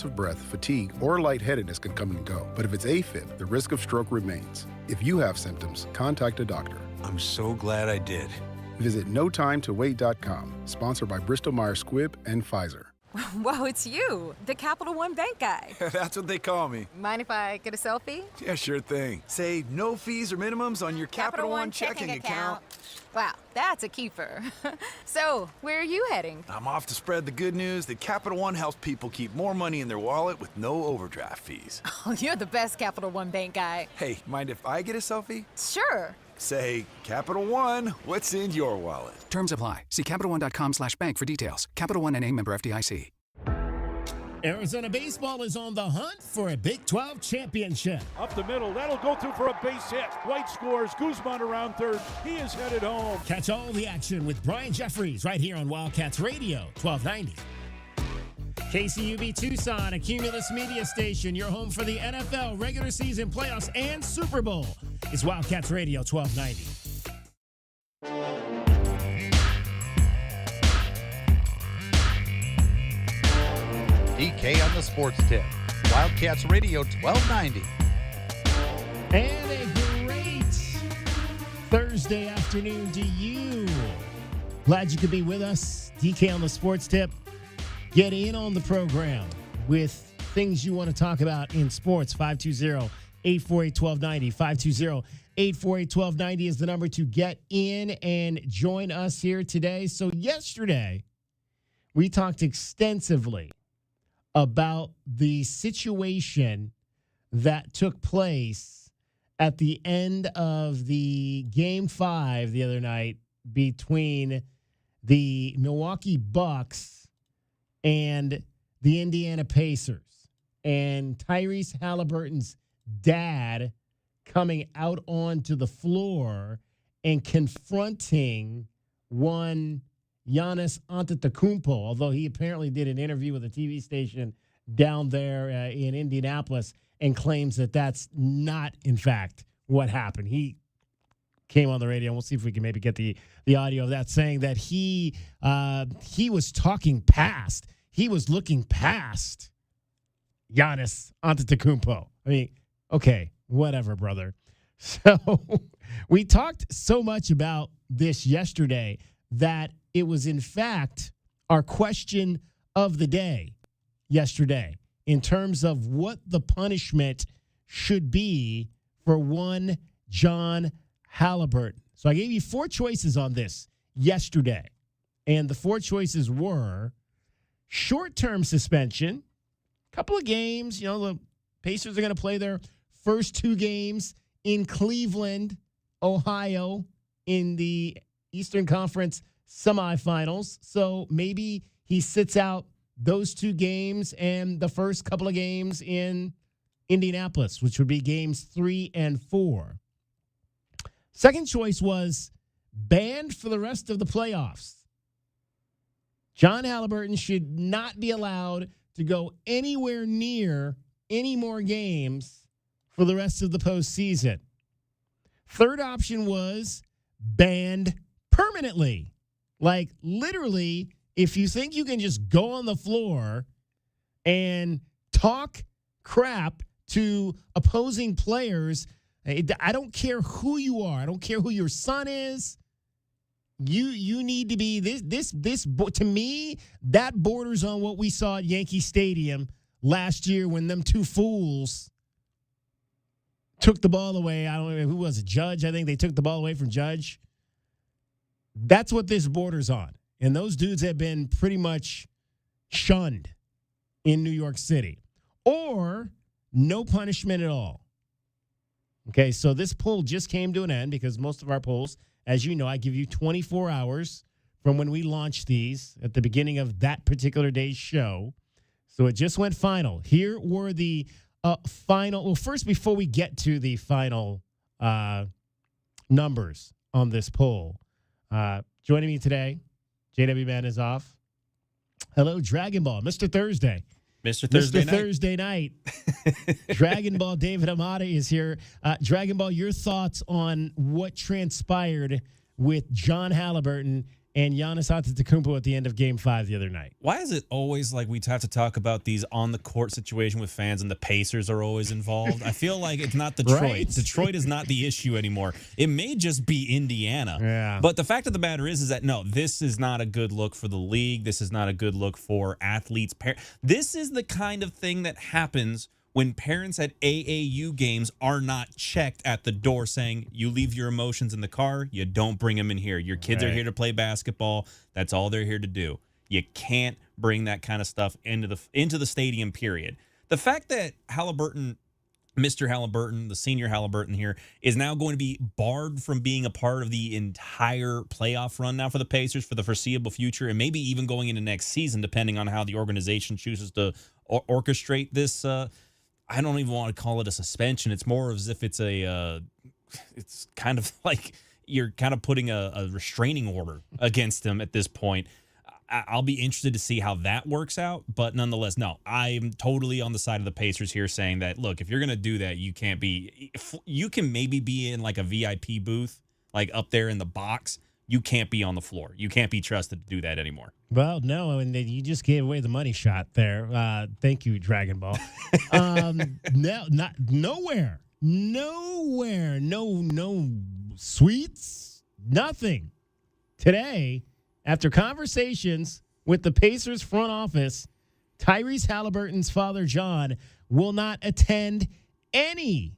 of breath, fatigue, or lightheadedness can come and go. But if it's AFib, the risk of stroke remains. If you have symptoms, contact a doctor. I'm so glad I did. Visit NoTimeToWait.com, sponsored by Bristol-Myers Squibb and Pfizer. Whoa, it's you, the Capital One Bank guy. That's what they call me. Mind if I get a selfie? Yeah, sure thing. Say no fees or minimums on your Capital One checking account. Wow, that's a keeper. So, where are you heading? I'm off to spread the good news that Capital One helps people keep more money in their wallet with no overdraft fees. Oh, you're the best Capital One Bank guy. Hey, mind if I get a selfie? Sure. Say, Capital One, what's in your wallet? Terms apply. See CapitalOne.com/bank for details. Capital One N.A. member FDIC. Arizona baseball is on the hunt for a Big 12 championship. Up the middle, that'll go through for a base hit. White scores, Guzman around third. He is headed home. Catch all the action with Brian Jeffries right here on Wildcats Radio, 1290. KCUB Tucson, a Cumulus media station, your home for the NFL regular season playoffs and Super Bowl. It's Wildcats Radio 1290. DK on the Sports Tip. Wildcats Radio 1290. And a great Thursday afternoon to you. Glad you could be with us. DK on the Sports Tip. Get in on the program with things you want to talk about in sports. 520-848-1290. 520-848-1290 is the number to get in and join us here today. So yesterday, we talked extensively about the situation that took place at the end of the Game 5 the other night between the Milwaukee Bucks and the Indiana Pacers, and Tyrese Halliburton's dad coming out onto the floor and confronting one Giannis Antetokounmpo, although he apparently did an interview with a TV station down there in Indianapolis and claims that that's not, in fact, what happened. He came on the radio, and we'll see if we can maybe get the audio of that, saying that he was talking past. He was looking past Giannis Antetokounmpo. I mean, okay, whatever, brother. So we talked so much about this yesterday that it was, in fact, our question of the day yesterday in terms of what the punishment should be for one John Halliburton. So I gave you 4 choices on this yesterday, and the 4 choices were short-term suspension, couple of games. You know, the Pacers are going to play their first 2 games in Cleveland, Ohio, in the Eastern Conference semifinals. So maybe he sits out those 2 games and the first couple of games in Indianapolis, which would be games 3 and 4. Second choice was banned for the rest of the playoffs. John Halliburton should not be allowed to go anywhere near any more games for the rest of the postseason. Third option was banned permanently. Like, literally, if you think you can just go on the floor and talk crap to opposing players, I don't care who you are. I don't care who your son is. You need to be this to me, that borders on what we saw at Yankee Stadium last year when them 2 fools took the ball away. I don't know who was it, Judge. I think they took the ball away from Judge. That's what this borders on. And those dudes have been pretty much shunned in New York City. Or no punishment at all. Okay, so this poll just came to an end because most of our polls, as you know, I give you 24 hours from when we launch these at the beginning of that particular day's show. So it just went final. Here were the final. Well, first, before we get to the final numbers on this poll, joining me today, JW Man is off. Hello, Dragon Ball, Mr. Thursday. Mr. Thursday night. Dragon Ball David Amata is here. Dragon Ball, your thoughts on what transpired with John Halliburton and Giannis Antetokounmpo at the end of Game 5 the other night. Why is it always like we have to talk about these on-the-court situation with fans and the Pacers are always involved? I feel like it's not Detroit. Right? Detroit is not the issue anymore. It may just be Indiana. Yeah. But the fact of the matter is that, no, this is not a good look for the league. This is not a good look for athletes. This is the kind of thing that happens when parents at AAU games are not checked at the door saying, you leave your emotions in the car, you don't bring them in here. Your kids are here to play basketball. That's all they're here to do. You can't bring that kind of stuff into the stadium, period. The fact that Halliburton, Mr. Halliburton, the senior Halliburton here, is now going to be barred from being a part of the entire playoff run now for the Pacers for the foreseeable future, and maybe even going into next season, depending on how the organization chooses to orchestrate this I don't even want to call it a suspension. It's more as if it's it's kind of like you're kind of putting a restraining order against him at this point. I'll be interested to see how that works out. But nonetheless, no, I'm totally on the side of the Pacers here saying that, look, if you're going to do that, you can maybe be in like a VIP booth, like up there in the box. You can't be on the floor. You can't be trusted to do that anymore. Well, no, and you just gave away the money shot there. Thank you, Dragon Ball. Nowhere, no sweets, nothing. Today, after conversations with the Pacers front office, Tyrese Halliburton's father, John, will not attend any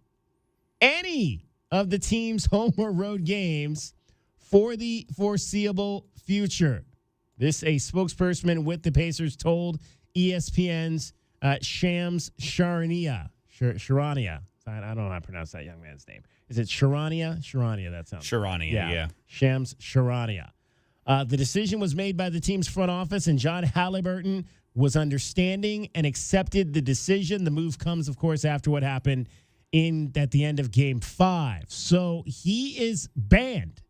of the team's home or road games for the foreseeable future. This, a spokesperson with the Pacers told ESPN's Shams Charania. I don't know how to pronounce that young man's name. Is it Charania? Charania, that sounds Charania, yeah. Shams Charania. The decision was made by the team's front office, and John Halliburton was understanding and accepted the decision. The move comes, of course, after what happened at the end of Game 5. So he is banned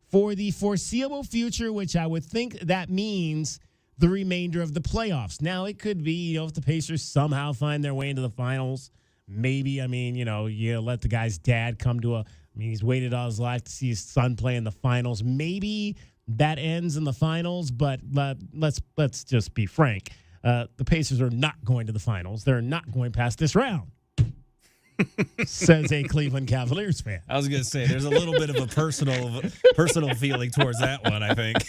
for the foreseeable future, which I would think that means the remainder of the playoffs. Now, it could be, if the Pacers somehow find their way into the finals, maybe, you let the guy's dad come to he's waited all his life to see his son play in the finals. Maybe that ends in the finals, but let's just be frank. The Pacers are not going to the finals. They're not going past this round. Says a Cleveland Cavaliers fan. I was going to say, there's a little bit of a personal feeling towards that one, I think.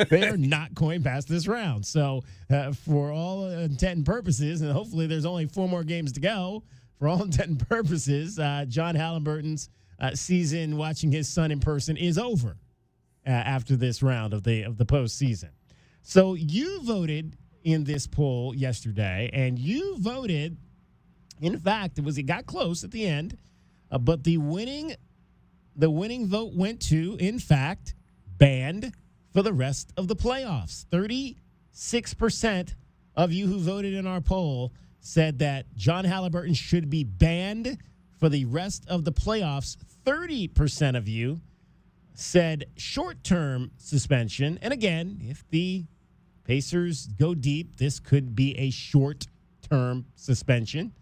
They are not going past this round. So for all intent and purposes, and hopefully there's only 4 more games to go, for all intent and purposes, John Halliburton's season watching his son in person is over after this round of the postseason. So you voted in this poll yesterday, and you voted. In fact, it got close at the end, but the winning vote went to, in fact, banned for the rest of the playoffs. 36% of you who voted in our poll said that John Halliburton should be banned for the rest of the playoffs. 30% of you said short-term suspension. And again, if the Pacers go deep, this could be a short-term suspension.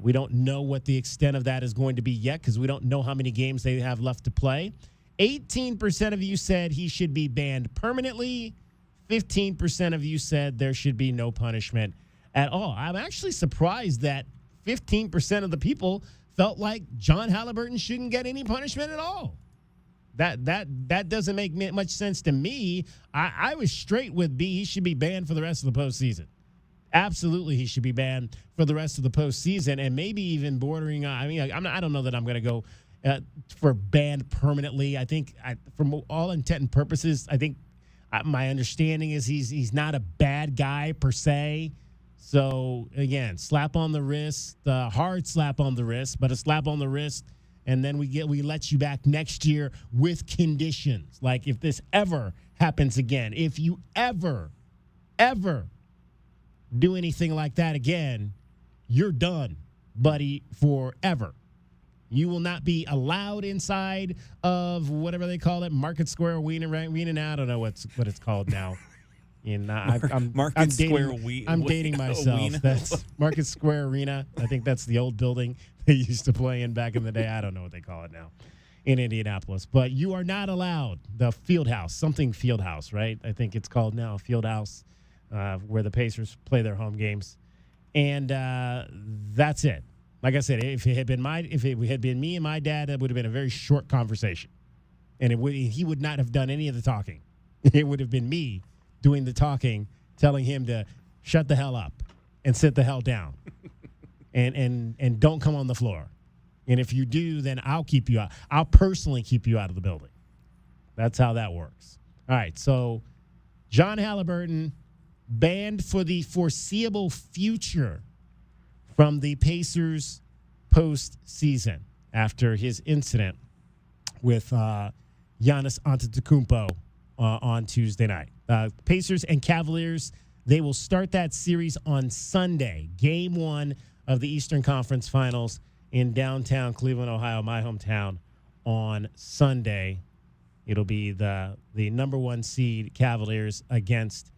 We don't know what the extent of that is going to be yet because we don't know how many games they have left to play. 18% of you said he should be banned permanently. 15% of you said there should be no punishment at all. I'm actually surprised that 15% of the people felt like John Halliburton shouldn't get any punishment at all. That doesn't make much sense to me. I was straight with B. He should be banned for the rest of the postseason. Absolutely, he should be banned for the rest of the postseason, and maybe even bordering. I don't know that I'm going to go for banned permanently. I think, from all intent and purposes, I think my understanding is he's not a bad guy per se. So again, slap on the wrist, hard slap on the wrist, but a slap on the wrist, and then we let you back next year with conditions. Like if this ever happens again, if you ever do anything like that again, you're done, buddy, forever. You will not be allowed inside of whatever they call it, Market Square Arena. I don't know what it's called now. I'm dating myself. That's Market Square Arena. I think that's the old building they used to play in back in the day. I don't know what they call it now. in Indianapolis. But you are not allowed the field house, right? I think it's called now field house, where the Pacers play their home games. And that's it. Like I said, if it had been me and my dad, that would have been a very short conversation. And he would not have done any of the talking. It would have been me doing the talking, telling him to shut the hell up and sit the hell down and don't come on the floor. And if you do, then I'll keep you out. I'll personally keep you out of the building. That's how that works. All right, so John Halliburton banned for the foreseeable future from the Pacers postseason after his incident with Giannis Antetokounmpo on Tuesday night. Pacers and Cavaliers, they will start that series on Sunday, Game 1 of the Eastern Conference Finals in downtown Cleveland, Ohio, my hometown, on Sunday. It'll be the number 1 seed Cavaliers against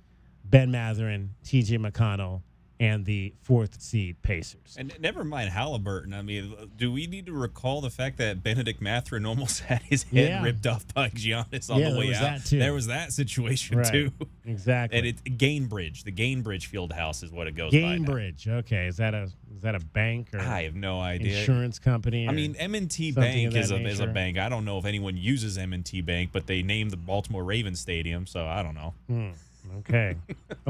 Ben Mathurin, T.J. McConnell, and the 4th seed Pacers. And never mind Halliburton. I mean, do we need to recall the fact that Benedict Mathurin almost had his head ripped off by Giannis on the way out? That too. There was that situation too. Exactly. And it's Gainbridge. The Gainbridge Fieldhouse is what it goes by. Gainbridge. Okay. Is that a bank or I have no idea. Insurance company? I mean, M&T Bank is a bank. I don't know if anyone uses M&T Bank, but they named the Baltimore Ravens Stadium, so I don't know. Okay.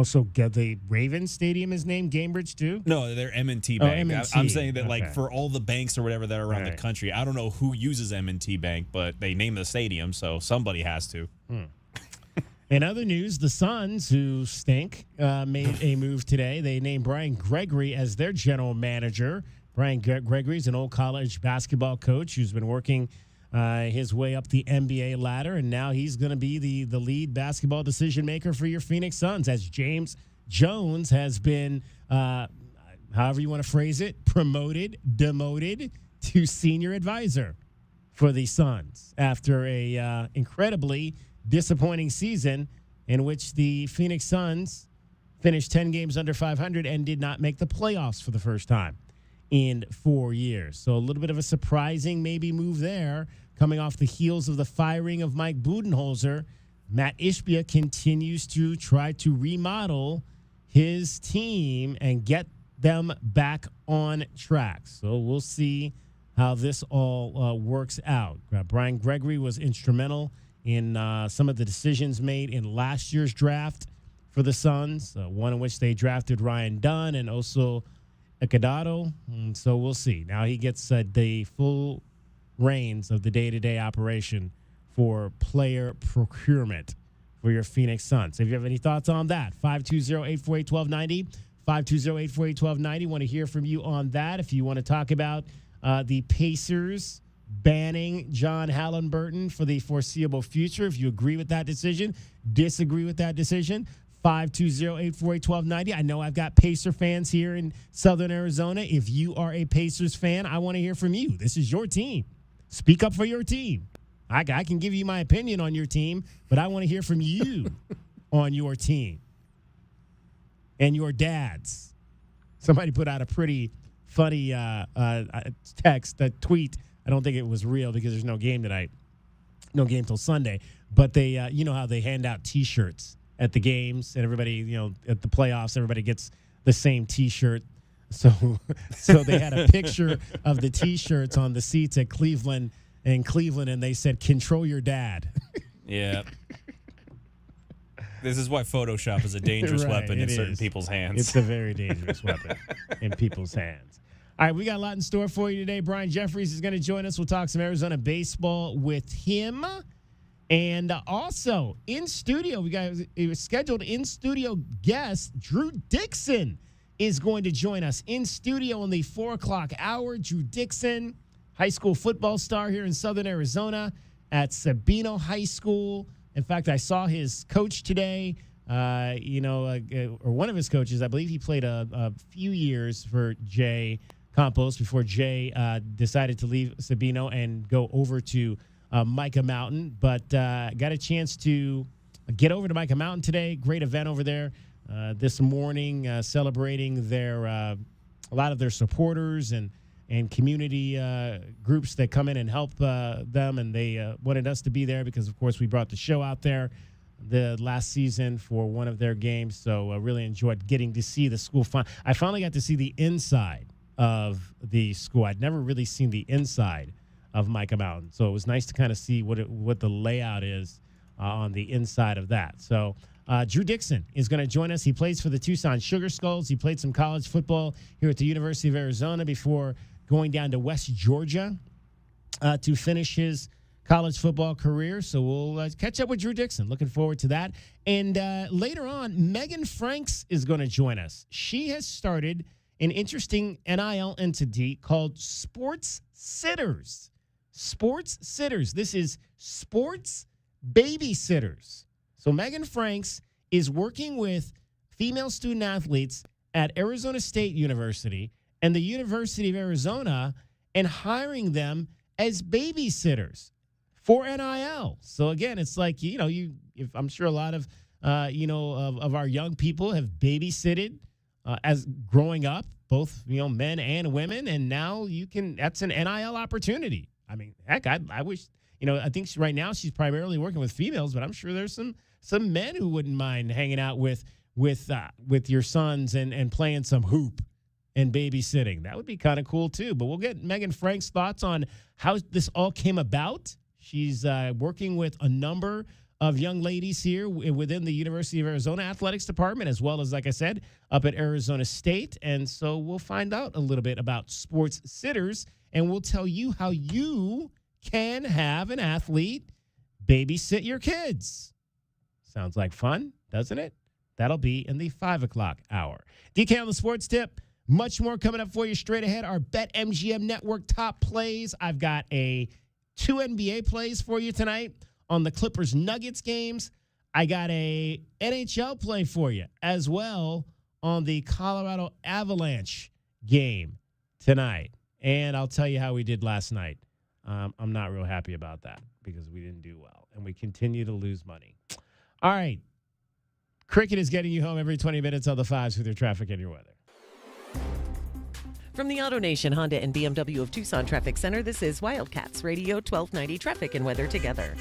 So the Ravens Stadium is named Gainbridge too? No, they're M&T Bank. M&T. I'm saying that Okay. for all the banks or whatever that are around the Right. country, I don't know who uses M&T Bank, but they name the stadium, so somebody has to. In other news, the Suns, who stink, made a move today. They named Brian Gregory as their general manager. Brian Gregory is an old college basketball coach who's been working his way up the NBA ladder, and now he's going to be the lead basketball decision maker for your Phoenix Suns, as James Jones has been, however you want to phrase it, demoted to senior advisor for the Suns after a incredibly disappointing season in which the Phoenix Suns finished 10 games under 500 and did not make the playoffs for the first time in 4 years. So a little bit of a surprising maybe move there, coming off the heels of the firing of Mike Budenholzer. Matt Ishbia continues to try to remodel his team and get them back on track. So we'll see how this all works out. Brian Gregory was instrumental in some of the decisions made in last year's draft for the Suns, one in which they drafted Ryan Dunn and also Iguodala. So we'll see. Now he gets the full reins of the day-to-day operation for player procurement for your Phoenix Suns. If you have any thoughts on that, 520-848-1290, 520-848-1290. Want to hear from you on that. If you want to talk about the Pacers banning John Halliburton for the foreseeable future, if you agree with that decision, disagree with that decision, 520-848-1290. I know I've got Pacer fans here in Southern Arizona. If you are a Pacers fan, I want to hear from you. This is your team. Speak up for your team. I can give you my opinion on your team, but I want to hear from you on your team and your dads. Somebody put out a pretty funny text, a tweet. I don't think it was real because there's no game tonight. No game till Sunday. But they, you know how they hand out T-shirts at the games, and everybody, at the playoffs, everybody gets the same T-shirt. So they had a picture of the T-shirts on the seats at Cleveland, and they said, "Control your dad." Yeah. This is why Photoshop is a dangerous weapon in certain people's hands. It's a very dangerous weapon in people's hands. All right, we got a lot in store for you today. Brian Jeffries is going to join us. We'll talk some Arizona baseball with him. And also in studio, we got a scheduled in-studio guest, Drew Dixon, is going to join us in studio in the 4 o'clock hour. Drew Dixon, high school football star here in Southern Arizona at Sabino High School. In fact, I saw his coach today, or one of his coaches. I believe he played a few years for Jay Campos before Jay decided to leave Sabino and go over to Micah Mountain. But got a chance to get over to Micah Mountain today. Great event over there this morning, celebrating a lot of their supporters and and community groups that come in and help them. And they wanted us to be there because, of course, we brought the show out there the last season for one of their games. So I really enjoyed getting to see the school. I finally got to see the inside of the school. I'd never really seen the inside of Micah Mountain. So it was nice to kind of see what the layout is on the inside of that. So Drew Dixon is going to join us. He plays for the Tucson Sugar Skulls. He played some college football here at the University of Arizona before going down to West Georgia to finish his college football career. So we'll catch up with Drew Dixon. Looking forward to that. And later on, Megan Franks is going to join us. She has started an interesting NIL entity called Sports Sitters. Sports Sitters. This is sports babysitters. So Megan Franks is working with female student athletes at Arizona State University and the University of Arizona and hiring them as babysitters for NIL. So again, it's like, I'm sure a lot of, of our young people have babysitted as growing up, both, men and women. And now that's an NIL opportunity. I mean, heck, I wish, I think right now she's primarily working with females, but I'm sure there's some men who wouldn't mind hanging out with your sons and playing some hoop and babysitting. That would be kind of cool too. But we'll get Megan Frank's thoughts on how this all came about. She's working with a number of young ladies here within the University of Arizona Athletics Department, as well as, like I said, up at Arizona State. And so we'll find out a little bit about Sports Sitters, and we'll tell you how you can have an athlete babysit your kids. Sounds like fun, doesn't it? That'll be in the 5 o'clock hour. DK on the Sports Tip. Much more coming up for you straight ahead. Our BetMGM Network top plays. I've got 2 NBA plays for you tonight on the Clippers-Nuggets games. I got a NHL play for you as well on the Colorado Avalanche game tonight. And I'll tell you how we did last night. I'm not real happy about that because we didn't do well, and we continue to lose money. All right. Cricket is getting you home every 20 minutes on the fives with your traffic and your weather. From the Auto Nation Honda and BMW of Tucson Traffic Center, this is Wildcats Radio 1290 Traffic and Weather Together.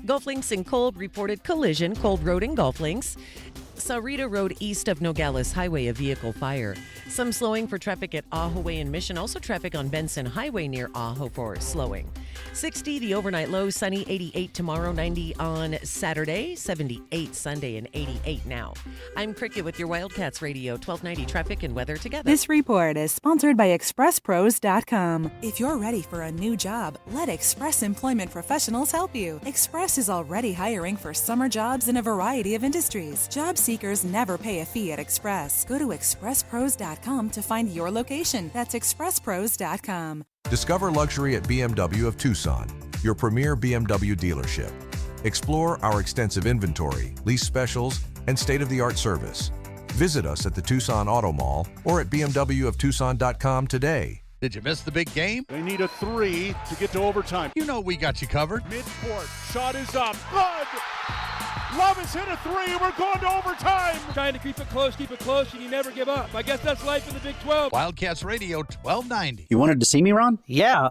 Golf Links in Kolb reported collision, Kolb Road and Golf Links. Saurita Road east of Nogales Highway, a vehicle fire. Some slowing for traffic at Ajo Way and Mission. Also traffic on Benson Highway near Ajo for slowing. 60, the overnight low, sunny, 88 tomorrow, 90 on Saturday, 78 Sunday, and 88 now. I'm Cricket with your Wildcats Radio 1290 Traffic and Weather Together. This report is sponsored by ExpressPros.com. If you're ready for a new job, let Express Employment Professionals help you. Express is already hiring for summer jobs in a variety of industries. Job seekers never pay a fee at Express. Go to ExpressPros.com to find your location. That's ExpressPros.com. Discover luxury at BMW of Tucson, your premier BMW dealership. Explore our extensive inventory, lease specials, and state-of-the-art service. Visit us at the Tucson Auto Mall or at bmwoftucson.com today. Did you miss the big game? They need a 3 to get to overtime. You know we got you covered. Mid-court, shot is up. Good! Love has hit a 3. We're going to overtime. Trying to keep it close, and you never give up. I guess that's life in the Big 12. Wildcats Radio 1290. You wanted to see me, Ron? Yeah,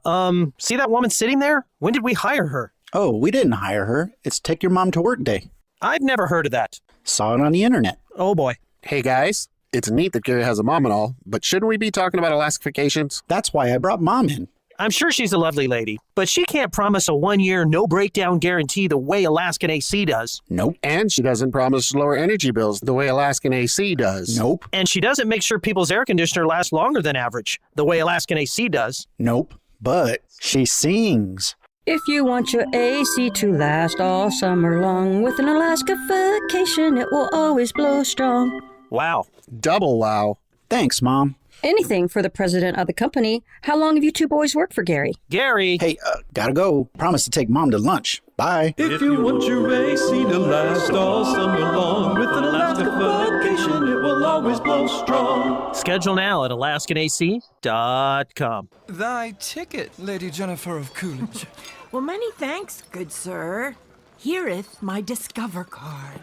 see that woman sitting there? When did we hire her? Oh, we didn't hire her. It's Take Your Mom to Work Day. I've never heard of that. Saw it on the internet. Oh, boy. Hey, guys. It's neat that Gary has a mom and all, but shouldn't we be talking about Alaska vacations? That's why I brought Mom in. I'm sure she's a lovely lady, but she can't promise a 1-year no-breakdown guarantee the way Alaskan AC does. Nope. And she doesn't promise lower energy bills the way Alaskan AC does. Nope. And she doesn't make sure people's air conditioner lasts longer than average, the way Alaskan AC does. Nope. But she sings. If you want your AC to last all summer long, with an Alaska vacation, it will always blow strong. Wow. Double wow. Thanks, Mom. Anything for the president of the company. How long have you two boys worked for Gary? Gary! Hey, gotta go. Promise to take Mom to lunch. Bye. If you want your AC to last all summer long, with an Alaska vacation, it will always blow strong. Schedule now at alaskanac.com. Thy ticket, Lady Jennifer of Coolidge. Well, many thanks, good sir. Hereeth my Discover card.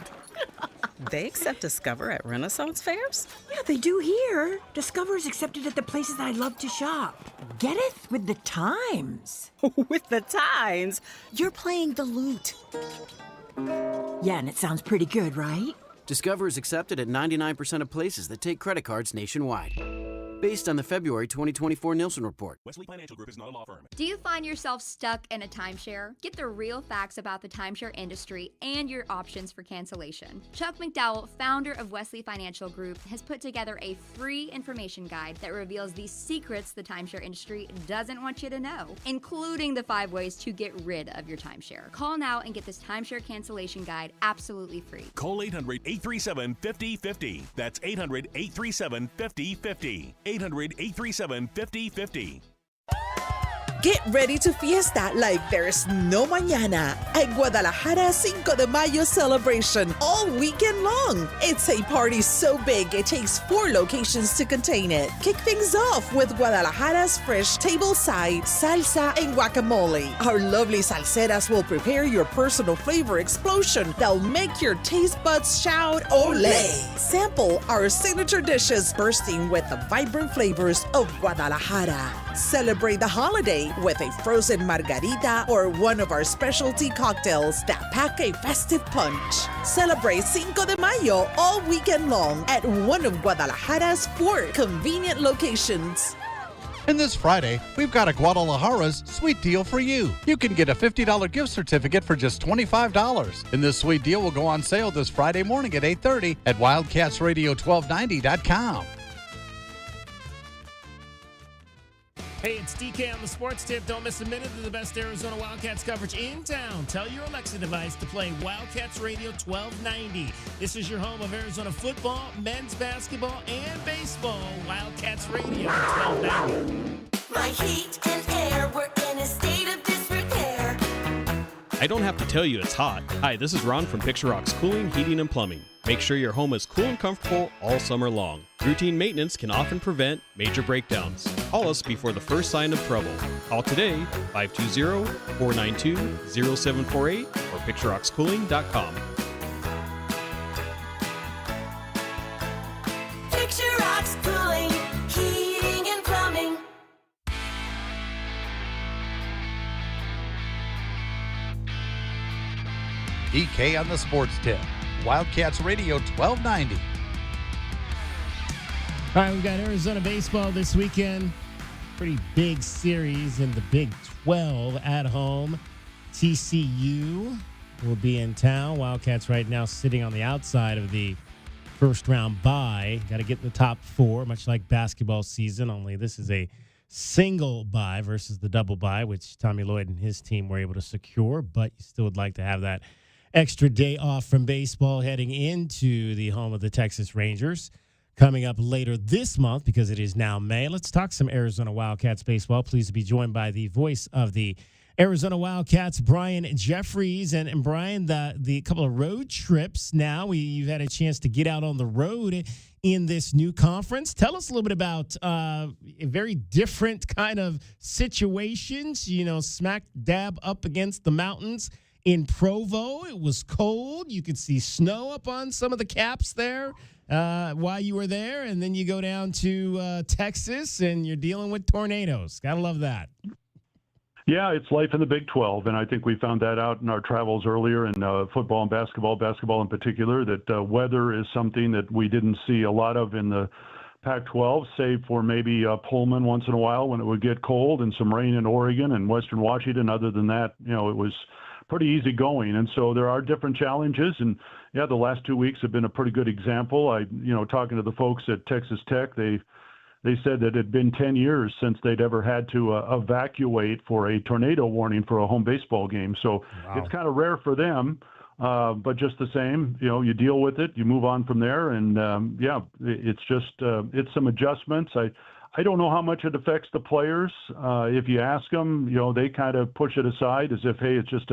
They accept Discover at Renaissance fairs? Yeah, they do here. Discover is accepted at the places I love to shop. Get it? With the times. With the times? You're playing the lute. Yeah, and it sounds pretty good, right? Discover is accepted at 99% of places that take credit cards nationwide. Based on the February 2024 Nielsen report. Wesley Financial Group is not a law firm. Do you find yourself stuck in a timeshare? Get the real facts about the timeshare industry and your options for cancellation. Chuck McDowell, founder of Wesley Financial Group, has put together a free information guide that reveals the secrets the timeshare industry doesn't want you to know, including the 5 ways to get rid of your timeshare. Call now and get this timeshare cancellation guide absolutely free. Call 800-837-5050. That's 800-837-5050. 800-837-5050. Get ready to fiesta like there's no mañana at Guadalajara Cinco de Mayo celebration all weekend long. It's a party so big it takes 4 locations to contain it. Kick things off with Guadalajara's fresh tableside salsa and guacamole. Our lovely salseras will prepare your personal flavor explosion that'll make your taste buds shout "Olé!" Sample our signature dishes bursting with the vibrant flavors of Guadalajara. Celebrate the holiday with a frozen margarita or one of our specialty cocktails that pack a festive punch. Celebrate Cinco de Mayo all weekend long at one of Guadalajara's 4 convenient locations. And this Friday, we've got a Guadalajara's sweet deal for you. You can get a $50 gift certificate for just $25. And this sweet deal will go on sale this Friday morning at 8:30 at wildcatsradio1290.com. Hey, it's DK on the Sports Tip. Don't miss a minute of the best Arizona Wildcats coverage in town. Tell your Alexa device to play Wildcats Radio 1290. This is your home of Arizona football, men's basketball, and baseball. Wildcats Radio 1290. My heat and air were in a state of disrepair. I don't have to tell you it's hot. Hi, this is Ron from Picture Rocks Cooling, Heating, and Plumbing. Make sure your home is cool and comfortable all summer long. Routine maintenance can often prevent major breakdowns. Call us before the first sign of trouble. Call today, 520-492-0748 or picturerockscooling.com. Picture Rocks Cooling, Heating, and Plumbing. DK on the Sports Tip. Wildcats Radio 1290. All right, we've got Arizona baseball this weekend. Pretty big series in the Big 12 at home. TCU will be in town. Wildcats right now sitting on the outside of the first round bye. Got to get in the top 4, much like basketball season, only this is a single bye versus the double bye, which Tommy Lloyd and his team were able to secure, but you still would like to have that extra day off from baseball heading into the home of the Texas Rangers coming up later this month because it is now May. Let's talk some Arizona Wildcats baseball. Pleased to be joined by the voice of the Arizona Wildcats, Brian Jeffries. And Brian, the couple of road trips now, you've had a chance to get out on the road in this new conference. Tell us a little bit about very different kind of situations, smack dab up against the mountains. In Provo, it was cold. You could see snow up on some of the caps there while you were there. And then you go down to Texas, and you're dealing with tornadoes. Got to love that. Yeah, it's life in the Big 12, and I think we found that out in our travels earlier in football and basketball in particular, that weather is something that we didn't see a lot of in the Pac-12, save for maybe Pullman once in a while when it would get cold and some rain in Oregon and Western Washington. Other than that, it was pretty easy going. And so there are different challenges. And yeah, the last 2 weeks have been a pretty good example. Talking to the folks at Texas Tech, they said that it had been 10 years since they'd ever had to evacuate for a tornado warning for a home baseball game. So It's kind of rare for them. But just the same, you deal with it, you move on from there. And it's just, it's some adjustments. I don't know how much it affects the players. If you ask them, they kind of push it aside as if, hey, it's just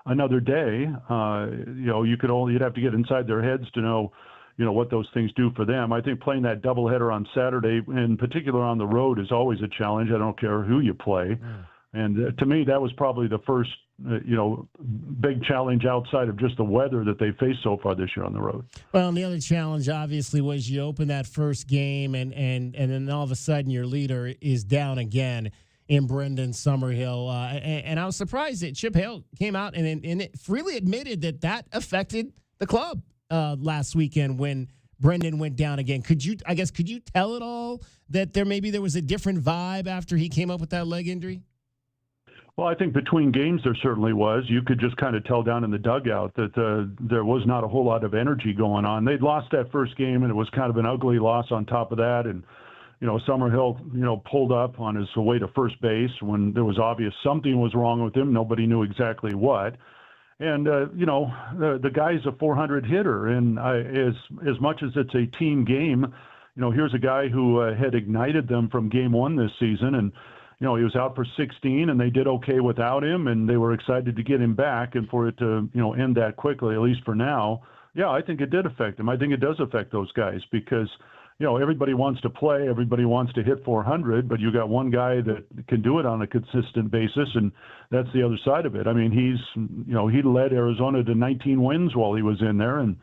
another day. You'd have to get inside their heads to know, what those things do for them. I think playing that doubleheader on Saturday, in particular on the road, is always a challenge. I don't care who you play. And to me, that was probably the first, big challenge outside of just the weather that they faced so far this year on the road. Well, and the other challenge obviously was you open that first game and then all of a sudden your leader is down again in Brendan Summerhill. And I was surprised that Chip Hale came out and it freely admitted that affected the club last weekend when Brendan went down again. Could you tell it all that there was a different vibe after he came up with that leg injury? Well, I think between games there certainly was. You could just kind of tell down in the dugout that there was not a whole lot of energy going on. They'd lost that first game, and it was kind of an ugly loss on top of that. And, Summerhill, pulled up on his way to first base when there was obvious something was wrong with him. Nobody knew exactly what. And, the guy's a 400 hitter. And as much as it's a team game, here's a guy who had ignited them from game one this season. And, he was out for 16, and they did okay without him, and they were excited to get him back and for it to, end that quickly, at least for now. Yeah, I think it did affect him. I think it does affect those guys because, everybody wants to play, everybody wants to hit 400, but you got one guy that can do it on a consistent basis, and that's the other side of it. I mean, he led Arizona to 19 wins while he was in there, and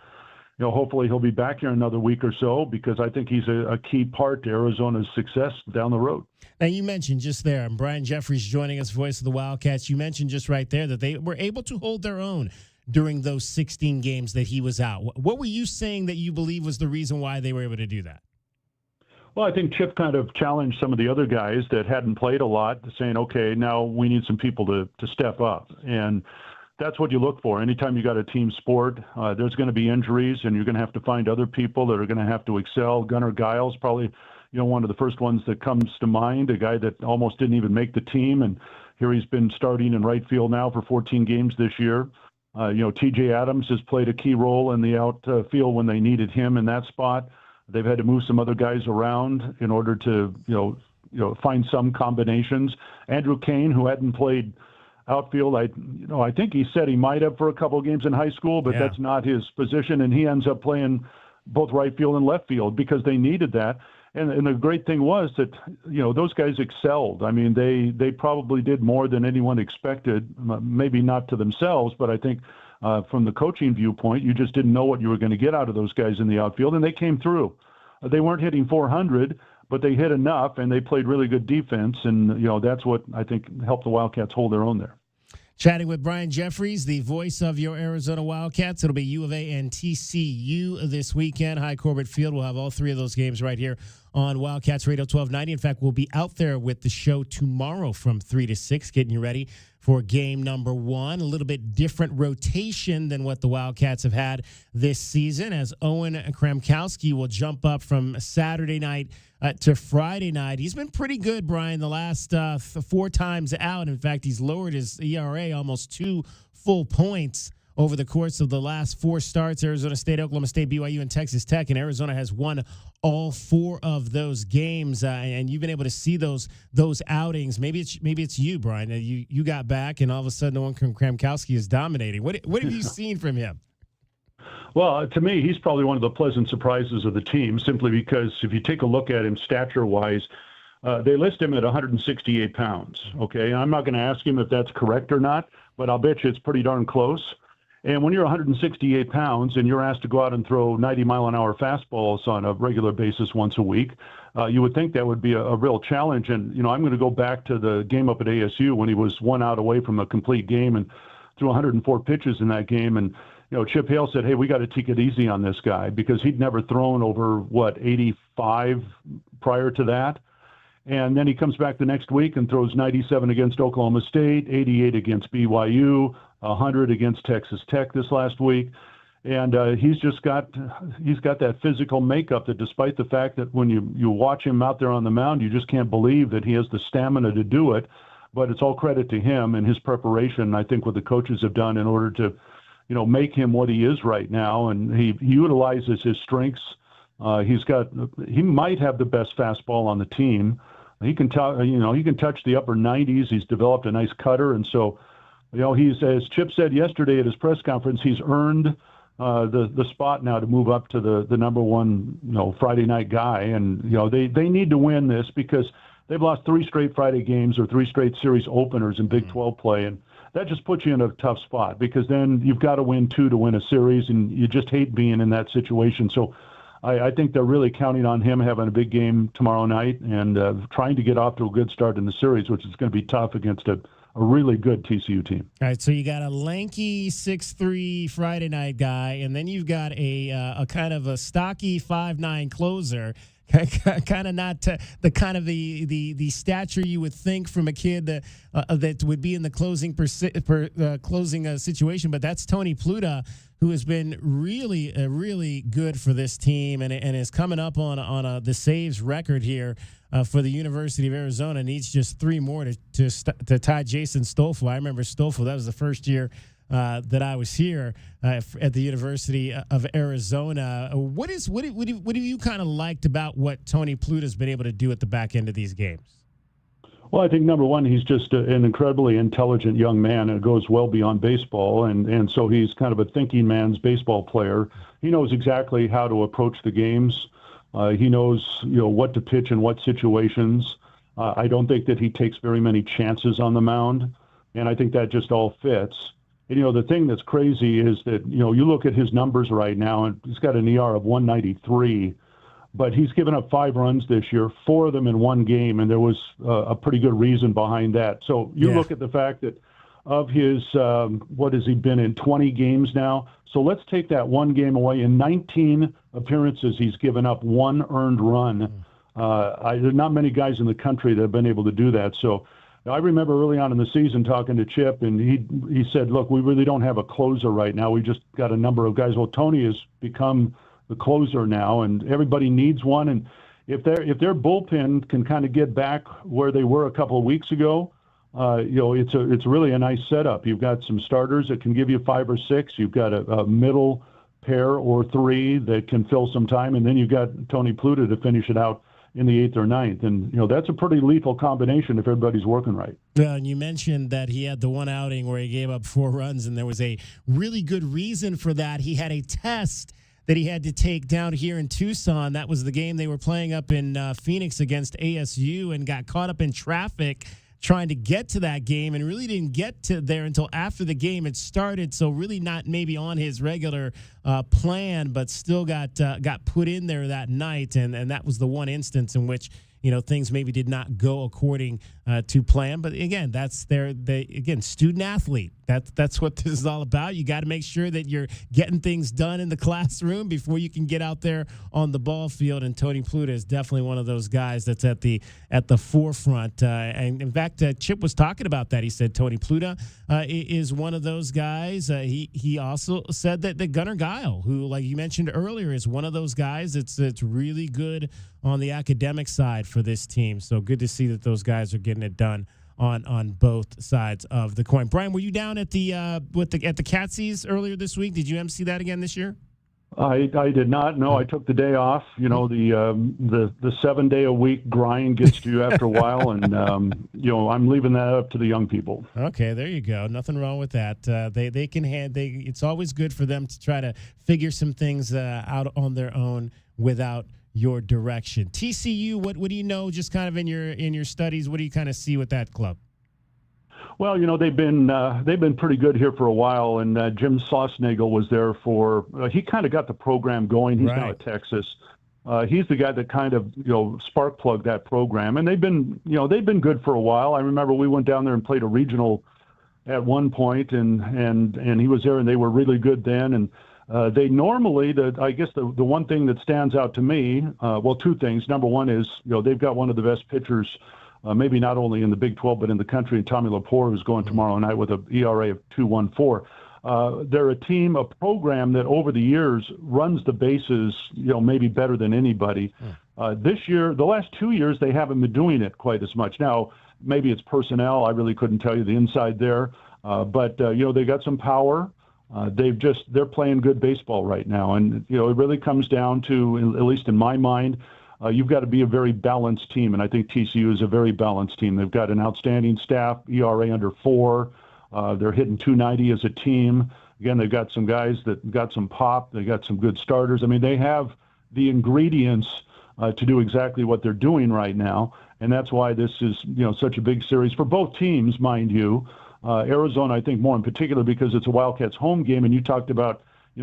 hopefully he'll be back here another week or so because I think he's a key part to Arizona's success down the road. Now, you mentioned just there, and Brian Jeffries joining us, voice of the Wildcats, you mentioned just right there that they were able to hold their own during those 16 games that he was out. What were you saying that you believe was the reason why they were able to do that? Well, I think Chip kind of challenged some of the other guys that hadn't played a lot, saying, okay, now we need some people to step up. And that's what you look for. Anytime you got a team sport, there's going to be injuries, and you're going to have to find other people that are going to have to excel. Gunnar Giles, probably, one of the first ones that comes to mind, a guy that almost didn't even make the team, and here he's been starting in right field now for 14 games this year. T.J. Adams has played a key role in the outfield when they needed him in that spot. They've had to move some other guys around in order to, find some combinations. Andrew Kane, who hadn't played outfield, I think he said he might have for a couple of games in high school, but that's not his position, and he ends up playing both right field and left field because they needed that. And the great thing was that, those guys excelled. I mean, they probably did more than anyone expected, maybe not to themselves, but I think from the coaching viewpoint, you just didn't know what you were going to get out of those guys in the outfield, and they came through. They weren't hitting 400, but they hit enough, and they played really good defense, and, that's what I think helped the Wildcats hold their own there. Chatting with Brian Jeffries, the voice of your Arizona Wildcats. It'll be U of A and TCU this weekend. High Corbett Field. We'll have all three of those games right here on Wildcats Radio 1290. In fact, we'll be out there with the show tomorrow from 3 to 6, getting you ready for game number 1. A little bit different rotation than what the Wildcats have had this season, as Owen Kramkowski will jump up from Saturday night to Friday night. He's been pretty good, Brian, the last 4 times out. In fact, he's lowered his ERA almost 2 full points over the course of the last 4 starts: Arizona State, Oklahoma State, BYU, and Texas Tech. And Arizona has won all 4 of those games. And you've been able to see those outings. Maybe it's you, Brian. You got back, and all of a sudden, Owen Kramkowski is dominating. What have you seen from him? Well, to me, he's probably one of the pleasant surprises of the team, simply because if you take a look at him stature-wise, they list him at 168 pounds, okay? I'm not going to ask him if that's correct or not, but I'll bet you it's pretty darn close. And when you're 168 pounds and you're asked to go out and throw 90-mile-an-hour fastballs on a regular basis once a week, you would think that would be a real challenge. And, I'm going to go back to the game up at ASU when he was 1 out away from a complete game and threw 104 pitches in that game. And, Chip Hale said, hey, we got to take it easy on this guy because he'd never thrown over, 85 prior to that. And then he comes back the next week and throws 97 against Oklahoma State, 88 against BYU, 100 against Texas Tech this last week. And he's got that physical makeup that, despite the fact that when you watch him out there on the mound, you just can't believe that he has the stamina to do it. But it's all credit to him and his preparation, I think, what the coaches have done in order to make him what he is right now. And he utilizes his strengths. He might have the best fastball on the team. He can touch the upper 90s. He's developed a nice cutter. And so, he's, as Chip said yesterday at his press conference, he's earned the spot now to move up to the number 1, Friday night guy. And, they need to win this because they've lost 3 straight Friday games or 3 straight series openers in Big 12 play, and that just puts you in a tough spot because then you've got to win 2 to win a series, and you just hate being in that situation. So I think they're really counting on him having a big game tomorrow night and trying to get off to a good start in the series, which is going to be tough against a really good TCU team. All right, so you got a lanky 6'3" Friday night guy, and then you've got a kind of a stocky 5'9" closer. Kind of not the kind of the stature you would think from a kid that would be in the closing situation, but that's Tony Pluta, who has been really good for this team and is coming up on the saves record here for the University of Arizona. Needs just 3 more to tie Jason Stoffel. I remember Stoffel. That was the first year that I was here at the University of Arizona. What have you kind of liked about what Tony Pluta's been able to do at the back end of these games? Well, I think number one, he's just an incredibly intelligent young man and goes well beyond baseball, and so he's kind of a thinking man's baseball player. He knows exactly how to approach the games. He knows what to pitch in what situations. I don't think that he takes very many chances on the mound, and I think that just all fits. And, the thing that's crazy is that, you look at his numbers right now, and he's got an ER of 193, but he's given up 5 runs this year, 4 of them in 1 game, and there was a pretty good reason behind that. So you look at the fact that of his, what has he been in, 20 games now? So let's take that 1 game away. In 19 appearances, he's given up 1 earned run. There's not many guys in the country that have been able to do that. So I remember early on in the season talking to Chip, and he said, look, we really don't have a closer right now. We just got a number of guys. Well, Tony has become the closer now, and everybody needs one. And if their bullpen can kind of get back where they were a couple of weeks ago, it's really a nice setup. You've got some starters that can give you 5 or 6. You've got a middle pair or 3 that can fill some time, and then you've got Tony Pluta to finish it out in the 8th or 9th. And, that's a pretty lethal combination if everybody's working right. Well, and you mentioned that he had the one outing where he gave up 4 runs, and there was a really good reason for that. He had a test that he had to take down here in Tucson. That was the game they were playing up in Phoenix against ASU, and got caught up in traffic trying to get to that game and really didn't get to there until after the game had started. So really not maybe on his regular plan, but still got put in there that night. And that was the one instance in which, things maybe did not go according to plan. But again, that's student athlete. That's what this is all about. You got to make sure that you're getting things done in the classroom before you can get out there on the ball field. And Tony Pluta is definitely one of those guys that's at the forefront. And in fact, Chip was talking about that. He said Tony Pluta is one of those guys. He also said that Gunnar Guile, who, like you mentioned earlier, is one of those guys that's really good on the academic side for this team. So good to see that those guys are getting it done on both sides of the coin. Brian, were you down at the at the Catsies earlier this week? Did you MC that again this year? I did not. No, I took the day off. The 7-day-a-week grind gets to you after a while, and I'm leaving that up to the young people. Okay, there you go. Nothing wrong with that. They can it's always good for them to try to figure some things out on their own without your direction. TCU, what do you know? Just kind of in your studies, what do you kind of see with that club? Well, they've been pretty good here for a while, and Jim Sausenagel was there for. He kind of got the program going. He's now at Texas. He's the guy that kind of spark plugged that program, and they've been good for a while. I remember we went down there and played a regional at one point, and he was there, and they were really good then. And they normally, I guess the one thing that stands out to me, 2 things. Number one is they've got one of the best pitchers. Maybe not only in the Big 12, but in the country, and Tommy Lepore, who's going tomorrow night with an ERA of 2.14. They're a team, a program that over the years runs the bases, maybe better than anybody. This year, the last 2 years, they haven't been doing it quite as much. Now, maybe it's personnel. I really couldn't tell you the inside there. But they got some power. They're playing good baseball right now. And, it really comes down to, at least in my mind, you've got to be a very balanced team, and I think TCU is a very balanced team. They've got an outstanding staff, ERA under 4. They're hitting 290 as a team. Again, they've got some guys that got some pop. They got some good starters. I mean, they have the ingredients to do exactly what they're doing right now. And that's why this is, such a big series for both teams, mind you. Arizona, I think more in particular because it's a Wildcats home game, and you talked about,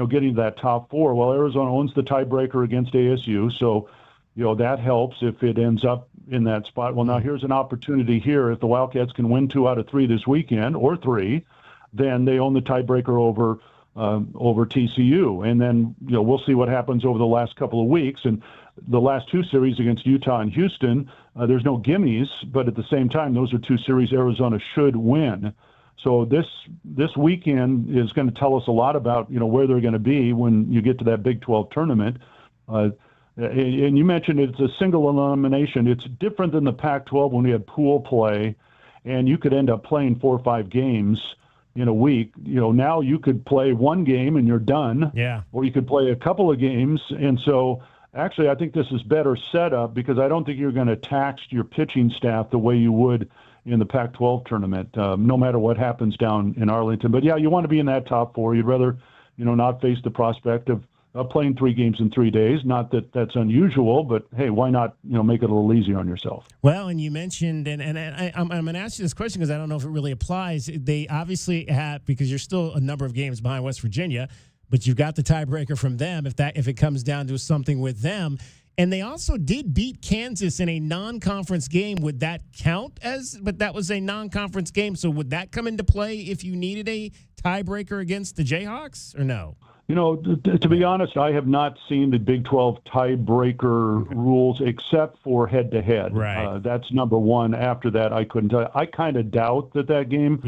getting to that top 4. Well, Arizona owns the tiebreaker against ASU, so, that helps if it ends up in that spot. Well, now here's an opportunity here. If the Wildcats can win 2 out of 3 this weekend, or 3, then they own the tiebreaker over TCU. And then, we'll see what happens over the last couple of weeks. And the last 2 series against Utah and Houston, there's no gimmies, but at the same time, those are 2 series Arizona should win. So this weekend is going to tell us a lot about, where they're going to be when you get to that Big 12 tournament. And you mentioned it's a single elimination. It's different than the Pac-12 when we had pool play, and you could end up playing 4 or 5 games in a week. Now you could play 1 game and you're done. Yeah. Or you could play a couple of games. And so actually I think this is better set up because I don't think you're going to tax your pitching staff the way you would in the Pac-12 tournament, no matter what happens down in Arlington. But yeah, you want to be in that top 4. You'd rather, not face the prospect of playing 3 games in 3 days. Not that that's unusual, but hey, why not, make it a little easier on yourself? Well, and you mentioned, and I'm going to ask you this question because I don't know if it really applies. They obviously have, because you're still a number of games behind West Virginia, but you've got the tiebreaker from them if it comes down to something with them. And they also did beat Kansas in a non-conference game. Would that count but that was a non-conference game, so would that come into play if you needed a tiebreaker against the Jayhawks or no? To be honest, I have not seen the Big 12 tiebreaker rules except for head-to-head. Right. That's number one. After that, I couldn't tell you. I kind of doubt that game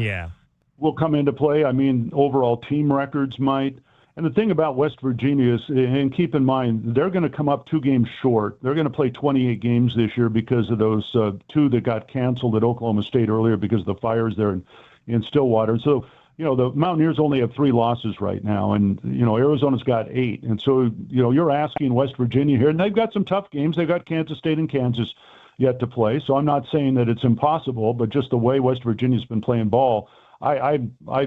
will come into play. I mean, overall team records might. And the thing about West Virginia is, and keep in mind, they're going to come up 2 games short. They're going to play 28 games this year because of those 2 that got canceled at Oklahoma State earlier because of the fires there in Stillwater. So, the Mountaineers only have 3 losses right now, and, Arizona's got 8. And so, you're asking West Virginia here, and they've got some tough games. They've got Kansas State and Kansas yet to play. So I'm not saying that it's impossible, but just the way West Virginia's been playing ball, I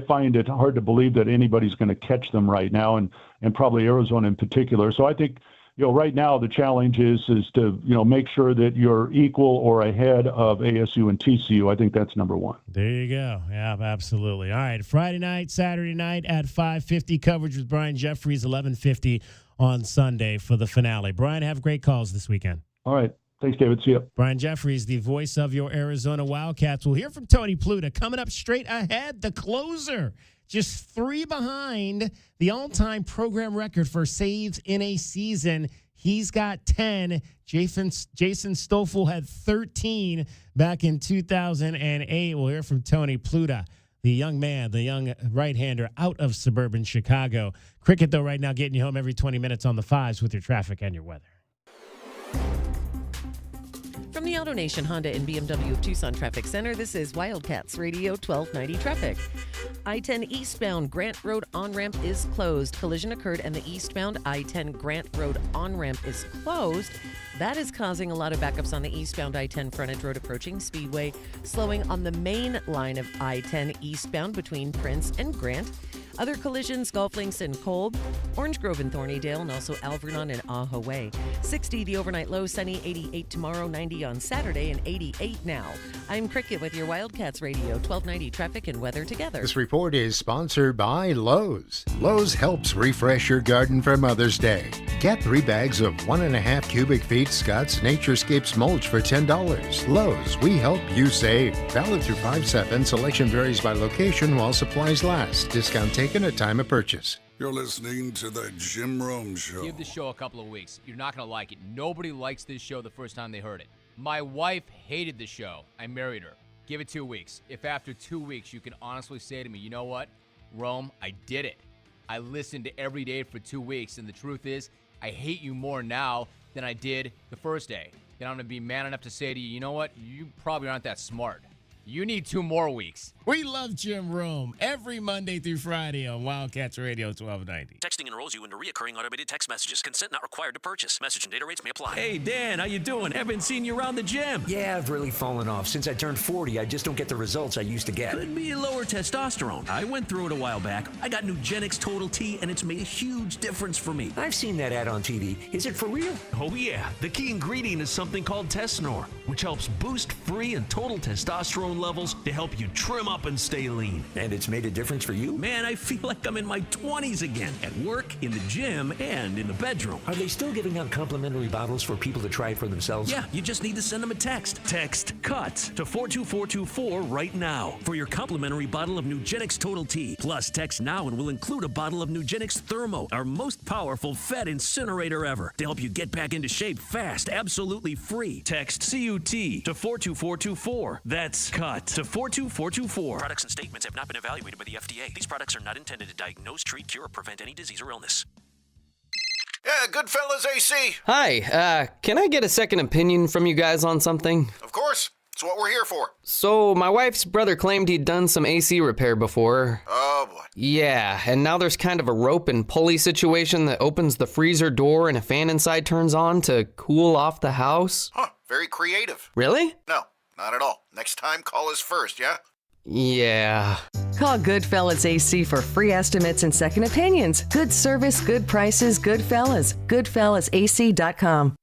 find it hard to believe that anybody's going to catch them right now, and probably Arizona in particular. So I think, right now the challenge is to, make sure that you're equal or ahead of ASU and TCU. I think that's number one. There you go. Yeah, absolutely. All right, Friday night, Saturday night at 5:50, coverage with Brian Jeffries, 11:50 on Sunday for the finale. Brian, have great calls this weekend. All right. Thanks, David. See you. Brian Jeffries, the voice of your Arizona Wildcats. We'll hear from Tony Pluta coming up straight ahead. The closer, just 3 behind the all-time program record for saves in a season. He's got 10. Jason Stoffel had 13 back in 2008. We'll hear from Tony Pluta, the young man, the young right-hander out of suburban Chicago. Cricket, though, right now getting you home every 20 minutes on the 5s with your traffic and your weather. From the AutoNation Honda and BMW of Tucson Traffic Center, this is Wildcats Radio 1290 traffic. I-10 eastbound Grant Road on-ramp is closed. Collision occurred and the eastbound I-10 Grant Road on-ramp is closed. That is causing a lot of backups on the eastbound I-10 frontage road approaching Speedway, slowing on the main line of I-10 eastbound between Prince and Grant. Other collisions, Golf Links and Kolb, Orange Grove and Thornydale, and also Alvernon and Ahaway. 60 the overnight low, sunny, 88 tomorrow, 90 on Saturday, and 88 now. I'm Cricket with your Wildcats Radio 1290 traffic and weather together. This report is sponsored by Lowe's. Lowe's helps refresh your garden for Mother's Day. Get 3 bags of 1.5 cubic feet Scott's Naturescapes mulch for $10. Lowe's, we help you save. Valid through 5/7. Selection varies by location while supplies last. Discount taken at time of purchase. You're listening to the Jim Rome Show. Give the show a couple of weeks. You're not going to like it. Nobody likes this show the first time they heard it. My wife hated the show. I married her. Give it 2 weeks. If after 2 weeks you can honestly say to me, you know what, Rome, I did it. I listened to every day for 2 weeks, and the truth is, I hate you more now than I did the first day. Then I'm going to be man enough to say to you, you know what, you probably aren't that smart. You need 2 more weeks. We love Jim Rome every Monday through Friday on Wildcats Radio 1290. Texting enrolls you into recurring automated text messages. Consent not required to purchase. Message and data rates may apply. Hey, Dan, how you doing? Haven't seen you around the gym. Yeah, I've really fallen off. Since I turned 40, I just don't get the results I used to get. Could be lower testosterone. I went through it a while back. I got Nugenix Total T, and it's made a huge difference for me. I've seen that ad on TV. Is it for real? Oh, yeah. The key ingredient is something called Tesnor, which helps boost free and total testosterone levels to help you trim up and stay lean. And it's made a difference for you? Man, I feel like I'm in my 20s again, at work, in the gym, and in the bedroom. Are they still giving out complimentary bottles for people to try it for themselves? Yeah, you just need to send them a text. Text CUTS to 42424 right now for your complimentary bottle of Nugenix Total T. Plus, text now and we'll include a bottle of Nugenix Thermo, our most powerful fat incinerator ever, to help you get back into shape fast, absolutely free. Text CUT to 42424. That's CUT to 42424. Products and statements have not been evaluated by the FDA. These products are not intended to diagnose, treat, cure, or prevent any disease or illness. Yeah, Goodfellas AC. Hi, can I get a second opinion from you guys on something? Of course. It's what we're here for. So, my wife's brother claimed he'd done some AC repair before. Oh, boy. Yeah, and now there's kind of a rope and pulley situation that opens the freezer door and a fan inside turns on to cool off the house. Huh, very creative. Really? No, not at all. Next time, call us first, yeah? Yeah. Call Goodfellas AC for free estimates and second opinions. Good service, good prices, Goodfellas. GoodfellasAC.com.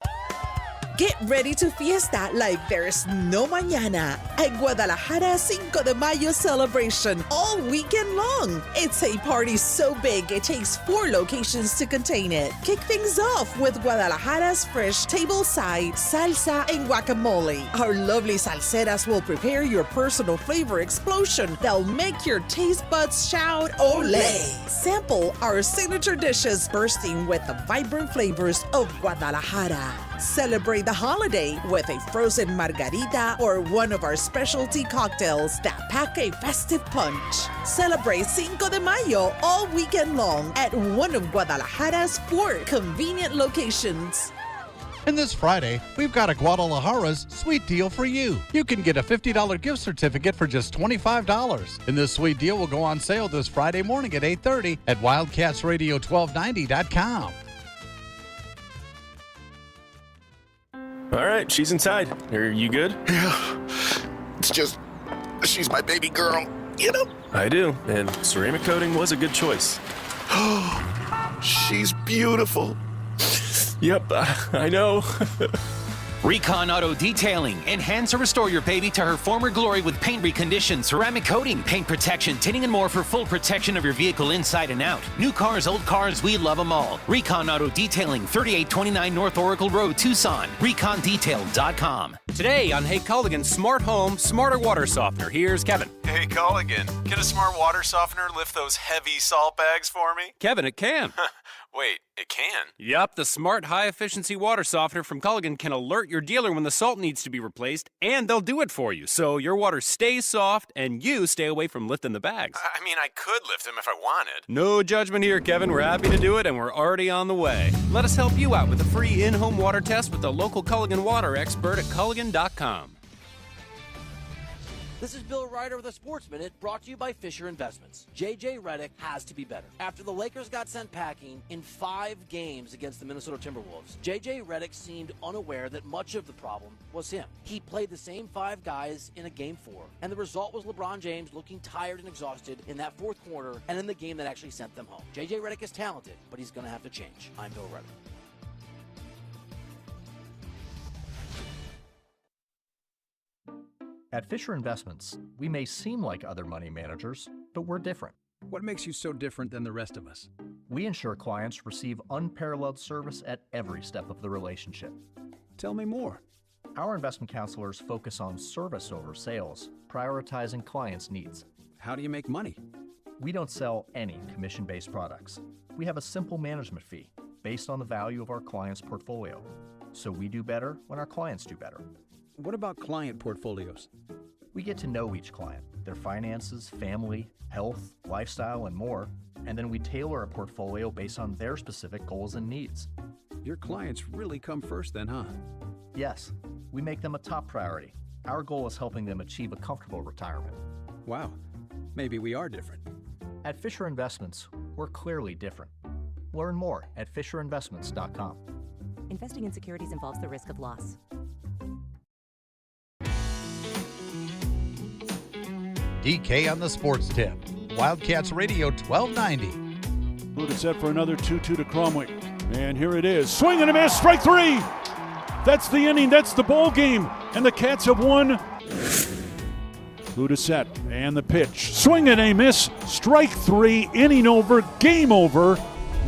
Get ready to fiesta like there's no mañana at Guadalajara Cinco de Mayo celebration all weekend long. It's a party so big it takes 4 locations to contain it. Kick things off with Guadalajara's fresh tableside salsa and guacamole. Our lovely salseras will prepare your personal flavor explosion that'll make your taste buds shout "Olé!" Sample our signature dishes bursting with the vibrant flavors of Guadalajara. Celebrate the holiday with a frozen margarita or one of our specialty cocktails that pack a festive punch. Celebrate Cinco de Mayo all weekend long at one of Guadalajara's 4 convenient locations. And this Friday, we've got a Guadalajara's sweet deal for you. You can get a $50 gift certificate for just $25. And this sweet deal will go on sale this Friday morning at 8:30 at wildcatsradio1290.com. All right, she's inside. Are you good? Yeah. It's just, she's my baby girl, you know? I do, and ceramic coating was a good choice. She's beautiful. Yep, I know. Recon Auto Detailing. Enhance or restore your baby to her former glory with paint recondition, ceramic coating, paint protection, tinting, and more for full protection of your vehicle inside and out. New cars, old cars, we love them all. Recon Auto Detailing, 3829 North Oracle Road, Tucson. ReconDetail.com. Today on Hey Culligan Smart Home, Smarter Water Softener. Here's Kevin. Hey Culligan, can a smart water softener lift those heavy salt bags for me? Kevin, it can. Wait, it can? Yup, the smart high-efficiency water softener from Culligan can alert your dealer when the salt needs to be replaced, and they'll do it for you, so your water stays soft and you stay away from lifting the bags. I mean, I could lift them if I wanted. No judgment here, Kevin. We're happy to do it, and we're already on the way. Let us help you out with a free in-home water test with the local Culligan water expert at Culligan.com. This is Bill Ryder with a Sports Minute brought to you by Fisher Investments. J.J. Redick has to be better. After the Lakers got sent packing in 5 games against the Minnesota Timberwolves, J.J. Redick seemed unaware that much of the problem was him. He played the same 5 guys in a Game 4, and the result was LeBron James looking tired and exhausted in that 4th quarter and in the game that actually sent them home. J.J. Redick is talented, but he's going to have to change. I'm Bill Ryder. At Fisher Investments, we may seem like other money managers, but we're different. What makes you so different than the rest of us? We ensure clients receive unparalleled service at every step of the relationship. Tell me more. Our investment counselors focus on service over sales, prioritizing clients' needs. How do you make money? We don't sell any commission-based products. We have a simple management fee based on the value of our client's portfolio. So we do better when our clients do better. What about client portfolios? We get to know each client, their finances, family, health, lifestyle, and more, and then we tailor a portfolio based on their specific goals and needs. Your clients really come first then, huh? Yes, we make them a top priority. Our goal is helping them achieve a comfortable retirement. Wow, maybe we are different. At Fisher Investments, we're clearly different. Learn more at FisherInvestments.com. Investing in securities involves the risk of loss. DK on the sports tip. Wildcats Radio 1290. Pluta set for another 2-2 to Cromwell. And here it is. Swing and a miss. Strike three. That's the inning. That's the ball game. And the Cats have won. Pluta set. And the pitch. Swing and a miss. Strike three. Inning over. Game over.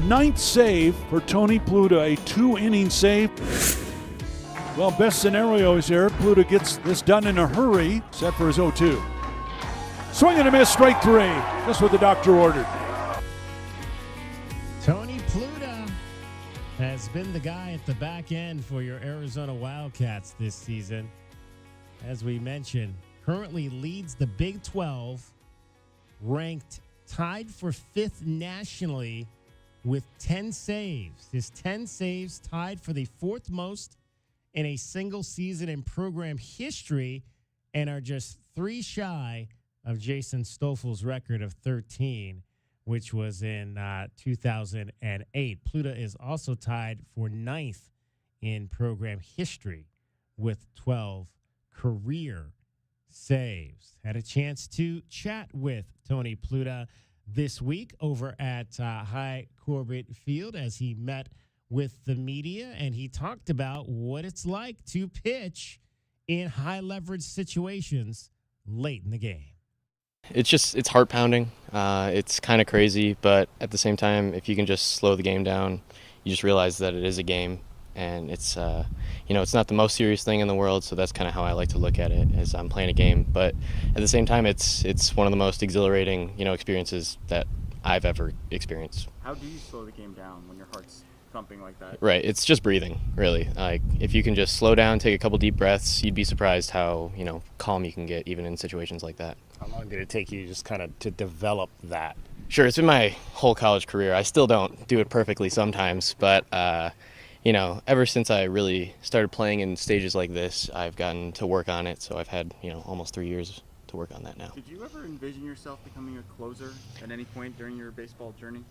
Ninth save for Tony Pluta. A 2-inning save. Well, best scenario is here. Pluta gets this done in a hurry. Set for his 0-2. Swing and a miss. Strike three. That's what the doctor ordered. Tony Pluta has been the guy at the back end for your Arizona Wildcats this season. As we mentioned, currently leads the Big 12, ranked tied for 5th nationally with 10 saves. His 10 saves tied for the 4th most in a single season in program history and are just 3 shy of Jason Stoffel's record of 13, which was in 2008. Pluta is also tied for 9th in program history with 12 career saves. Had a chance to chat with Tony Pluta this week over at High Corbett Field as he met with the media, and he talked about what it's like to pitch in high leverage situations late in the game. It's heart pounding. It's kind of crazy, but at the same time, if you can just slow the game down, you just realize that it is a game, and it's it's not the most serious thing in the world. So that's kind of how I like to look at it, as I'm playing a game. But at the same time, it's one of the most exhilarating experiences that I've ever experienced. How do you slow the game down when your heart's thumping like that? Right, it's just breathing, really. Like if you can just slow down, take a couple deep breaths, you'd be surprised how calm you can get even in situations like that. How long did it take you just kind of to develop that? Sure, it's been my whole college career. I still don't do it perfectly sometimes, but ever since I really started playing in stages like this, I've gotten to work on it. So I've had almost 3 years to work on that now. Did you ever envision yourself becoming a closer at any point during your baseball journey?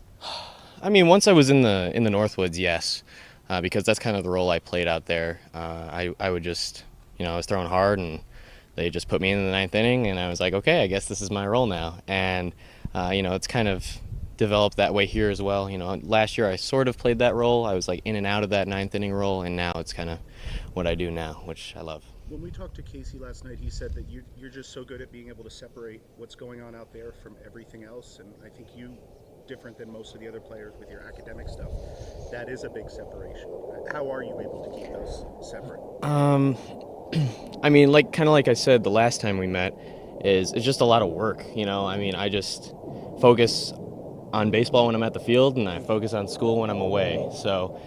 I mean, once I was in the Northwoods, yes, because that's kind of the role I played out there. I would just, I was throwing hard, and they just put me in the 9th inning, and I was like, okay, I guess this is my role now. And it's kind of developed that way here as well. Last year I sort of played that role. I was like in and out of that 9th inning role, and now it's kind of what I do now, which I love. When we talked to Casey last night, he said that you're just so good at being able to separate what's going on out there from everything else, and I think you, different than most of the other players with your academic stuff, that is a big separation. How are you able to keep those separate? I mean, like I said the last time we met, it's just a lot of work. I just focus on baseball when I'm at the field, and I focus on school when I'm away. So,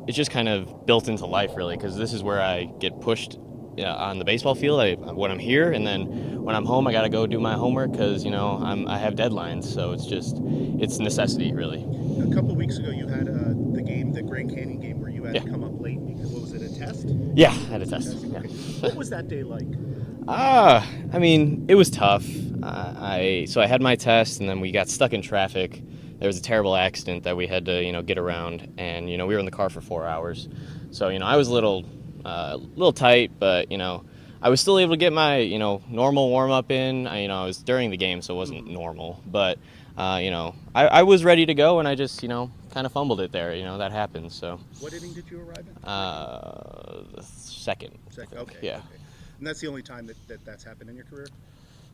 it's just kind of built into life, really, because this is where I get pushed on the baseball field when I'm here, and then when I'm home, I got to go do my homework because, I have deadlines. So it's necessity, really. A couple weeks ago, you had the Grand Canyon game where you had to come up late because, what was it, a test? Yeah, I had a test. Yeah. What was that day like? I mean, it was tough. So I had my test, and then we got stuck in traffic. There was a terrible accident that we had to, get around, and we were in the car for 4 hours. So I was a little tight, but I was still able to get my normal warm up in. I was during the game, so it wasn't normal, but I was ready to go, and I just kind of fumbled it there. That happens. So. What inning did you arrive in? The second. Okay. Yeah. Okay. And that's the only time that's happened in your career?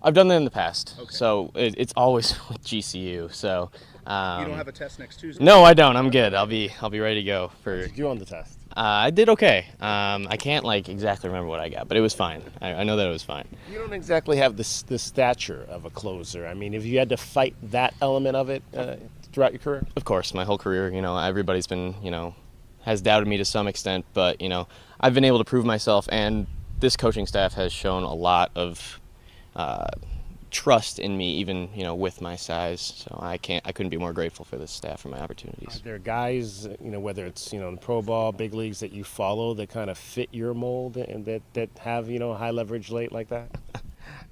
I've done that in the past. Okay. So it's always with GCU. So you don't have a test next Tuesday? No, I don't. I'm good. I'll be ready to go for. Did you on the test? I did okay. I can't exactly remember what I got, but it was fine. I know that it was fine. You don't exactly have the stature of a closer. I mean, have you had to fight that element of it throughout your career? Of course, my whole career. Everybody's been has doubted me to some extent, but I've been able to prove myself, and this coaching staff has shown a lot of trust in me, even with my size. So I couldn't be more grateful for this staff and my opportunities. Are there guys, whether it's in the pro ball, big leagues, that you follow that kind of fit your mold and that have high leverage late like that?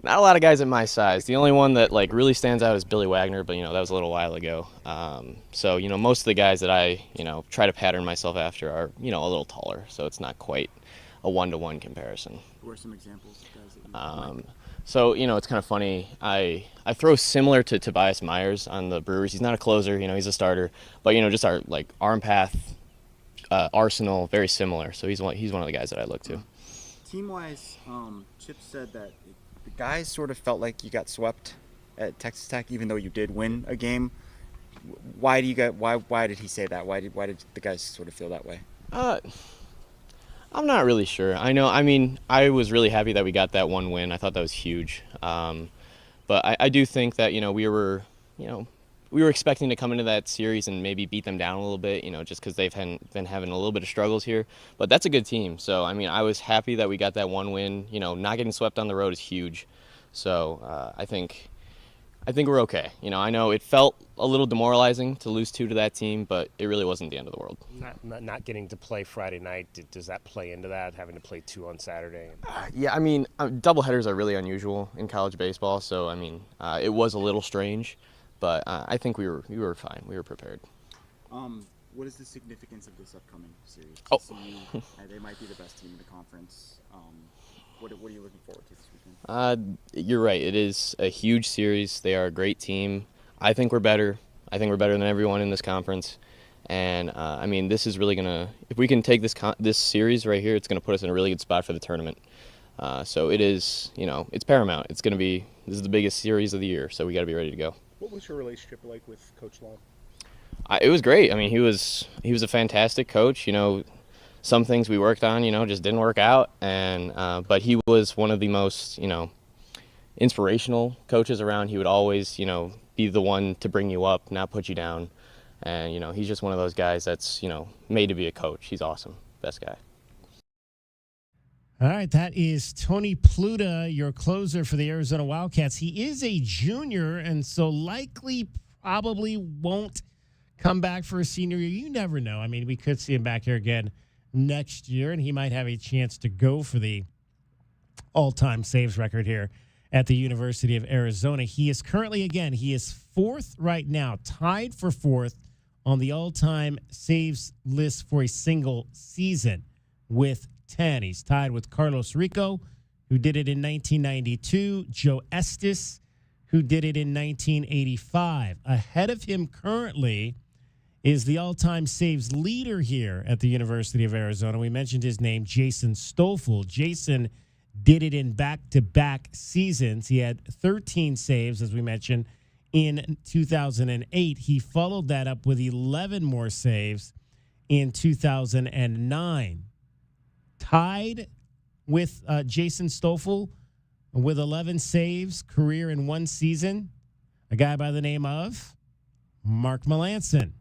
Not a lot of guys at my size. The only one that really stands out is Billy Wagner, but that was a little while ago. So most of the guys that I try to pattern myself after are a little taller. So it's not quite a one-to-one comparison. Who are some examples of guys that you like? So it's kind of funny. I throw similar to Tobias Myers on the Brewers. He's not a closer, he's a starter, but just our arm path, arsenal, very similar. So he's one of the guys that I look to. Team-wise, Chip said that the guys sort of felt like you got swept at Texas Tech, even though you did win a game. Why did he say that? Why did the guys sort of feel that way? I'm not really sure. I was really happy that we got that one win. I thought that was huge. But I do think that we were expecting to come into that series and maybe beat them down a little bit, just because they've been having a little bit of struggles here. But that's a good team. So, I was happy that we got that one win. Not getting swept on the road is huge. So I think we're okay. I know it felt a little demoralizing to lose 2 to that team, but it really wasn't the end of the world. Not getting to play Friday night, does that play into that, having to play 2 on Saturday? Yeah, doubleheaders are really unusual in college baseball. So, it was a little strange. But I think we were fine. We were prepared. What is the significance of this upcoming series? They might be the best team in the conference. What are you looking forward to this weekend? You're right. It is a huge series. They are a great team. I think we're better. I think we're better than everyone in this conference. And this is really gonna. If we can take this series right here, it's gonna put us in a really good spot for the tournament. So it is. It's paramount. It's gonna be. This is the biggest series of the year. So we got to be ready to go. What was your relationship like with Coach Long? It was great. He was a fantastic coach. Some things we worked on, just didn't work out, and but he was one of the most, inspirational coaches around. He would always, be the one to bring you up, not put you down, and he's just one of those guys that's made to be a coach. He's awesome, best guy. All right, that is Tony Pluta, your closer for the Arizona Wildcats. He is a junior, and so probably won't come back for a senior year. You never know. We could see him back here again next year, and he might have a chance to go for the all-time saves record here at the University of Arizona. He is currently, he is 4th right now, tied for 4th on the all-time saves list for a single season with 10. He's tied with Carlos Rico, who did it in 1992, Joe Estes, who did it in 1985. Ahead of him currently is the all-time saves leader here at the University of Arizona. We mentioned his name, Jason Stoffel. Jason did it in back-to-back seasons. He had 13 saves, as we mentioned, in 2008. He followed that up with 11 more saves in 2009. Tied with Jason Stoffel with 11 saves, career in one season, a guy by the name of Mark Melanson.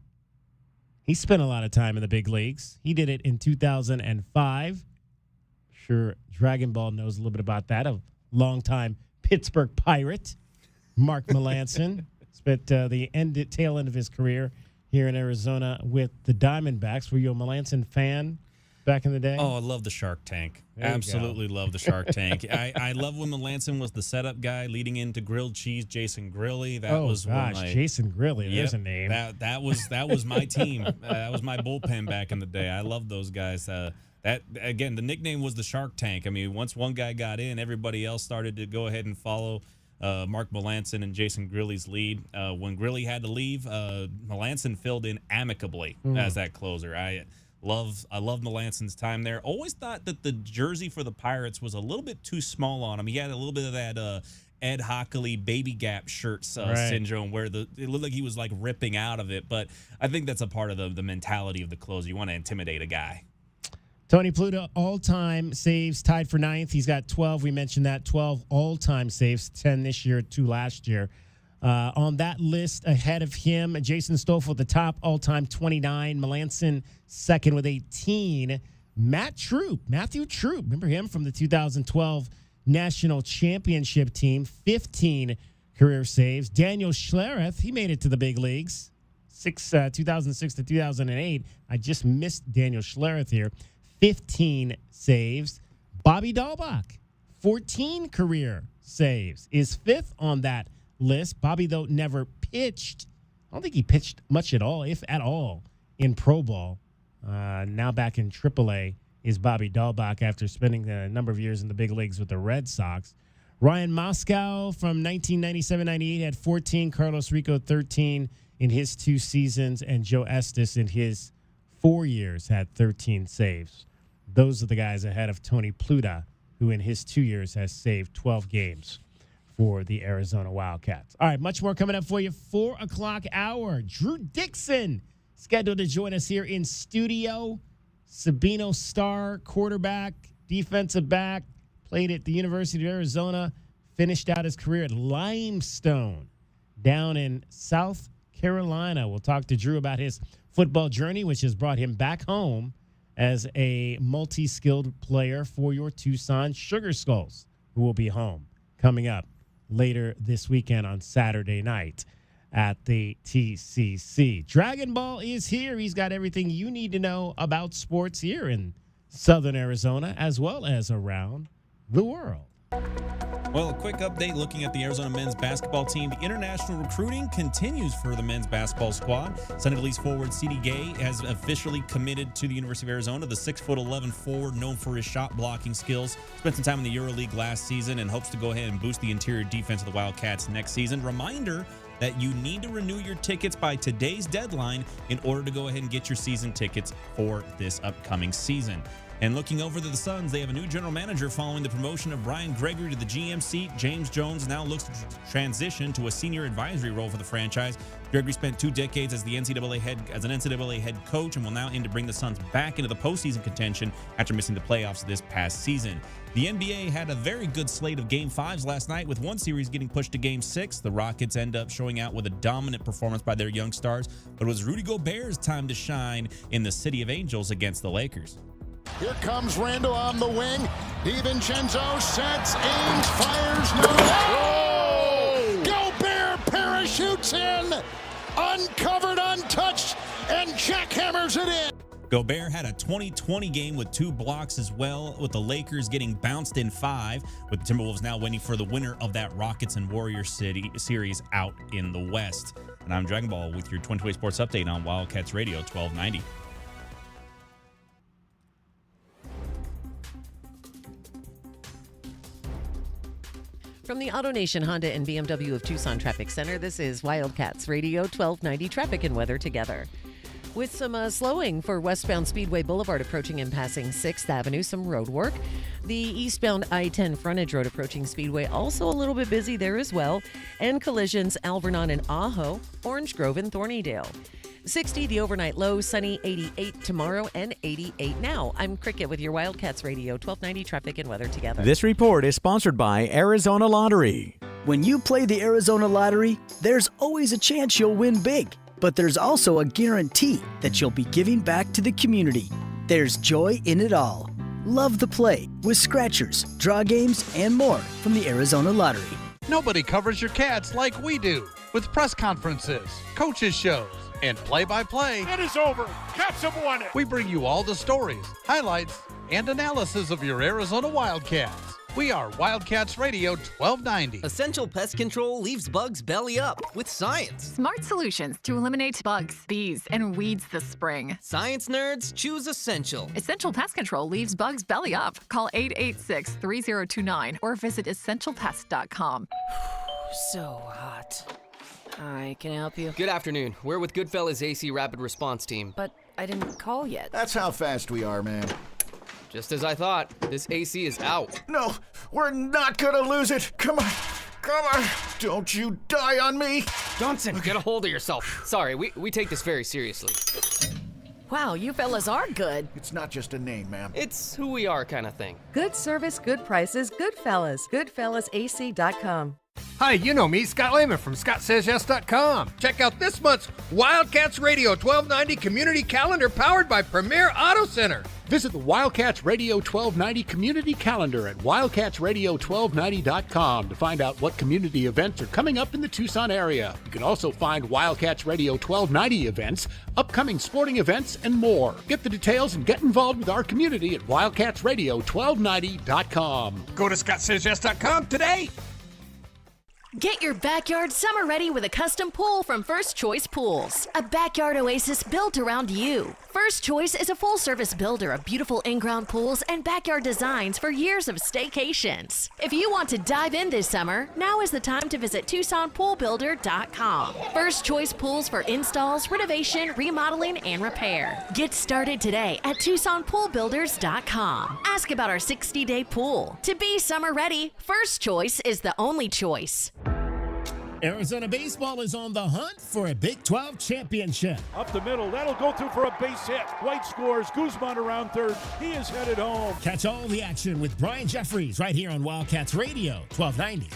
He spent a lot of time in the big leagues. He did it in 2005. Sure, Dragon Ball knows a little bit about that. A longtime Pittsburgh Pirate, Mark Melanson, spent the tail end of his career here in Arizona with the Diamondbacks. Were you a Melanson fan back in the day? Oh, I love the Shark Tank. Absolutely love the Shark Tank. I love when Melanson was the setup guy leading into grilled cheese, Jason Grilly. Jason Grilly. There's a name. That was my team. That was my bullpen back in the day. I loved those guys. That again, the nickname was the Shark Tank. Once one guy got in, everybody else started to go ahead and follow Mark Melanson and Jason Grilly's lead. When Grilly had to leave, Melanson filled in amicably as that closer. I love Melanson's time there. Always thought that the jersey for the Pirates was a little bit too small on him. He had a little bit of that Ed Hockley baby gap shirt syndrome where it looked like he was ripping out of it. But I think that's a part of the mentality of the closer. You want to intimidate a guy. Tony Pluta, all-time saves, tied for 9th. He's got 12. We mentioned that, 12 all-time saves, 10 this year, 2 last year. On that list ahead of him, Jason Stoffel at the top, all-time 29. Melanson second with 18. Matthew Troop, remember him from the 2012 National Championship team, 15 career saves. Daniel Schlereth, he made it to the big leagues. 2006 to 2008. I just missed Daniel Schlereth here. 15 saves. Bobby Dahlbach, 14 career saves, is fifth on that list. Bobby, though, never pitched. I don't think he pitched much at all, if at all, in pro ball. Now back in AAA is Bobby Dahlbach after spending a number of years in the big leagues with the Red Sox. Ryan Moskow from 1997-98 had 14. Carlos Rico, 13 in his 2 seasons. And Joe Estes in his 4 years had 13 saves. Those are the guys ahead of Tony Pluta, who in his 2 years has saved 12 games for the Arizona Wildcats. All right, much more coming up for you. 4 o'clock hour. Drew Dixon scheduled to join us here in studio. Sabino star, quarterback, defensive back, played at the University of Arizona, finished out his career at Limestone down in South Carolina. We'll talk to Drew about his football journey, which has brought him back home as a multi-skilled player for your Tucson Sugar Skulls, who will be home coming up later this weekend on Saturday night at the TCC. Dragon Ball is here. He's got everything you need to know about sports here in Southern Arizona as well as around the world. Well, a quick update looking at the Arizona men's basketball team. The international recruiting continues for the men's basketball squad. Senegalese forward C.D. Gay has officially committed to the University of Arizona. The 6'11" forward, known for his shot blocking skills, spent some time in the EuroLeague last season and hopes to go ahead and boost the interior defense of the Wildcats next season. Reminder that you need to renew your tickets by today's deadline in order to go ahead and get your season tickets for this upcoming season. And looking over to the Suns, they have a new general manager following the promotion of Brian Gregory to the GM seat. James Jones now looks to transition to a senior advisory role for the franchise. Gregory spent 2 decades as an NCAA head coach and will now aim to bring the Suns back into the postseason contention after missing the playoffs this past season. The NBA had a very good slate of Game 5s last night, with one series getting pushed to Game 6. The Rockets end up showing out with a dominant performance by their young stars, but it was Rudy Gobert's time to shine in the City of Angels against the Lakers. Here comes Randall on the wing. DiVincenzo sets, aims, fires, no. Oh! Gobert parachutes in, uncovered, untouched, and jackhammers it in. Gobert had a 20-20 game with 2 blocks as well, with the Lakers getting bounced in 5, with the Timberwolves now waiting for the winner of that Rockets and Warriors series out in the West. And I'm Dragon Ball with your 2020 Sports Update on Wildcats Radio 1290. From the AutoNation Honda and BMW of Tucson Traffic Center, this is Wildcats Radio 1290 Traffic and Weather together. With some slowing for westbound Speedway Boulevard approaching and passing 6th Avenue, some road work. The eastbound I-10 frontage road approaching Speedway also a little bit busy there as well. And collisions Alvernon and Ajo, Orange Grove and Thornydale. 60 the overnight low, sunny, 88 tomorrow and 88 now. I'm Cricket with your Wildcats Radio 1290 Traffic and Weather together. This report is sponsored by Arizona Lottery. When you play the Arizona Lottery, there's always a chance you'll win big. But there's also a guarantee that you'll be giving back to the community. There's joy in it all. Love the play with scratchers, draw games, and more from the Arizona Lottery. Nobody covers your Cats like we do, with press conferences, coaches shows, and play-by-play. It is over. Cats have won it. We bring you all the stories, highlights, and analysis of your Arizona Wildcats. We are Wildcats Radio 1290. Essential Pest Control leaves bugs belly up with science. Smart solutions to eliminate bugs, bees, and weeds this spring. Science nerds choose Essential. Essential Pest Control leaves bugs belly up. Call 886-3029 or visit essentialpest.com. So hot. Hi, can I help you? Good afternoon. We're with Goodfellas AC Rapid Response Team. But I didn't call yet. That's how fast we are, man. Just as I thought, this AC is out. No, we're not gonna lose it. Come on. Don't you die on me. Johnson, get a hold of yourself. Sorry, we take this very seriously. Wow, you fellas are good. It's not just a name, ma'am. It's who we are kind of thing. Good service, good prices, Goodfellas. GoodfellasAC.com. Hi, you know me, Scott Lehman from ScottSaysYes.com. Check out this month's Wildcats Radio 1290 Community Calendar powered by Premier Auto Center. Visit the Wildcats Radio 1290 Community Calendar at wildcatsradio1290.com to find out what community events are coming up in the Tucson area. You can also find Wildcats Radio 1290 events, upcoming sporting events, and more. Get the details and get involved with our community at wildcatsradio1290.com. Go to ScottSaysYes.com today. Get your backyard summer ready with a custom pool from First Choice Pools. A backyard oasis built around you. First Choice is a full-service builder of beautiful in-ground pools and backyard designs for years of staycations. If you want to dive in this summer, now is the time to visit TucsonPoolBuilder.com. First Choice Pools for installs, renovation, remodeling, and repair. Get started today at TucsonPoolBuilders.com. Ask about our 60-day pool. To be summer ready, First Choice is the only choice. Arizona baseball is on the hunt for a Big 12 championship. Up the middle, that'll go through for a base hit. White scores, Guzman around third. He is headed home. Catch all the action with Brian Jeffries right here on Wildcats Radio 1290.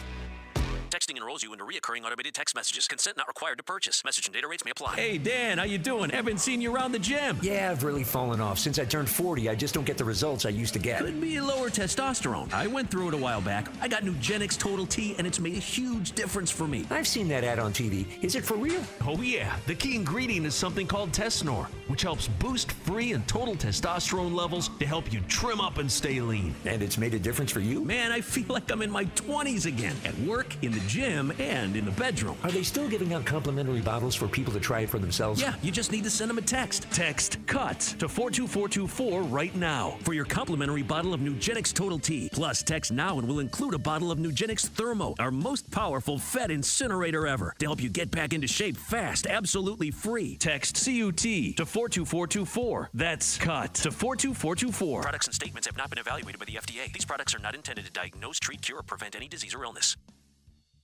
Texting enrolls you into reoccurring automated text messages. Consent not required to purchase. Message and data rates may apply. Hey, Dan, how you doing? Haven't seen you around the gym. Yeah, I've really fallen off. Since I turned 40, I just don't get the results I used to get. Could be lower testosterone. I went through it a while back. I got Nugenix Total T, and it's made a huge difference for me. I've seen that ad on TV. Is it for real? Oh, yeah. The key ingredient is something called Tesnor, which helps boost free and total testosterone levels to help you trim up and stay lean. And it's made a difference for you? Man, I feel like I'm in my 20s again. At work, in the gym, and in the bedroom. Are they still giving out complimentary bottles for people to try it for themselves? Yeah, you just need to send them a text. Text CUT to 42424 right now for your complimentary bottle of Nugenix Total T. Plus, text now and we'll include a bottle of Nugenix Thermo, our most powerful Fed incinerator ever, to help you get back into shape fast, absolutely free. Text CUT to 42424. That's CUT to 42424. Products and statements have not been evaluated by the FDA. These products are not intended to diagnose, treat, cure, or prevent any disease or illness.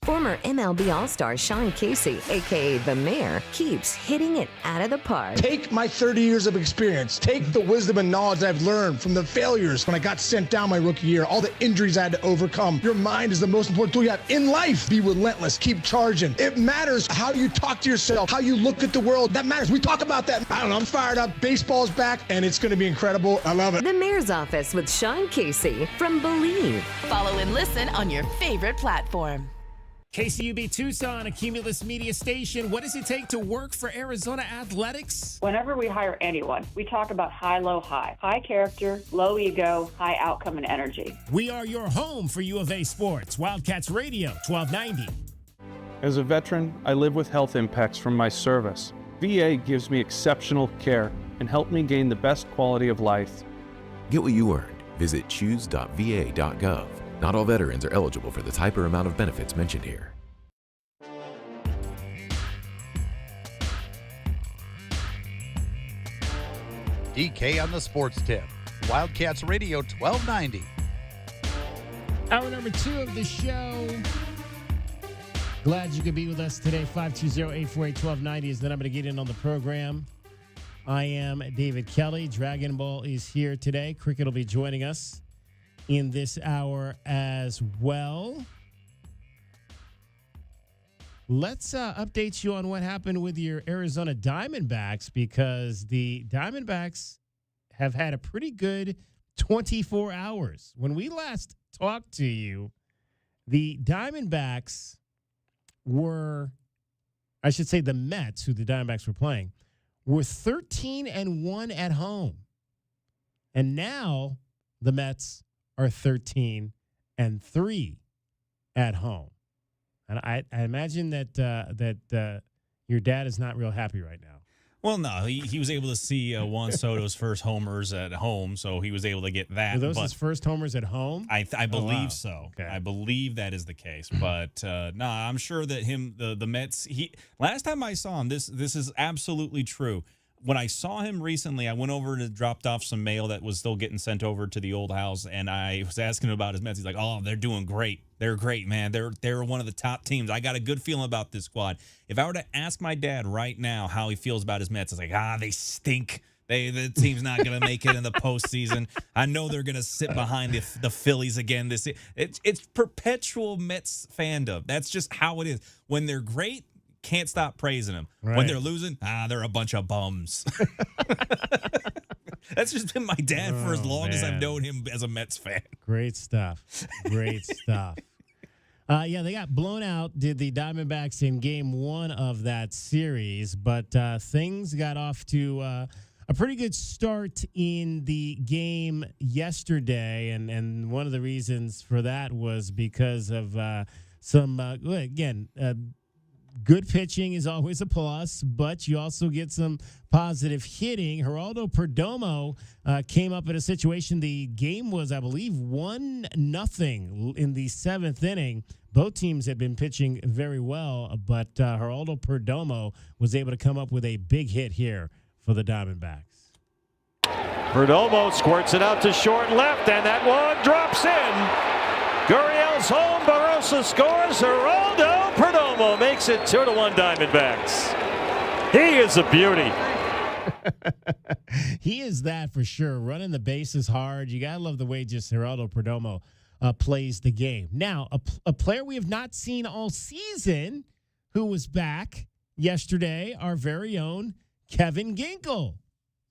Former MLB All-Star Sean Casey, a.k.a. The Mayor, keeps hitting it out of the park. Take my 30 years of experience. Take the wisdom and knowledge I've learned from the failures when I got sent down my rookie year, all the injuries I had to overcome. Your mind is the most important tool you have in life. Be relentless. Keep charging. It matters how you talk to yourself, how you look at the world. That matters. We talk about that. I don't know. I'm fired up. Baseball's back, and it's going to be incredible. I love it. The Mayor's Office with Sean Casey from Believe. Follow and listen on your favorite platform. KCUB Tucson, a Cumulus media station. What does it take to work for Arizona Athletics? Whenever we hire anyone, we talk about high, low, high. High character, low ego, high outcome and energy. We are your home for U of A Sports. Wildcats Radio, 1290. As a veteran, I live with health impacts from my service. VA gives me exceptional care and helped me gain the best quality of life. Get what you earned. Visit choose.va.gov. Not all veterans are eligible for the type or amount of benefits mentioned here. DK on the Sports Tip. Wildcats Radio 1290. Hour number 2 of the show. Glad you could be with us today. 520-848-1290 is the number to get in on the program. I am David Kelly. Dragon Ball is here today. Cricket will be joining us in this hour as well. Let's update you on what happened with your Arizona Diamondbacks, because the Diamondbacks have had a pretty good 24 hours. When we last talked to you, the Diamondbacks were, I should say the Mets, who the Diamondbacks were playing, were 13-1 at home. And now the Mets are 13-3 at home. And I imagine that your dad is not real happy right now. Well, no, he was able to see Juan Soto's first homers at home, so he was able to get that. Were those his first homers at home? I believe wow. so. Okay. I believe that is the case. But no, I'm sure that the Mets. Last time I saw him, this is absolutely true. When I saw him recently, I went over to dropped off some mail that was still getting sent over to the old house, and I was asking him about his Mets. He's like, "Oh, they're doing great. They're great, man. They're one of the top teams. I got a good feeling about this squad." If I were to ask my dad right now how he feels about his Mets, it's like, they stink. The team's not going to make it in the postseason. I know they're going to sit behind the Phillies again this year. It's perpetual Mets fandom. That's just how it is. When they're great, can't stop praising them. Right. When they're losing, they're a bunch of bums. That's just been my dad for as long as I've known him as a Mets fan. Great stuff. Great stuff. They got blown out, did the Diamondbacks in game 1 of that series, but things got off to a pretty good start in the game yesterday, and one of the reasons for that was because of good pitching is always a plus, but you also get some positive hitting. Geraldo Perdomo came up in a situation. The game was, I believe, 1-0 in the 7th inning. Both teams had been pitching very well, but Geraldo Perdomo was able to come up with a big hit here for the Diamondbacks. Perdomo squirts it out to short left, and that one drops in. Gurriel's home. Barrosa scores. Geraldo Perdomo makes it 2-1 Diamondbacks. He is a beauty. He is that for sure. Running the bases hard. You got to love the way just Geraldo Perdomo plays the game. Now, a player we have not seen all season who was back yesterday, our very own Kevin Ginkel,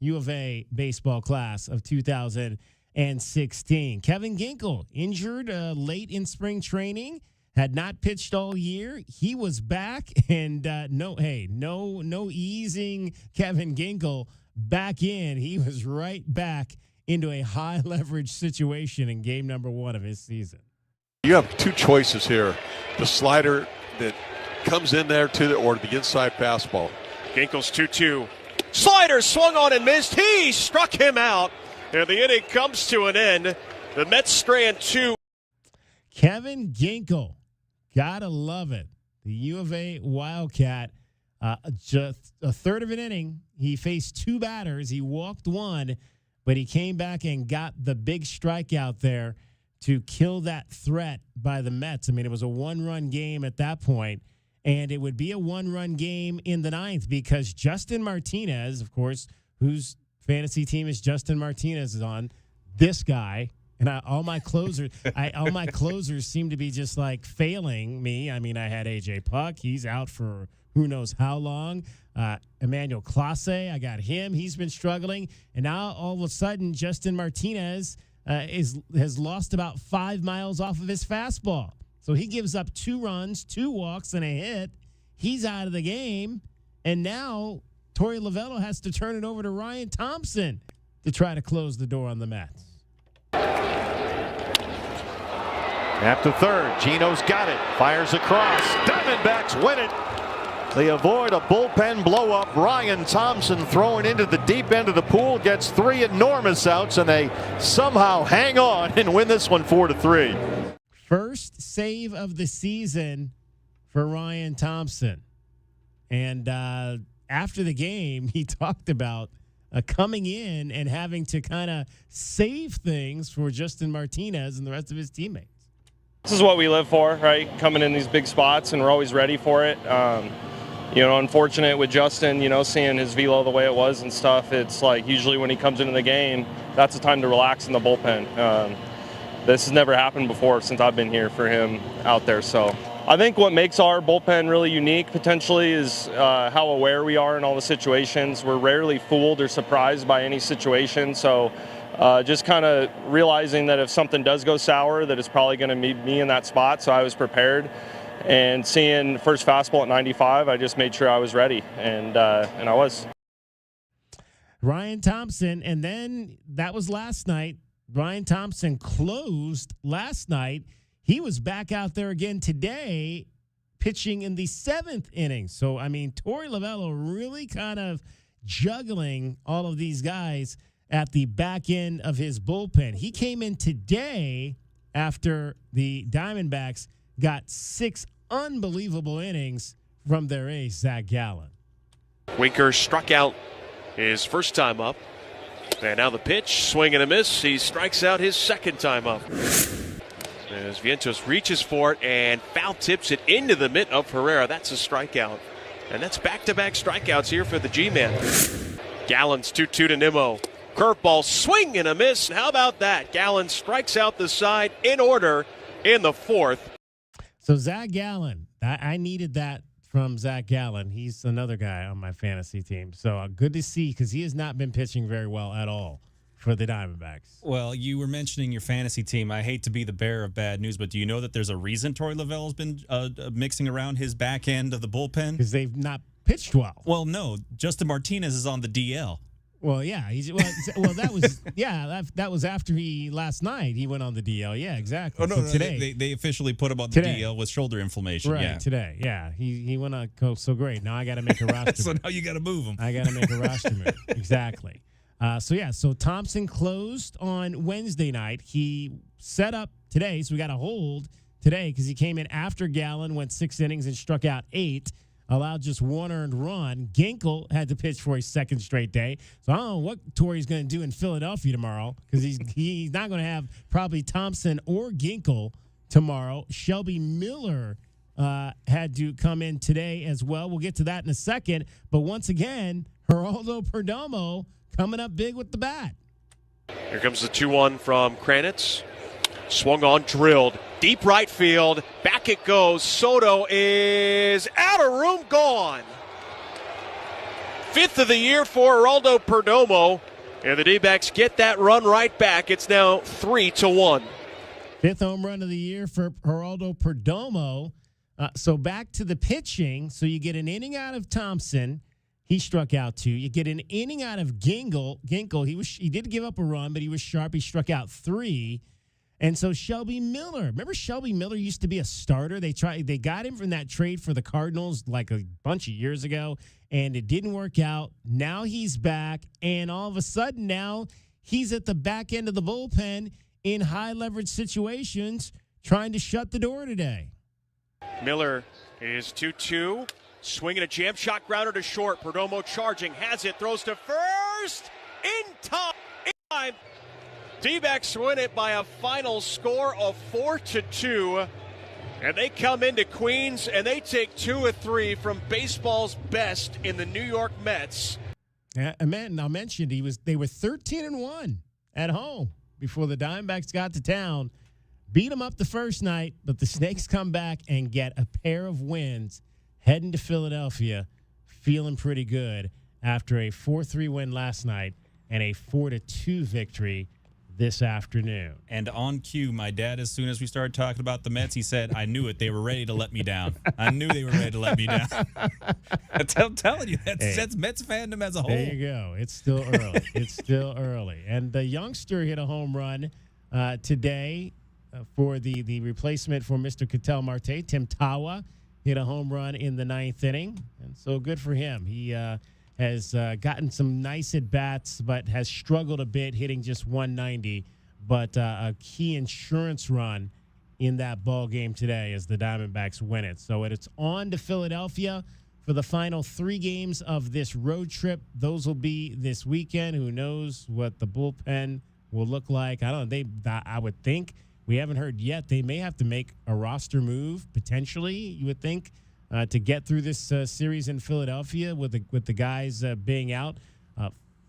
U of A baseball class of 2016. Kevin Ginkel injured late in spring training, had not pitched all year. He was back, and no easing Kevin Ginkel back in. He was right back into a high leverage situation in game number 1 of his season. You have two choices here: the slider that comes in there or the inside fastball. Ginkel's 2-2. Slider swung on and missed. He struck him out. And the inning comes to an end. The Mets strand 2. Kevin Ginkel, gotta love it. The U of A Wildcat, just a third of an inning. He faced 2 batters. He walked 1, but he came back and got the big strikeout there to kill that threat by the Mets. I mean, it was a 1-run game at that point. And it would be a 1-run game in the 9th because Justin Martinez, of course, whose fantasy team is Justin Martinez is on, this guy, and all my closers seem to be just like failing me. I mean, I had AJ Puck. He's out for who knows how long. Emmanuel Clase, I got him. He's been struggling. And now all of a sudden, Justin Martinez has lost about 5 miles off of his fastball. So he gives up 2 runs, 2 walks, and a hit. He's out of the game. And now Torey Lovullo has to turn it over to Ryan Thompson to try to close the door on the Mets. At the third, Gino's got it. Fires across. Diamondbacks win it. They avoid a bullpen blow-up. Ryan Thompson throwing into the deep end of the pool gets 3 enormous outs, and they somehow hang on and win this one 4-3. First save of the season for Ryan Thompson. And after the game, he talked about coming in and having to kind of save things for Justin Martinez and the rest of his teammates. This is what we live for, right? Coming in these big spots, and we're always ready for it. Unfortunate with Justin, seeing his velo the way it was and stuff, it's like usually when he comes into the game, that's the time to relax in the bullpen. This has never happened before since I've been here for him out there. So I think what makes our bullpen really unique potentially is how aware we are in all the situations. We're rarely fooled or surprised by any situation. So just kind of realizing that if something does go sour, that it's probably going to be me in that spot. So I was prepared. And seeing first fastball at 95, I just made sure I was ready. And I was. Ryan Thompson, and then that was last night. Ryan Thompson closed last night. He was back out there again today, pitching in the 7th inning. So, I mean, Torey Lovullo really kind of juggling all of these guys at the back end of his bullpen. He came in today after the Diamondbacks got 6 unbelievable innings from their ace, Zach Gallen. Winker struck out his first time up. And now the pitch, swing and a miss. He strikes out his second time up. As Vientos reaches for it and foul tips it into the mitt of Herrera. That's a strikeout. And that's back-to-back strikeouts here for the G-Man. Gallon's 2-2 to Nimmo. Curveball, swing and a miss. How about that? Gallon strikes out the side in order in the fourth. So Zach Gallen, I needed that from Zach Gallen. He's another guy on my fantasy team. So good to see, because he has not been pitching very well at all for the Diamondbacks. Well, you were mentioning your fantasy team. I hate to be the bearer of bad news, but do you know that there's a reason Torey Lovell's been mixing around his back end of the bullpen? Because they've not pitched well. Well, no. Justin Martinez is on the DL. Well, yeah. That was after last night he went on the DL. Yeah, exactly. Oh, no, today. They officially put him on the DL with shoulder inflammation. Right, yeah. today. Yeah, he went on. So great. Now I got to make a roster So move. now you got to move him. I got to make a roster move. Exactly. So Thompson closed on Wednesday night. He set up today, so we got a hold today because he came in after Gallen, went 6 innings and struck out 8. Allowed just 1 earned run. Ginkel had to pitch for a second straight day. So I don't know what Torey's going to do in Philadelphia tomorrow, because he's not going to have probably Thompson or Ginkel tomorrow. Shelby Miller had to come in today as well. We'll get to that in a second. But once again, Geraldo Perdomo coming up big with the bat. Here comes the 2-1 from Kranitz. Swung on, drilled. Deep right field. Back it goes. Soto is out of room, gone. 5th of the year for Geraldo Perdomo. And the D-backs get that run right back. It's now 3-1. 5th home run of the year for Geraldo Perdomo. So back to the pitching. So you get an inning out of Thompson. He struck out 2. You get an inning out of Ginkel. He did give up a run, but he was sharp. He struck out 3. And so Shelby Miller, remember Shelby Miller used to be a starter? They got him from that trade for the Cardinals like a bunch of years ago, and it didn't work out. Now he's back, and all of a sudden now he's at the back end of the bullpen in high leverage situations trying to shut the door today. Miller is 2-2. Swinging a jam shot grounder to short. Perdomo charging, has it, throws to first. In time. D-backs win it by a final score of 4-2. And they come into Queens and they take 2 of 3 from baseball's best in the New York Mets. Yeah, I mentioned they were 13-1 at home before the Diamondbacks got to town. Beat them up the first night, but the Snakes come back and get a pair of wins, heading to Philadelphia, feeling pretty good after a 4-3 win last night and a 4-2 victory this afternoon. And on cue, my dad, as soon as we started talking about the Mets, he said, I knew it. They were ready to let me down. I knew they were ready to let me down. I'm telling you, that's Mets fandom as a whole. There you go. It's still early. And the youngster hit a home run today for the replacement for Mr. Ketel Marte. Tim Tawa hit a home run in the 9th inning. And so good for him. He has gotten some nice at-bats, but has struggled a bit, hitting just 190. But a key insurance run in that ball game today as the Diamondbacks win it. So it's on to Philadelphia for the final 3 games of this road trip. Those will be this weekend. Who knows what the bullpen will look like? I don't know. I would think, we haven't heard yet, they may have to make a roster move, potentially, you would think, to get through this series in Philadelphia with the guys being out.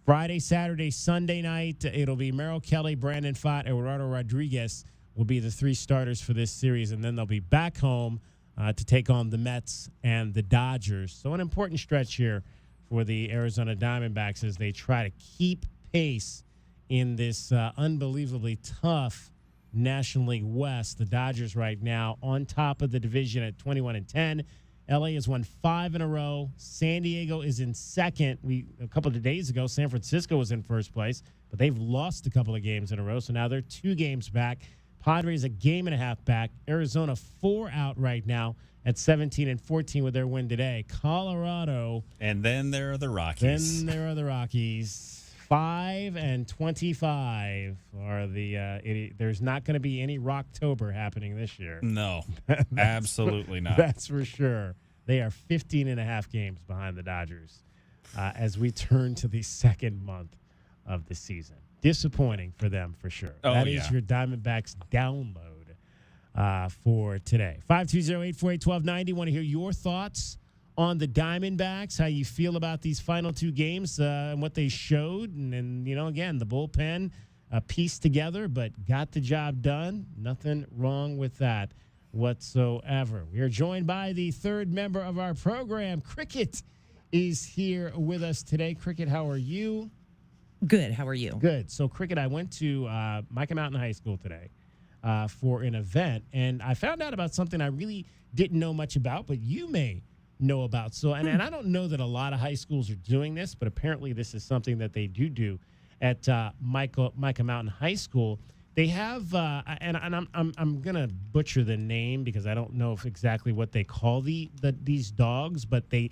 Friday, Saturday, Sunday night, it'll be Merrill Kelly, Brandon Pfaadt, Eduardo Rodriguez will be the 3 starters for this series, and then they'll be back home to take on the Mets and the Dodgers. So an important stretch here for the Arizona Diamondbacks as they try to keep pace in this unbelievably tough National League West. The Dodgers right now on top of the division at 21-10. LA has won 5 in a row. San Diego is in second. A couple of days ago, San Francisco was in first place, but they've lost a couple of games in a row, so now they're 2 games back. Padres a game and a half back. Arizona 4 out right now at 17-14 with their win today. Colorado. And then there are the Rockies. 5-25 are there's not going to be any Rocktober happening this year. No, absolutely not. That's for sure. They are 15.5 games behind the Dodgers as we turn to the second month of the season. Disappointing for them, for sure. That is your Diamondbacks download for today. 520-848-1290. Want to hear your thoughts on the Diamondbacks, how you feel about these final 2 games and what they showed. And again, the bullpen pieced together, but got the job done. Nothing wrong with that whatsoever. We are joined by the third member of our program. Cricket is here with us today. Cricket, how are you? Good. How are you? Good. So, Cricket, I went to Micah Mountain High School today for an event, and I found out about something I really didn't know much about, but you may know about. So, and I don't know that a lot of high schools are doing this, but apparently this is something that they do at Micah Mountain High School. They have, and I'm gonna butcher the name because I don't know if exactly what they call these dogs, but they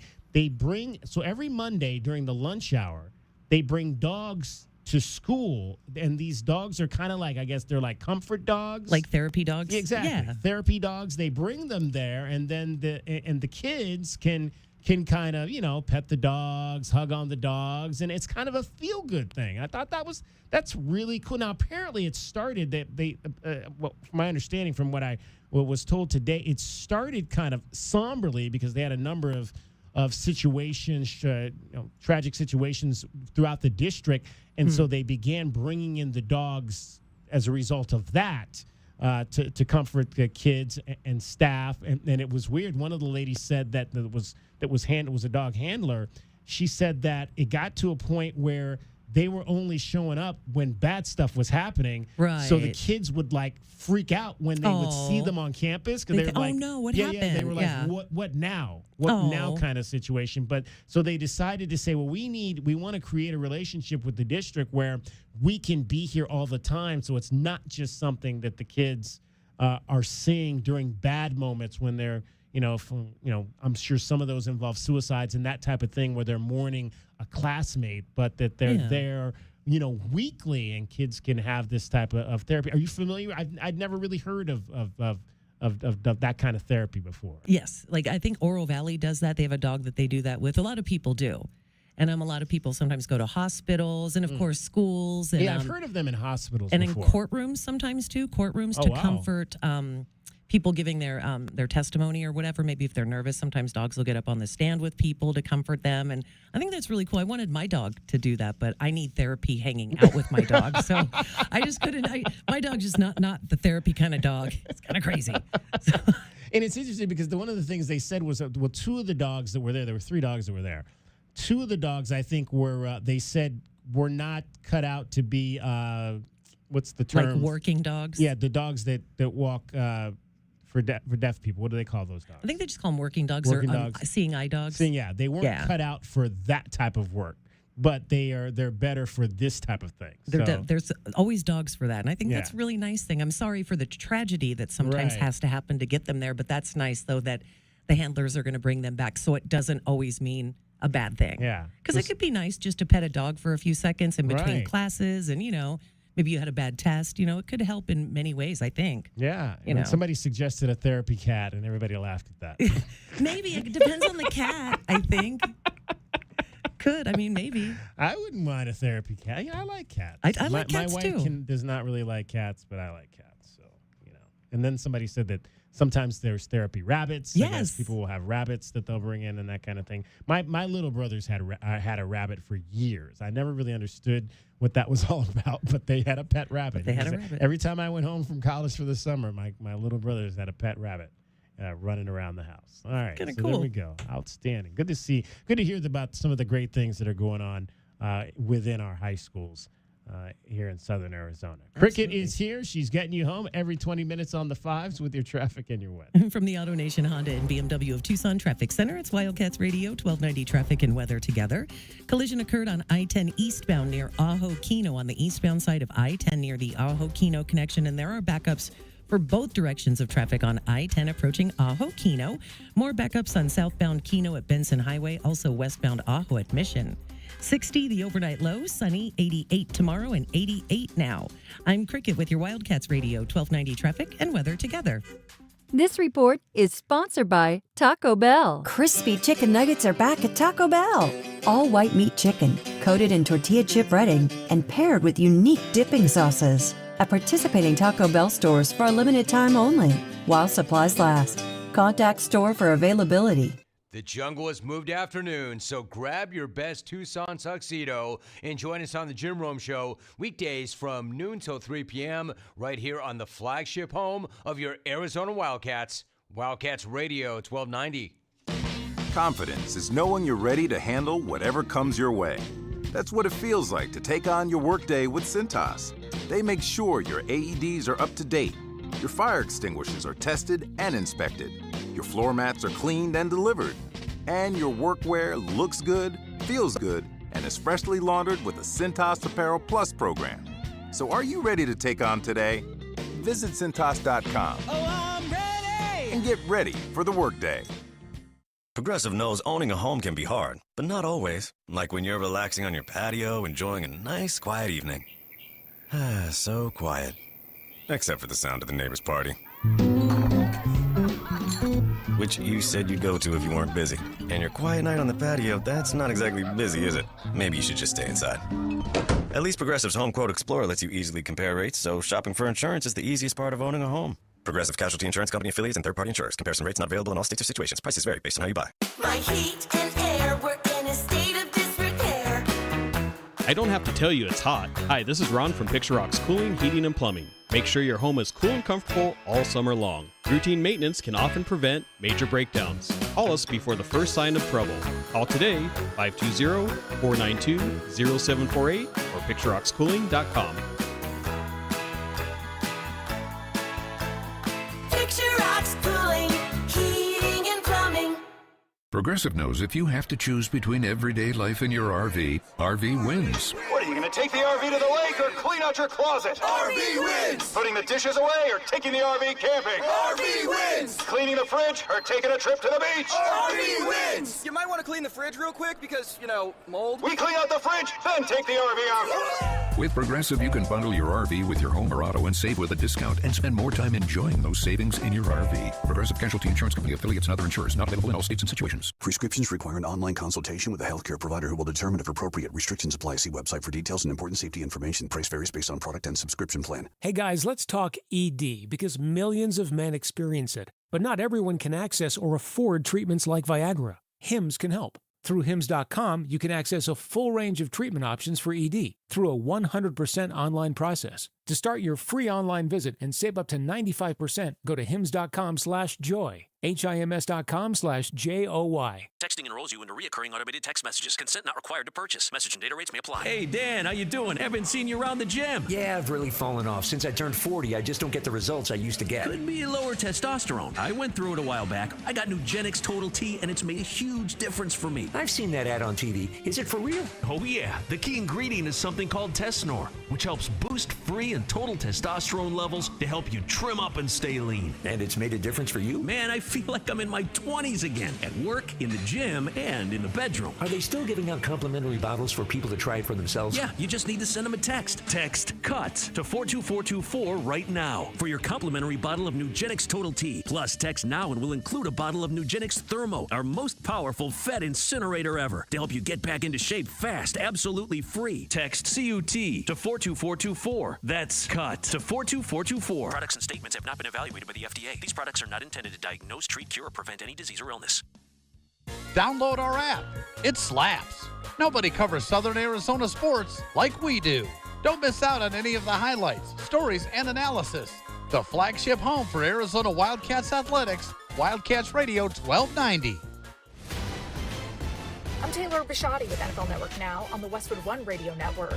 bring, so every Monday during the lunch hour, they bring dogs to school, and these dogs are kind of like, I guess they're like comfort dogs, like therapy dogs. Exactly, Yeah. Therapy dogs. They bring them there, and then the kids can kind of pet the dogs, hug on the dogs, and it's kind of a feel good thing. I thought that's really cool. Now apparently it started that from my understanding, from what was told today, it started kind of somberly because they had a number of situations, tragic situations throughout the district. And so they began bringing in the dogs as a result of that to comfort the kids and staff. And it was weird. One of the ladies said that was a dog handler. She said that it got to a point where they were only showing up when bad stuff was happening. Right. So the kids would freak out when they would see them on campus because they were like, "Oh no, what yeah, happened?" Yeah, they were like, "What now? What now?" kind of situation. But so they decided to say, "Well, we want to create a relationship with the district where we can be here all the time, so it's not just something that the kids are seeing during bad moments when they're." I'm sure some of those involve suicides and that type of thing where they're mourning a classmate, but that they're there, weekly, and kids can have this type of therapy. Are you familiar? I'd never really heard of that kind of therapy before. Yes. I think Oro Valley does that. They have a dog that they do that with. A lot of people do. And a lot of people sometimes go to hospitals and, of course, schools. And, I've heard of them in hospitals and before. In courtrooms sometimes, too. Courtrooms to comfort people giving their testimony or whatever. Maybe if they're nervous, sometimes dogs will get up on the stand with people to comfort them. And I think that's really cool. I wanted my dog to do that, but I need therapy hanging out with my dog. So I just couldn't. My dog's just not the therapy kind of dog. It's kind of crazy. So. And it's interesting because one of the things they said was, two of the dogs that were there 3 dogs that were there. 2 of the dogs, I think, were, they said, were not cut out to be, what's the term? Like working dogs? Yeah, the dogs that walk for deaf people. What do they call those dogs? I think they just call them working dogs dogs. Seeing eye dogs. They weren't cut out for that type of work, but they're better for this type of thing. There's always dogs for that, and I think that's a really nice thing. I'm sorry for the tragedy that sometimes has to happen to get them there, but that's nice, though, that the handlers are going to bring them back, so it doesn't always mean a bad thing. Yeah. Because it could be nice just to pet a dog for a few seconds in between classes, and, maybe you had a bad test. It could help in many ways, I think. Yeah. Somebody suggested a therapy cat, and everybody laughed at that. Maybe. It depends on the cat, I think. Could. I mean, maybe. I wouldn't mind a therapy cat. Yeah, I like cats. I like cats, too. My wife does not really like cats, but I like cats. So, And then somebody said that sometimes there's therapy rabbits. Yes. I guess people will have rabbits that they'll bring in and that kind of thing. My little brothers had a rabbit for years. I never really understood what that was all about, but they had a pet rabbit. Every time I went home from college for the summer, my little brothers had a pet rabbit running around the house. All right. Kinda so cool. There we go. Outstanding. Good to hear about some of the great things that are going on within our high schools. Here in southern Arizona. Cricket is here. She's getting you home every 20 minutes on the 5s with your traffic and your weather. From the Auto Nation Honda and BMW of Tucson Traffic Center, it's Wildcats Radio, 1290 traffic and weather together. Collision occurred on I-10 eastbound near Ajo Kino on the eastbound side of I-10 near the Ajo Kino connection, and there are backups for both directions of traffic on I-10 approaching Ajo Kino. More backups on southbound Kino at Benson Highway, also westbound Ajo at Mission. 60 the overnight low, sunny, 88 tomorrow and 88 now. I'm Cricket with your Wildcats Radio, 1290 traffic and weather together. This report is sponsored by Taco Bell. Crispy chicken nuggets are back at Taco Bell. All white meat chicken, coated in tortilla chip breading and paired with unique dipping sauces. At participating Taco Bell stores for a limited time only, while supplies last. Contact store for availability. The jungle has moved to afternoon, so grab your best Tucson tuxedo and join us on the Jim Rome Show weekdays from noon till 3 p.m. right here on the flagship home of your Arizona Wildcats, Wildcats Radio 1290. Confidence is knowing you're ready to handle whatever comes your way. That's what it feels like to take on your workday with Cintas. They make sure your AEDs are up to date, your fire extinguishers are tested and inspected, your floor mats are cleaned and delivered, and your workwear looks good, feels good, and is freshly laundered with the Cintas Apparel Plus program. So are you ready to take on today? Visit Cintas.com and get ready for the workday. Progressive knows owning a home can be hard, but not always. Like when you're relaxing on your patio, enjoying a nice, quiet evening. So quiet. Except for the sound of the neighbor's party. Which you said you'd go to if you weren't busy. And your quiet night on the patio, that's not exactly busy, is it? Maybe you should just stay inside. At least Progressive's Home Quote Explorer lets you easily compare rates, so shopping for insurance is the easiest part of owning a home. Progressive Casualty Insurance Company affiliates and third-party insurers. Comparison rates not available in all states or situations. Prices vary based on how you buy. My heat and air were in a state of disrepair. I don't have to tell you it's hot. Hi, this is Ron from Picture Rocks Cooling, Heating, and Plumbing. Make sure your home is cool and comfortable all summer long. Routine maintenance can often prevent major breakdowns. Call us before the first sign of trouble. Call today, 520-492-0748 or picturerockscooling.com. Picture Rocks Cooling, Heating, and Plumbing. Progressive knows if you have to choose between everyday life and your RV, RV wins. What, are you going to take the RV to the lake or clean out your closet? RV wins! Putting the dishes away or taking the RV camping? RV wins! Cleaning the fridge or taking a trip to the beach? RV wins! You might want to clean the fridge real quick because, mold. We clean out the fridge, then take the RV out. With Progressive, you can bundle your RV with your home or auto and save with a discount and spend more time enjoying those savings in your RV. Progressive Casualty Insurance Company affiliates and other insurers not available in all states and situations. Prescriptions require an online consultation with a healthcare provider who will determine if appropriate. Restrictions apply. See website for details and important safety information. Price varies based on product and subscription plan. Hey guys, let's talk ED because millions of men experience it, but not everyone can access or afford treatments like Viagra. Hims can help. Through Hims.com, you can access a full range of treatment options for ED through a 100% online process. To start your free online visit and save up to 95%, go to Hims.com/joy. HIMS.com/JOY. Texting enrolls you into recurring automated text messages. Consent not required to purchase. Message and data rates may apply. Hey, Dan, how you doing? Haven't seen you around the gym. Yeah, I've really fallen off. Since I turned 40, I just don't get the results I used to get. Could be lower testosterone. I went through it a while back. I got Nugenix Total T, and it's made a huge difference for me. I've seen that ad on TV. Is it for real? Oh, yeah. The key ingredient is something called Tesnor, which helps boost free and total testosterone levels to help you trim up and stay lean. And it's made a difference for you? Man, I feel like I'm in my 20s again, at work, in the gym, and in the bedroom. Are they still giving out complimentary bottles for people to try it for themselves? Yeah, you just need to send them a text. Text CUTS to 42424 right now for your complimentary bottle of Nugenix Total T. Plus, text now and we'll include a bottle of Nugenix Thermo, our most powerful fat incinerator ever, to help you get back into shape fast, absolutely free. Text CUT to 42424. That's CUT to 42424. Products and statements have not been evaluated by the FDA. These products are not intended to diagnose, treat, cure, or prevent any disease or illness. Download our app. It slaps. Nobody covers Southern Arizona sports like we do. Don't miss out on any of the highlights, stories, and analysis. The flagship home for Arizona Wildcats athletics, Wildcats Radio 1290. I'm Taylor Bisciotti with NFL Network Now on the Westwood One Radio Network.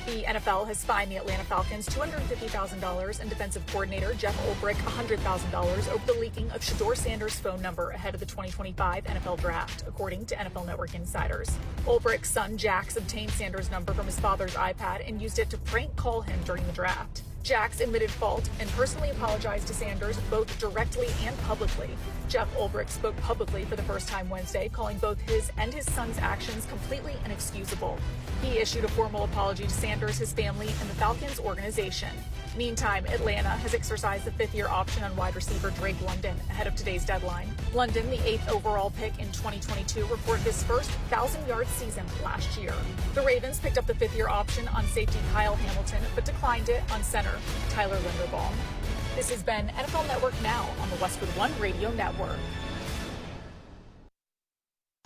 The NFL has fined the Atlanta Falcons $250,000 and defensive coordinator Jeff Ulbrich $100,000 over the leaking of Shedeur Sanders' phone number ahead of the 2025 NFL Draft, according to NFL Network insiders. Ulbrich's son Jax obtained Sanders' number from his father's iPad and used it to prank call him during the draft. Jax admitted fault and personally apologized to Sanders both directly and publicly. Jeff Ulbrich spoke publicly for the first time Wednesday, calling both his and his son's actions completely inexcusable. He issued a formal apology to Sanders, his family, and the Falcons organization. Meantime, Atlanta has exercised the fifth-year option on wide receiver Drake London ahead of today's deadline. London, the 8th overall pick in 2022, recorded his first 1,000-yard season last year. The Ravens picked up the fifth-year option on safety Kyle Hamilton, but declined it on center Tyler Linderbaum. This has been NFL Network Now on the Westwood One Radio Network.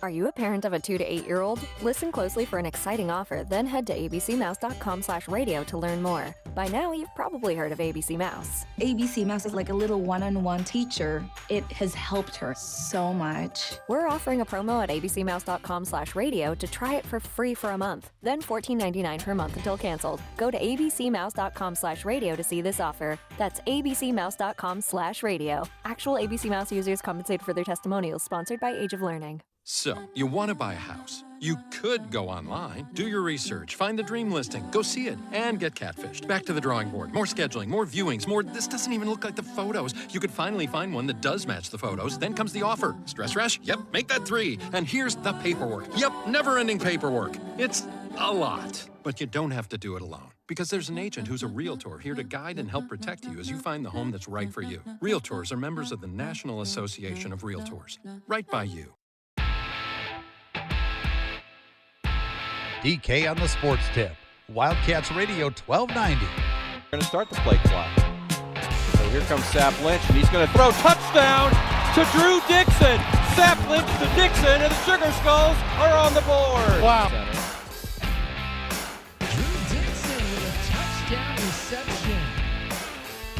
Are you a parent of a 2 to 8-year-old? Listen closely for an exciting offer, then head to abcmouse.com/radio to learn more. By now, you've probably heard of ABC Mouse. ABC Mouse is like a little one-on-one teacher. It has helped her so much. We're offering a promo at abcmouse.com/radio to try it for free for a month, then $14.99 per month until canceled. Go to abcmouse.com/radio to see this offer. That's abcmouse.com/radio. Actual ABC Mouse users compensated for their testimonials, sponsored by Age of Learning. So, you want to buy a house. You could go online, do your research, find the dream listing, go see it, and get catfished. Back to the drawing board. More scheduling, more viewings, more this doesn't even look like the photos. You could finally find one that does match the photos. Then comes the offer. Stress rash? Yep, make that 3. And here's the paperwork. Yep, never-ending paperwork. It's a lot. But you don't have to do it alone. Because there's an agent who's a realtor here to guide and help protect you as you find the home that's right for you. Realtors are members of the National Association of Realtors. Right by you. DK on the sports tip. Wildcats Radio 1290. We're going to start the play clock. So here comes Sap Lynch, and he's going to throw touchdown to Drew Dixon. Sap Lynch to Dixon, and the Sugar Skulls are on the board. Wow. Drew Dixon with a touchdown reception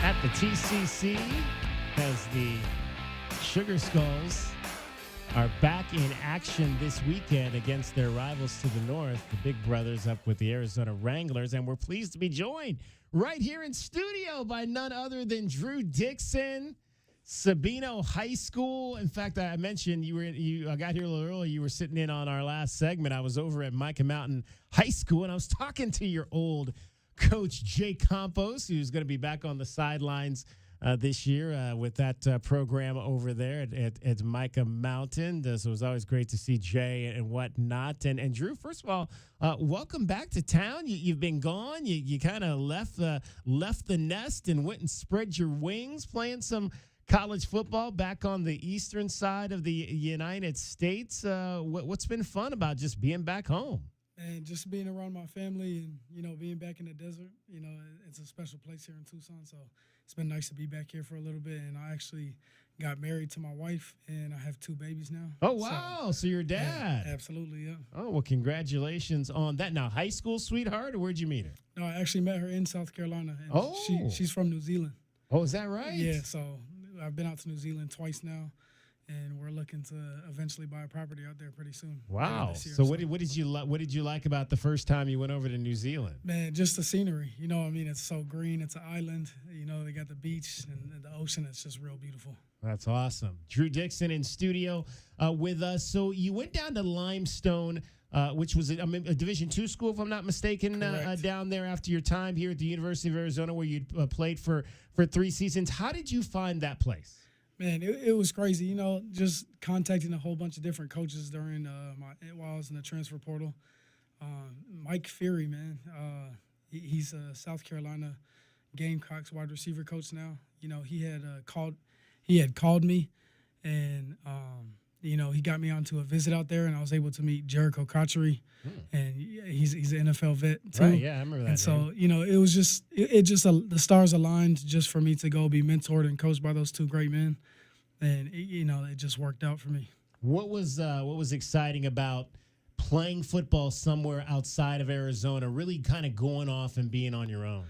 at the TCC as the Sugar Skulls are back in action this weekend against their rivals to the north, the Big Brothers up with the Arizona Wranglers. And we're pleased to be joined right here in studio by none other than Drew Dixon, Sabino High School. In fact, I mentioned I got here a little early. You were sitting in on our last segment. I was over at Micah Mountain High School, and I was talking to your old coach, Jay Campos, who's going to be back on the sidelines this year with that program over there at Micah Mountain. So it was always great to see Jay and whatnot. And Drew, first of all, welcome back to town. You've been gone. You kind of left the nest and went and spread your wings playing some college football back on the eastern side of the United States. What's been fun about just being back home? And just being around my family and, being back in the desert, it's a special place here in Tucson. So it's been nice to be back here for a little bit. And I actually got married to my wife, and I have 2 babies now. Oh, wow. So you're a dad. Yeah, absolutely, yeah. Oh, well, congratulations on that. Now, high school sweetheart, or where'd you meet her? No, I actually met her in South Carolina. And oh. She's from New Zealand. Oh, is that right? Yeah, so I've been out to New Zealand twice now. And we're looking to eventually buy a property out there pretty soon. Wow! So what did you like about the first time you went over to New Zealand? Man, just the scenery. It's so green. It's an island. They got the beach and the ocean. It's just real beautiful. That's awesome. Drew Dixon in studio with us. So you went down to Limestone, which was a Division II school, if I'm not mistaken, down there after your time here at the University of Arizona, where you played for 3 seasons. How did you find that place? Man, it was crazy, just contacting a whole bunch of different coaches during while I was in the transfer portal. Mike Fury, man, he's a South Carolina Gamecocks wide receiver coach now. He had called me, and he got me onto a visit out there, and I was able to meet Jericho Cotchery, and he's an NFL vet too. Right, yeah, I remember that. And so it was just the stars aligned just for me to go be mentored and coached by those 2 great men, and it just worked out for me. What was exciting about playing football somewhere outside of Arizona? Really, kind of going off and being on your own.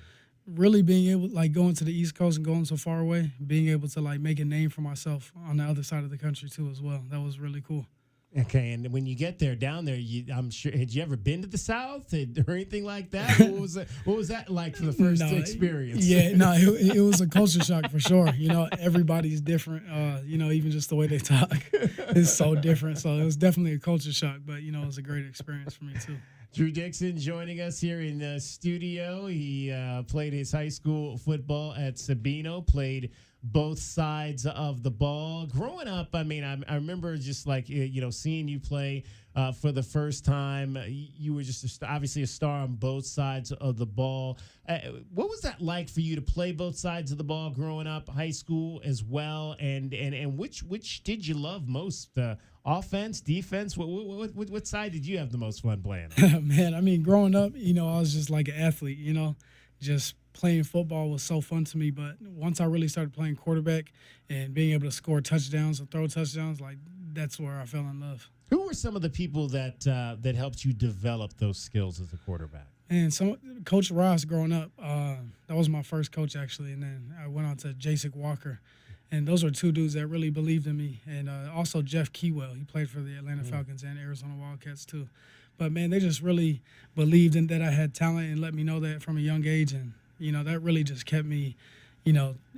Really being able, going to the East Coast and going so far away, being able to, make a name for myself on the other side of the country, too, as well. That was really cool. Okay, and when you get there, down there, I'm sure, had you ever been to the South or anything like that? What was that like for the first experience? Yeah, no, it was a culture shock for sure. Everybody's different. Even just the way they talk is so different. So it was definitely a culture shock, but, it was a great experience for me, too. Drew Dixon joining us here in the studio. He played his high school football at Sabino, played both sides of the ball. Growing up, I remember just seeing you play for the first time. You were just obviously a star on both sides of the ball. What was that like for you to play both sides of the ball growing up, high school as well? And which did you love most? Offense, defense? What side did you have the most fun playing? Man, growing up, I was just like an athlete, just playing football was so fun to me. But once I really started playing quarterback and being able to score touchdowns or throw touchdowns, that's where I fell in love. Who were some of the people that helped you develop those skills as a quarterback? And Coach Ross growing up, that was my first coach actually, and then I went on to Jacek Walker, and those were two dudes that really believed in me, and also Jeff Keywell. He played for the Atlanta Falcons and Arizona Wildcats too. But man, they just really believed in that I had talent and let me know that from a young age, and that really just kept me,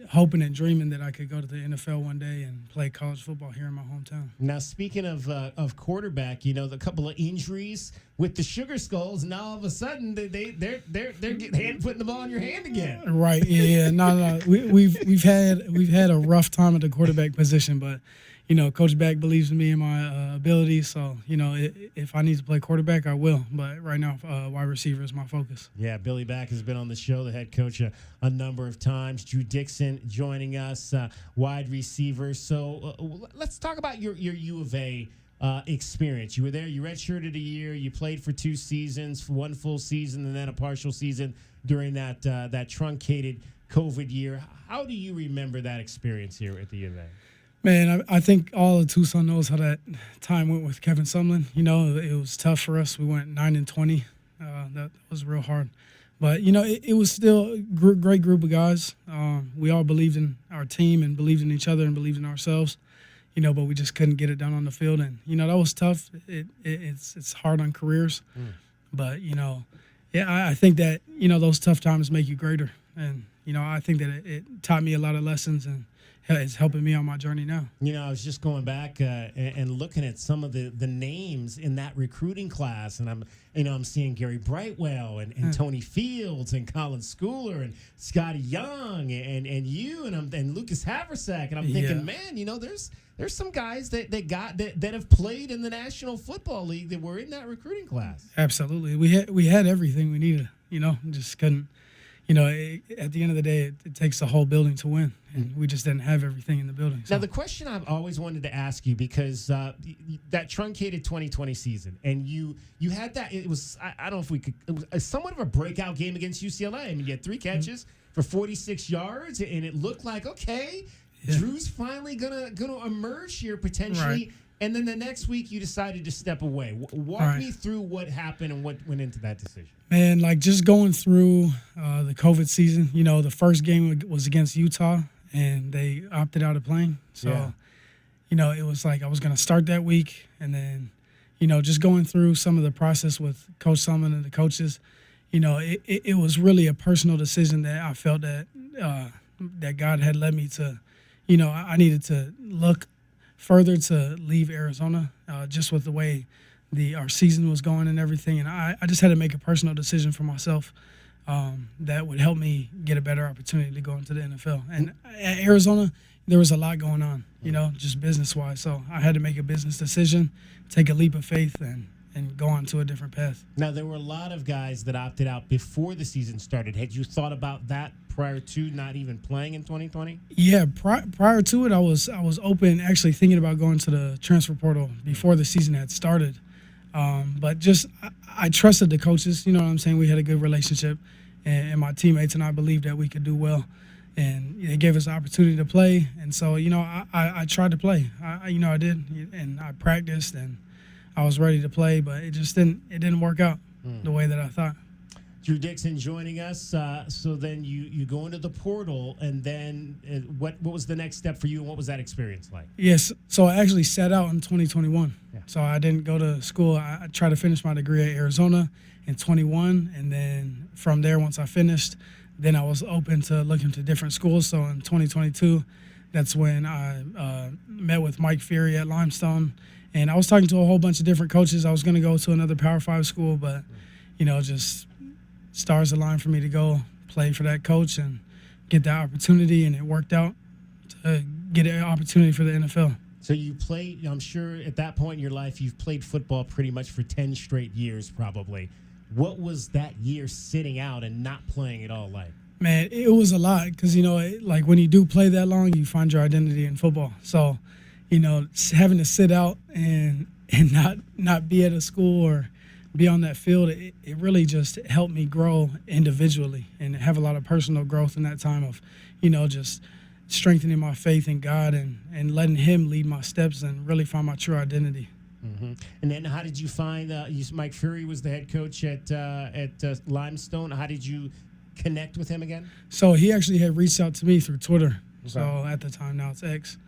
hoping and dreaming that I could go to the NFL one day and play college football here in my hometown. Now, speaking of quarterback, the couple of injuries with the Sugar Skulls, now all of a sudden they're putting the ball in your hand again. Right? Yeah. No. We've had a rough time at the quarterback position, but Coach Beck believes in me and my abilities. So, if I need to play quarterback, I will. But right now, wide receiver is my focus. Yeah, Billy Back has been on the show, the head coach, a number of times. Drew Dixon joining us, wide receiver. So let's talk about your U of A experience. You were there, you redshirted a year, you played for 2 seasons, 1 full season, and then a partial season during that truncated COVID year. How do you remember that experience here at the U of A? Man, I think all of Tucson knows how that time went with Kevin Sumlin. It was tough for us. We went 9-20. That was real hard. But, it was still a great group of guys. We all believed in our team and believed in each other and believed in ourselves, but we just couldn't get it done on the field. And, that was tough. It's hard on careers. But, I think that, those tough times make you greater. And, I think that it taught me a lot of lessons, and it's helping me on my journey now. I was just going back and looking at some of the names in that recruiting class, and I'm seeing Gary Brightwell and Tony Fields and Colin Schooler and Scotty Young and you and Lucas Haversack, and I'm thinking, man, there's some guys that have played in the National Football League that were in that recruiting class. Absolutely, we had everything we needed. Just couldn't. At the end of the day, it takes the whole building to win, and we just didn't have everything in the building. So. Now, the question I've always wanted to ask you, because that truncated 2020 season, and you had that, it was, I don't know if we could, it was somewhat of a breakout game against UCLA. I mean, you had 3 catches for 46 yards, and it looked like, okay, Drew's finally gonna emerge here potentially. Right. And then the next week, you decided to step away. Walk me through what happened and what went into that decision. Man, just going through the COVID season, the first game was against Utah, and they opted out of playing. So, it was like I was going to start that week, and then, just going through some of the process with Coach Sumlin and the coaches, it was really a personal decision that I felt that that God had led me to, I needed to look further to leave Arizona, just with the way our season was going and everything. And I just had to make a personal decision for myself that would help me get a better opportunity to go into the NFL. And at Arizona, there was a lot going on, just business-wise. So I had to make a business decision, take a leap of faith, and go on to a different path. Now, there were a lot of guys that opted out before the season started. Had you thought about that prior to not even playing in 2020? Yeah, prior to it, I was open, actually thinking about going to the transfer portal before the season had started. But just I trusted the coaches. You know what I'm saying? We had a good relationship, and my teammates and I believed that we could do well. And they gave us the opportunity to play. And so, I tried to play. I did, and I practiced, and I was ready to play, but it just didn't work out the way that I thought. Drew Dixon joining us. So then you go into the portal, and then what was the next step for you, and what was that experience like? Yes, so I actually sat out in 2021. Yeah. So I didn't go to school. I tried to finish my degree at Arizona in 21, and then from there, once I finished, then I was open to looking to different schools. So in 2022, that's when I met with Mike Fury at Limestone. And I was talking to a whole bunch of different coaches. I was going to go to another Power 5 school, but, just stars aligned for me to go play for that coach and get that opportunity, and it worked out to get an opportunity for the NFL. So you played, I'm sure at that point in your life, you've played football pretty much for 10 straight years probably. What was that year sitting out and not playing at all like? Man, it was a lot because, like when you do play that long, you find your identity in football. So, having to sit out and not be at a school or be on that field, it really just helped me grow individually and have a lot of personal growth in that time of, just strengthening my faith in God and letting Him lead my steps and really find my true identity. Mm-hmm. And then how did you find Mike Fury was the head coach at Limestone? How did you connect with him again? So he actually had reached out to me through Twitter. Okay. So at the time, now it's X.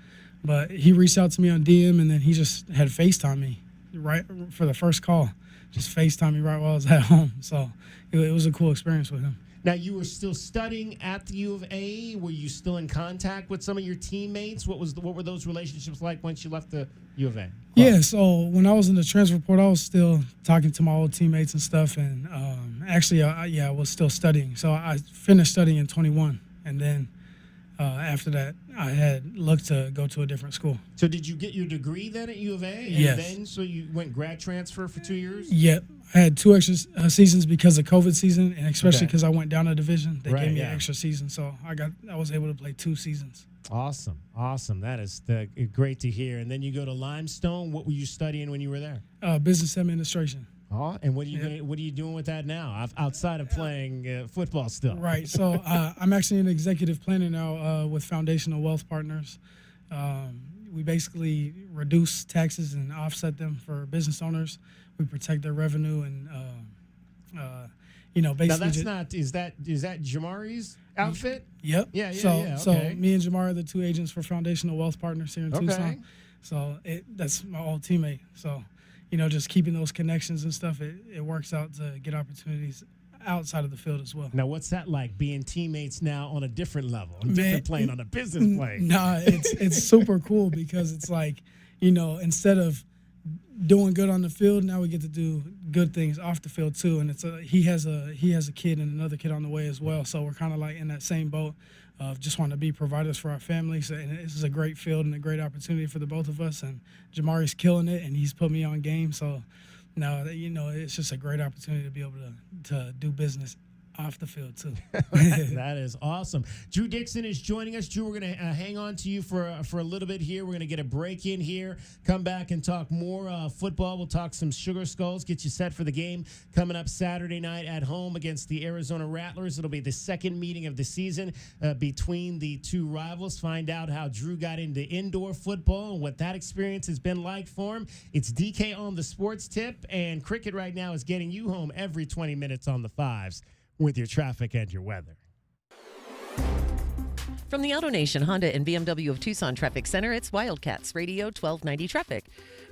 But he reached out to me on DM, and then he just had FaceTime me right for the first call. Just FaceTime me right while I was at home. So it was a cool experience with him. Now, you were still studying at the U of A. Were you still in contact with some of your teammates? What were those relationships like once you left the U of A? Yeah, so when I was in the transfer portal, I was still talking to my old teammates and stuff. And actually, I was still studying. So I finished studying in 21. And then after that, I had looked to go to a different school. So did you get your degree then at U of A? And yes. Then, so you went grad transfer for 2 years? Yep. I had 2 extra seasons because of COVID season, and especially because I went down a division. They gave me an extra season, so I was able to play 2 seasons. Awesome. That is great to hear. And then you go to Limestone. What were you studying when you were there? Business administration. Oh, and what are you doing with that now, outside of playing football still? Right. So I'm actually an executive planner now with Foundational Wealth Partners. We basically reduce taxes and offset them for business owners. We protect their revenue and, basically. Now is that Jamari's outfit? Yep. Yeah. So okay. Me and Jamari are the 2 agents for Foundational Wealth Partners here in Tucson. So that's my old teammate. So, just keeping those connections and stuff, it works out to get opportunities outside of the field as well. Now, what's that like, being teammates now on a different level, on a different plane, on a business plane? Nah, it's super cool because it's like, instead of doing good on the field, now we get to do good things off the field too. And he has a kid and another kid on the way as well. So we're kind of like in that same boat of just wanting to be providers for our families. And this is a great field and a great opportunity for the both of us. And Jamari's killing it, and he's put me on game. So now, it's just a great opportunity to be able to do business off the field too. That is awesome. Drew Dixon is joining us. Drew, we're going to hang on to you for a little bit here. We're going to get a break in here, come back and talk more football. We'll talk some Sugar Skulls, get you set for the game coming up Saturday night at home against the Arizona Rattlers. It'll be the second meeting of the season between the 2 rivals. Find out how Drew got into indoor football and what that experience has been like for him. It's DK on the Sports Tip, and Cricket right now is getting you home every 20 minutes on the 5s. With your traffic and your weather. From the AutoNation Honda and BMW of Tucson Traffic Center, it's Wildcats Radio 1290 traffic.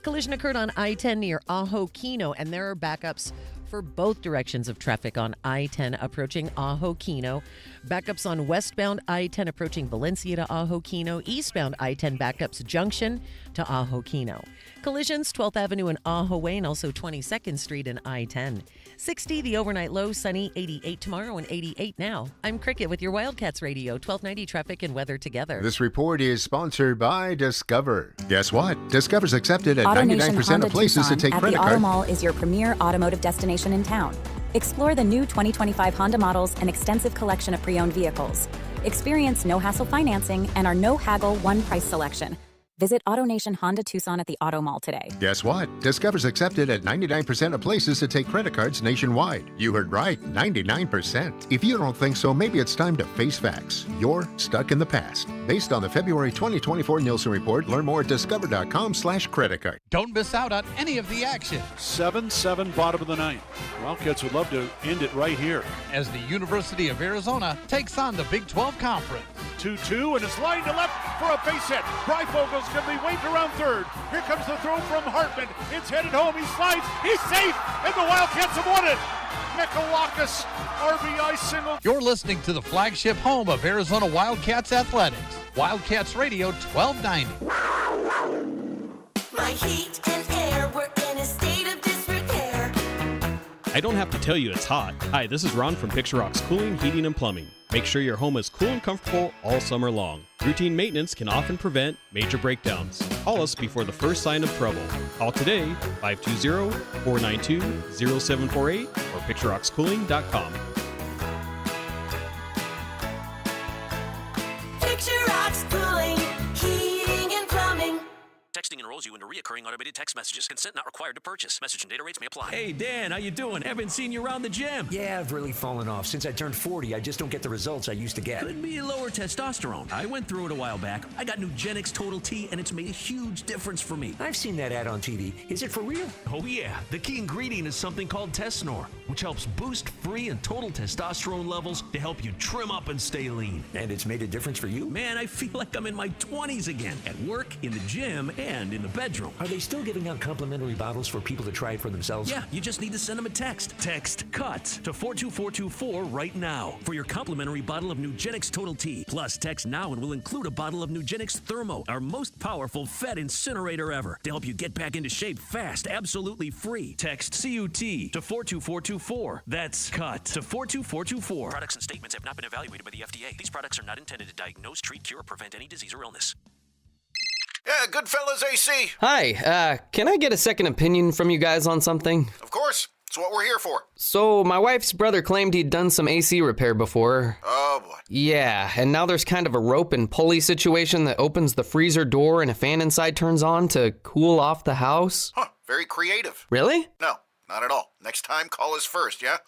Collision occurred on I-10 near Ajo Kino, and there are backups for both directions of traffic on I-10 approaching Ajo Kino. Backups on westbound I-10 approaching Valencia to Ajo Kino. Eastbound I-10 backups Junction to Ajo Kino. Collisions 12th Avenue and Ajo Way, and also 22nd Street and I-10. 60 the overnight low, sunny, 88 tomorrow and 88 now. I'm Cricket with your Wildcats Radio 1290 traffic and weather together. This report is sponsored by Discover. Guess what? Discover's accepted at AutoNation 99% Honda of places Tucson to take at credit the Auto card. Mall is your premier automotive destination in town. Explore the new 2025 Honda models and extensive collection of pre-owned vehicles. Experience no-hassle financing and our no-haggle one-price selection. Visit AutoNation Honda Tucson at the Auto Mall today. Guess what? Discover's accepted at 99% of places to take credit cards nationwide. You heard right, 99%. If you don't think so, maybe it's time to face facts. You're stuck in the past. Based on the February 2024 Nielsen report, learn more at discover.com/credit card. Don't miss out on any of the action. 7-7 bottom of the 9th. Wildcats would love to end it right here. As the University of Arizona takes on the Big 12 Conference. 2-2, and it's lined to left for a base hit. Bryfogel's going to be waved around third. Here comes the throw from Hartman. It's headed home. He slides. He's safe, and the Wildcats have won it. Mikalakis, RBI single. You're listening to the flagship home of Arizona Wildcats Athletics. Wildcats Radio 1290. My heat and air were in a state of disrepair. I don't have to tell you it's hot. Hi, this is Ron from Picture Rocks Cooling, Heating, and Plumbing. Make sure your home is cool and comfortable all summer long. Routine maintenance can often prevent major breakdowns. Call us before the first sign of trouble. Call today, 520-492-0748 or picturerockscooling.com. Picture Rocks Cooling, Heating and Plumbing. Texting enrolls you into recurring automated text messages. Consent not required to purchase. Message and data rates may apply. Hey, Dan, how you doing? Haven't seen you around the gym. Yeah, I've really fallen off. Since I turned 40, I just don't get the results I used to get. Could be lower testosterone. I went through it a while back. I got Nugenix Total T, and it's made a huge difference for me. I've seen that ad on TV. Is it for real? Oh, yeah. The key ingredient is something called Tesnor, which helps boost free and total testosterone levels to help you trim up and stay lean. And it's made a difference for you? Man, I feel like I'm in my 20s again, at work, in the gym, and in the bedroom. Are they still giving out complimentary bottles for people to try it for themselves? Yeah, you just need to send them a text. Text CUTS to 42424 right now for your complimentary bottle of Nugenix Total T. Plus, text now and we'll include a bottle of Nugenix Thermo, our most powerful fat incinerator ever, to help you get back into shape fast, absolutely free. Text CUT to 42424. That's CUT to 42424. Products and statements have not been evaluated by the FDA. These products are not intended to diagnose, treat, cure, or prevent any disease or illness. Yeah, Goodfellas AC. Hi, can I get a second opinion from you guys on something? Of course. It's what we're here for. So, my wife's brother claimed he'd done some AC repair before. Oh, boy. Yeah, and now there's kind of a rope and pulley situation that opens the freezer door and a fan inside turns on to cool off the house. Huh, very creative. Really? No, not at all. Next time, call us first, yeah?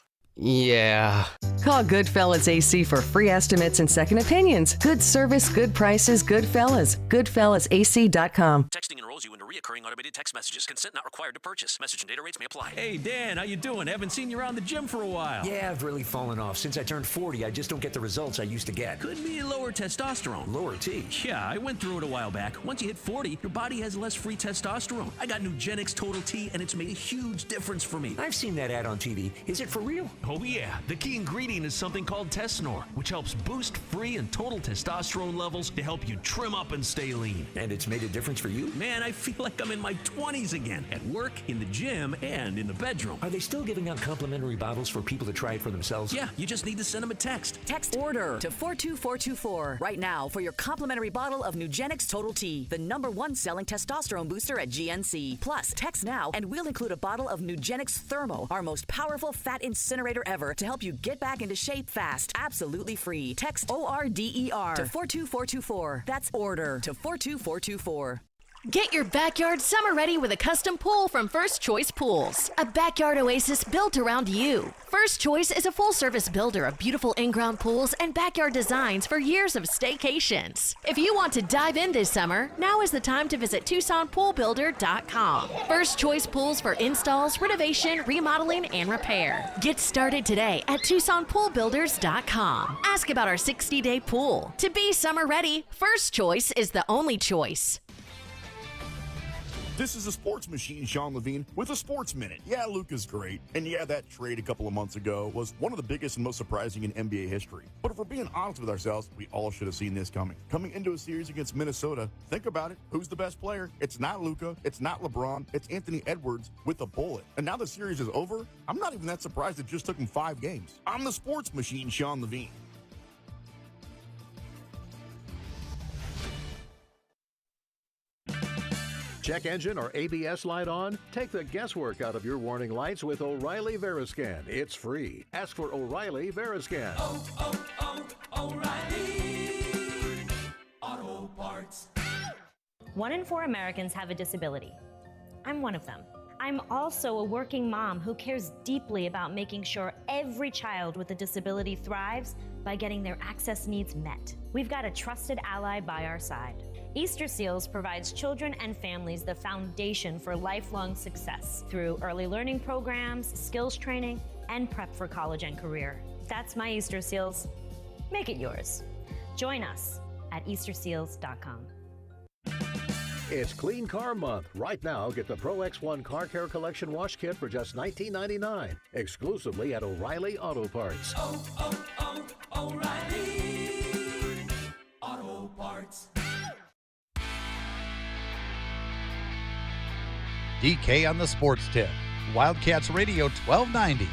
Yeah. Call Goodfellas AC for free estimates and second opinions. Good service, good prices, Goodfellas. GoodfellasAC.com. Texting enrolls you into recurring automated text messages. Consent not required to purchase. Message and data rates may apply. Hey, Dan, how you doing? Haven't seen you around the gym for a while. Yeah, I've really fallen off. Since I turned 40, I just don't get the results I used to get. Could be lower testosterone. Lower T? Yeah, I went through it a while back. Once you hit 40, your body has less free testosterone. I got Nugenix Total T, and it's made a huge difference for me. I've seen that ad on TV. Is it for real? Oh, yeah. The key ingredient is something called Tesnor, which helps boost free and total testosterone levels to help you trim up and stay lean. And it's made a difference for you? Man, I feel like I'm in my 20s again, at work, in the gym, and in the bedroom. Are they still giving out complimentary bottles for people to try it for themselves? Yeah, you just need to send them a text. Text ORDER to 42424 right now for your complimentary bottle of Nugenix Total T, the #1 selling testosterone booster at GNC. Plus, text now and we'll include a bottle of Nugenix Thermo, our most powerful fat incinerator ever, to help you get back into shape fast, absolutely free. Text ORDER to 42424. That's ORDER to 42424. Get your backyard summer ready with a custom pool from First Choice Pools. A backyard oasis built around you. First Choice is a full-service builder of beautiful in-ground pools and backyard designs for years of staycations. If you want to dive in this summer, now is the time to visit TucsonPoolBuilder.com. First Choice Pools for installs, renovation, remodeling, and repair. Get started today at TucsonPoolBuilders.com. Ask about our 60-day pool. To be summer ready, First Choice is the only choice. This is a sports machine, Sean Levine, with a Sports Minute. Yeah, Luka's great. And yeah, that trade a couple of months ago was one of the biggest and most surprising in NBA history. But if we're being honest with ourselves, we all should have seen this coming. Coming into a series against Minnesota, think about it. Who's the best player? It's not Luka. It's not LeBron. It's Anthony Edwards with a bullet. And now the series is over. I'm not even that surprised it just took him 5 games. I'm the sports machine, Sean Levine. Check engine or ABS light on? Take the guesswork out of your warning lights with O'Reilly Veriscan. It's free. Ask for O'Reilly Veriscan. O'Reilly Auto Parts. 1 in 4 Americans have a disability. I'm one of them. I'm also a working mom who cares deeply about making sure every child with a disability thrives by getting their access needs met. We've got a trusted ally by our side. Easter Seals provides children and families the foundation for lifelong success through early learning programs, skills training, and prep for college and career. That's my Easter Seals. Make it yours. Join us at easterseals.com. It's Clean Car Month. Right now, get the Pro X1 Car Care Collection Wash Kit for just $19.99, exclusively at O'Reilly Auto Parts. O'Reilly Auto Parts. DK on the Sports Tip. Wildcats Radio 1290.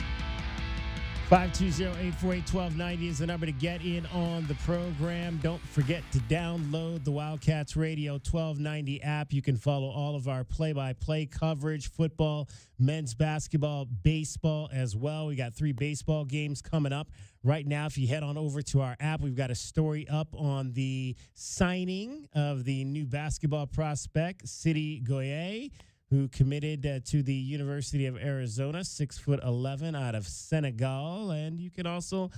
520-848-1290 is the number to get in on the program. Don't forget to download the Wildcats Radio 1290 app. You can follow all of our play-by-play coverage, football, men's basketball, baseball as well. We got 3 baseball games coming up right now. If you head on over to our app, we've got a story up on the signing of the new basketball prospect, Sidi Goye, who committed to the University of Arizona, 6'11" out of Senegal. And you can also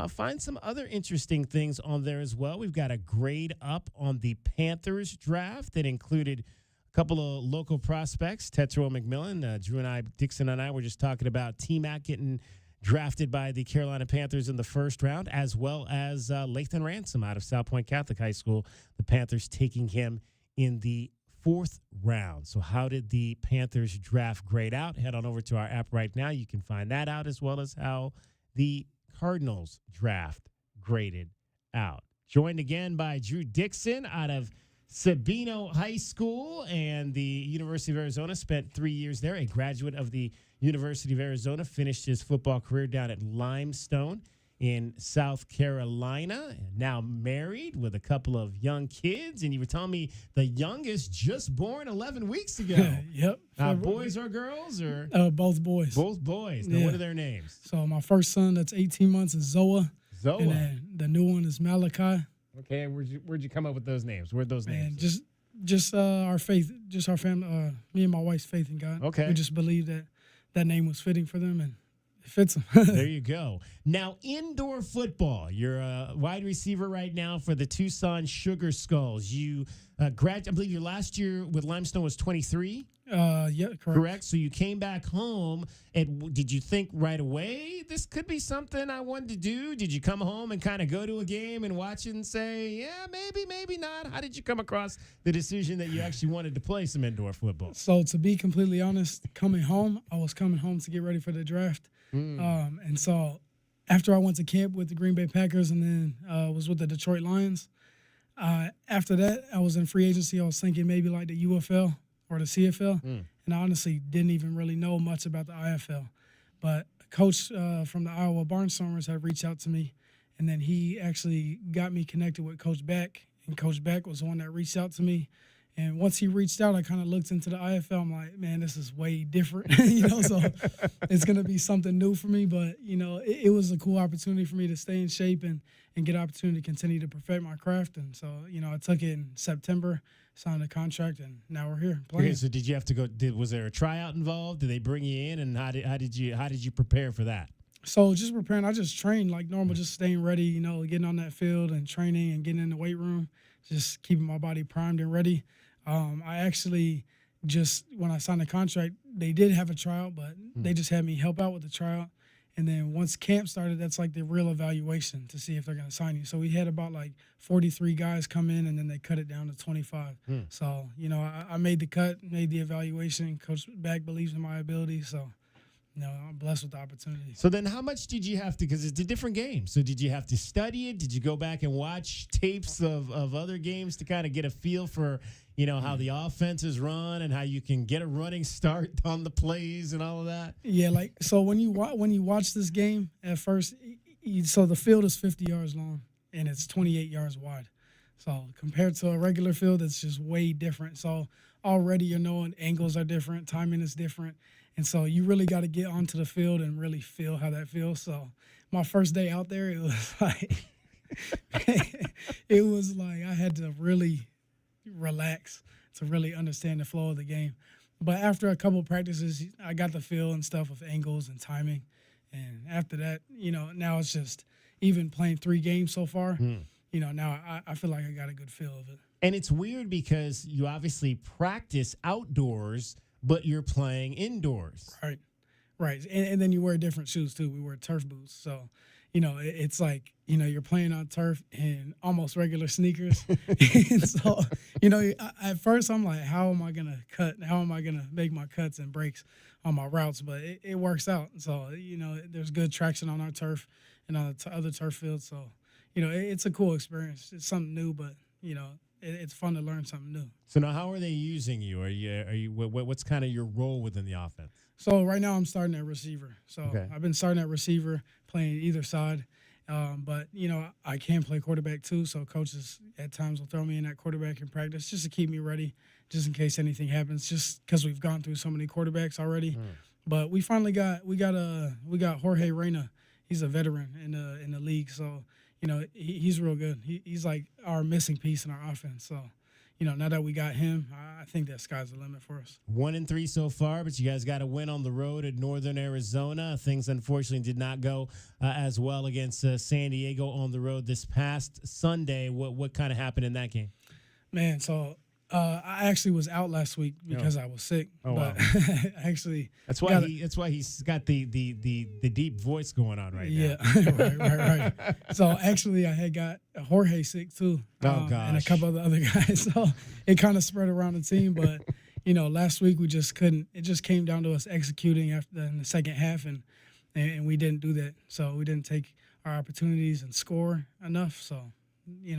find some other interesting things on there as well. We've got a grade up on the Panthers draft that included a couple of local prospects, Tetsuo McMillan. Drew Dixon and I were just talking about T-Mac getting drafted by the Carolina Panthers in the first round, as well as Lathan Ransom out of South Point Catholic High School. The Panthers taking him in the 4th round. So how did the Panthers draft grade out? Head on over to our app right now. You can find that out, as well as how the Cardinals draft graded out. Joined again by Drew Dixon out of Sabino High School and the University of Arizona. Spent 3 years there, a graduate of the University of Arizona. Finished his football career down at Limestone in South Carolina, now married with a couple of young kids. And you were telling me the youngest just born 11 weeks ago. Yep. Boys or girls? Or both boys. Both boys. Now, what are their names? So my first son that's 18 months is Zoa. Zoa. And then the new one is Malachi. Okay, where'd you come up with those names? Where'd those names? Just our faith, just our family, me and my wife's faith in God. Okay. We just believed that name was fitting for them, and it fits them. There you go. Now, indoor football. You're a wide receiver right now for the Tucson Sugar Skulls. You I believe your last year with Limestone was 23. Yeah, correct. So you came back home, and did you think right away this could be something I wanted to do? Did you come home and kind of go to a game and watch it and say, yeah, maybe not? How did you come across the decision that you actually wanted to play some indoor football? So to be completely honest, I was coming home to get ready for the draft. And so after I went to camp with the Green Bay Packers and then was with the Detroit Lions, after that I was in free agency. I was thinking maybe like the UFL or the CFL, and I honestly didn't even really know much about the IFL. But a coach from the Iowa Barnstormers had reached out to me, and then he actually got me connected with Coach Beck, and Coach Beck was the one that reached out to me. And once he reached out, I kind of looked into the IFL. I'm like, man, this is way different, so it's going to be something new for me. But, it was a cool opportunity for me to stay in shape and get an opportunity to continue to perfect my craft. And so, I took it in September, signed a contract, and now we're here playing. Okay, so did you have to go? Was there a tryout involved? Did they bring you in, and how did you prepare for that? So just preparing, I just trained like normal, just staying ready, getting on that field and training and getting in the weight room, just keeping my body primed and ready. I actually when I signed the contract, they did have a tryout, but they just had me help out with the tryout. And then once camp started, that's like the real evaluation to see if they're going to sign you. So we had about like 43 guys come in, and then they cut it down to 25. So, I made the cut, made the evaluation. Coach Beck believes in my ability, so I'm blessed with the opportunity. So then how much did you have to, because it's a different game, so did you have to study it? Did you go back and watch tapes of other games to kind of get a feel for, how the offense is run and how you can get a running start on the plays and all of that? Yeah, so when you watch this game at first, so the field is 50 yards long and it's 28 yards wide. So compared to a regular field, it's just way different. So already you're knowing angles are different, timing is different. And so you really got to get onto the field and really feel how that feels. So my first day out there, it was like I had to really relax to really understand the flow of the game. But after a couple of practices, I got the feel and stuff of angles and timing. And after that, now it's just even playing 3 games so far, now I feel like I got a good feel of it. And it's weird because you obviously practice outdoors, but you're playing indoors. Right. And then you wear different shoes too. We wear turf boots. So, it's like, you're playing on turf in almost regular sneakers. And so, at first I'm like, how am I going to cut? How am I going to make my cuts and breaks on my routes? But it works out. So, there's good traction on our turf and on the other turf fields. So, it's a cool experience. It's something new, but, it's fun to learn something new. So now how are they using you? What's kind of your role within the offense? So right now I'm starting at receiver. So Okay. I've been starting at receiver, playing either side. But, I can play quarterback too. So coaches at times will throw me in at quarterback in practice just to keep me ready, just in case anything happens, just because we've gone through so many quarterbacks already. But we finally got Jorge Reyna. He's a veteran in the league. So, he's real good. He's like our missing piece in our offense. So, now that we got him, I think that sky's the limit for us. 1-3 so far, but you guys got a win on the road at Northern Arizona. Things unfortunately did not go as well against San Diego on the road this past Sunday. What kind of happened in that game? Man, so I actually was out last week because I was sick. Oh, but wow. actually, That's why he's got the deep voice going on right now. Yeah, right. So actually, I had got Jorge sick too. Oh, gosh. And a couple of the other guys. So it kind of spread around the team. But last week we just couldn't. It just came down to us executing in the second half, and we didn't do that. So we didn't take our opportunities and score enough. So it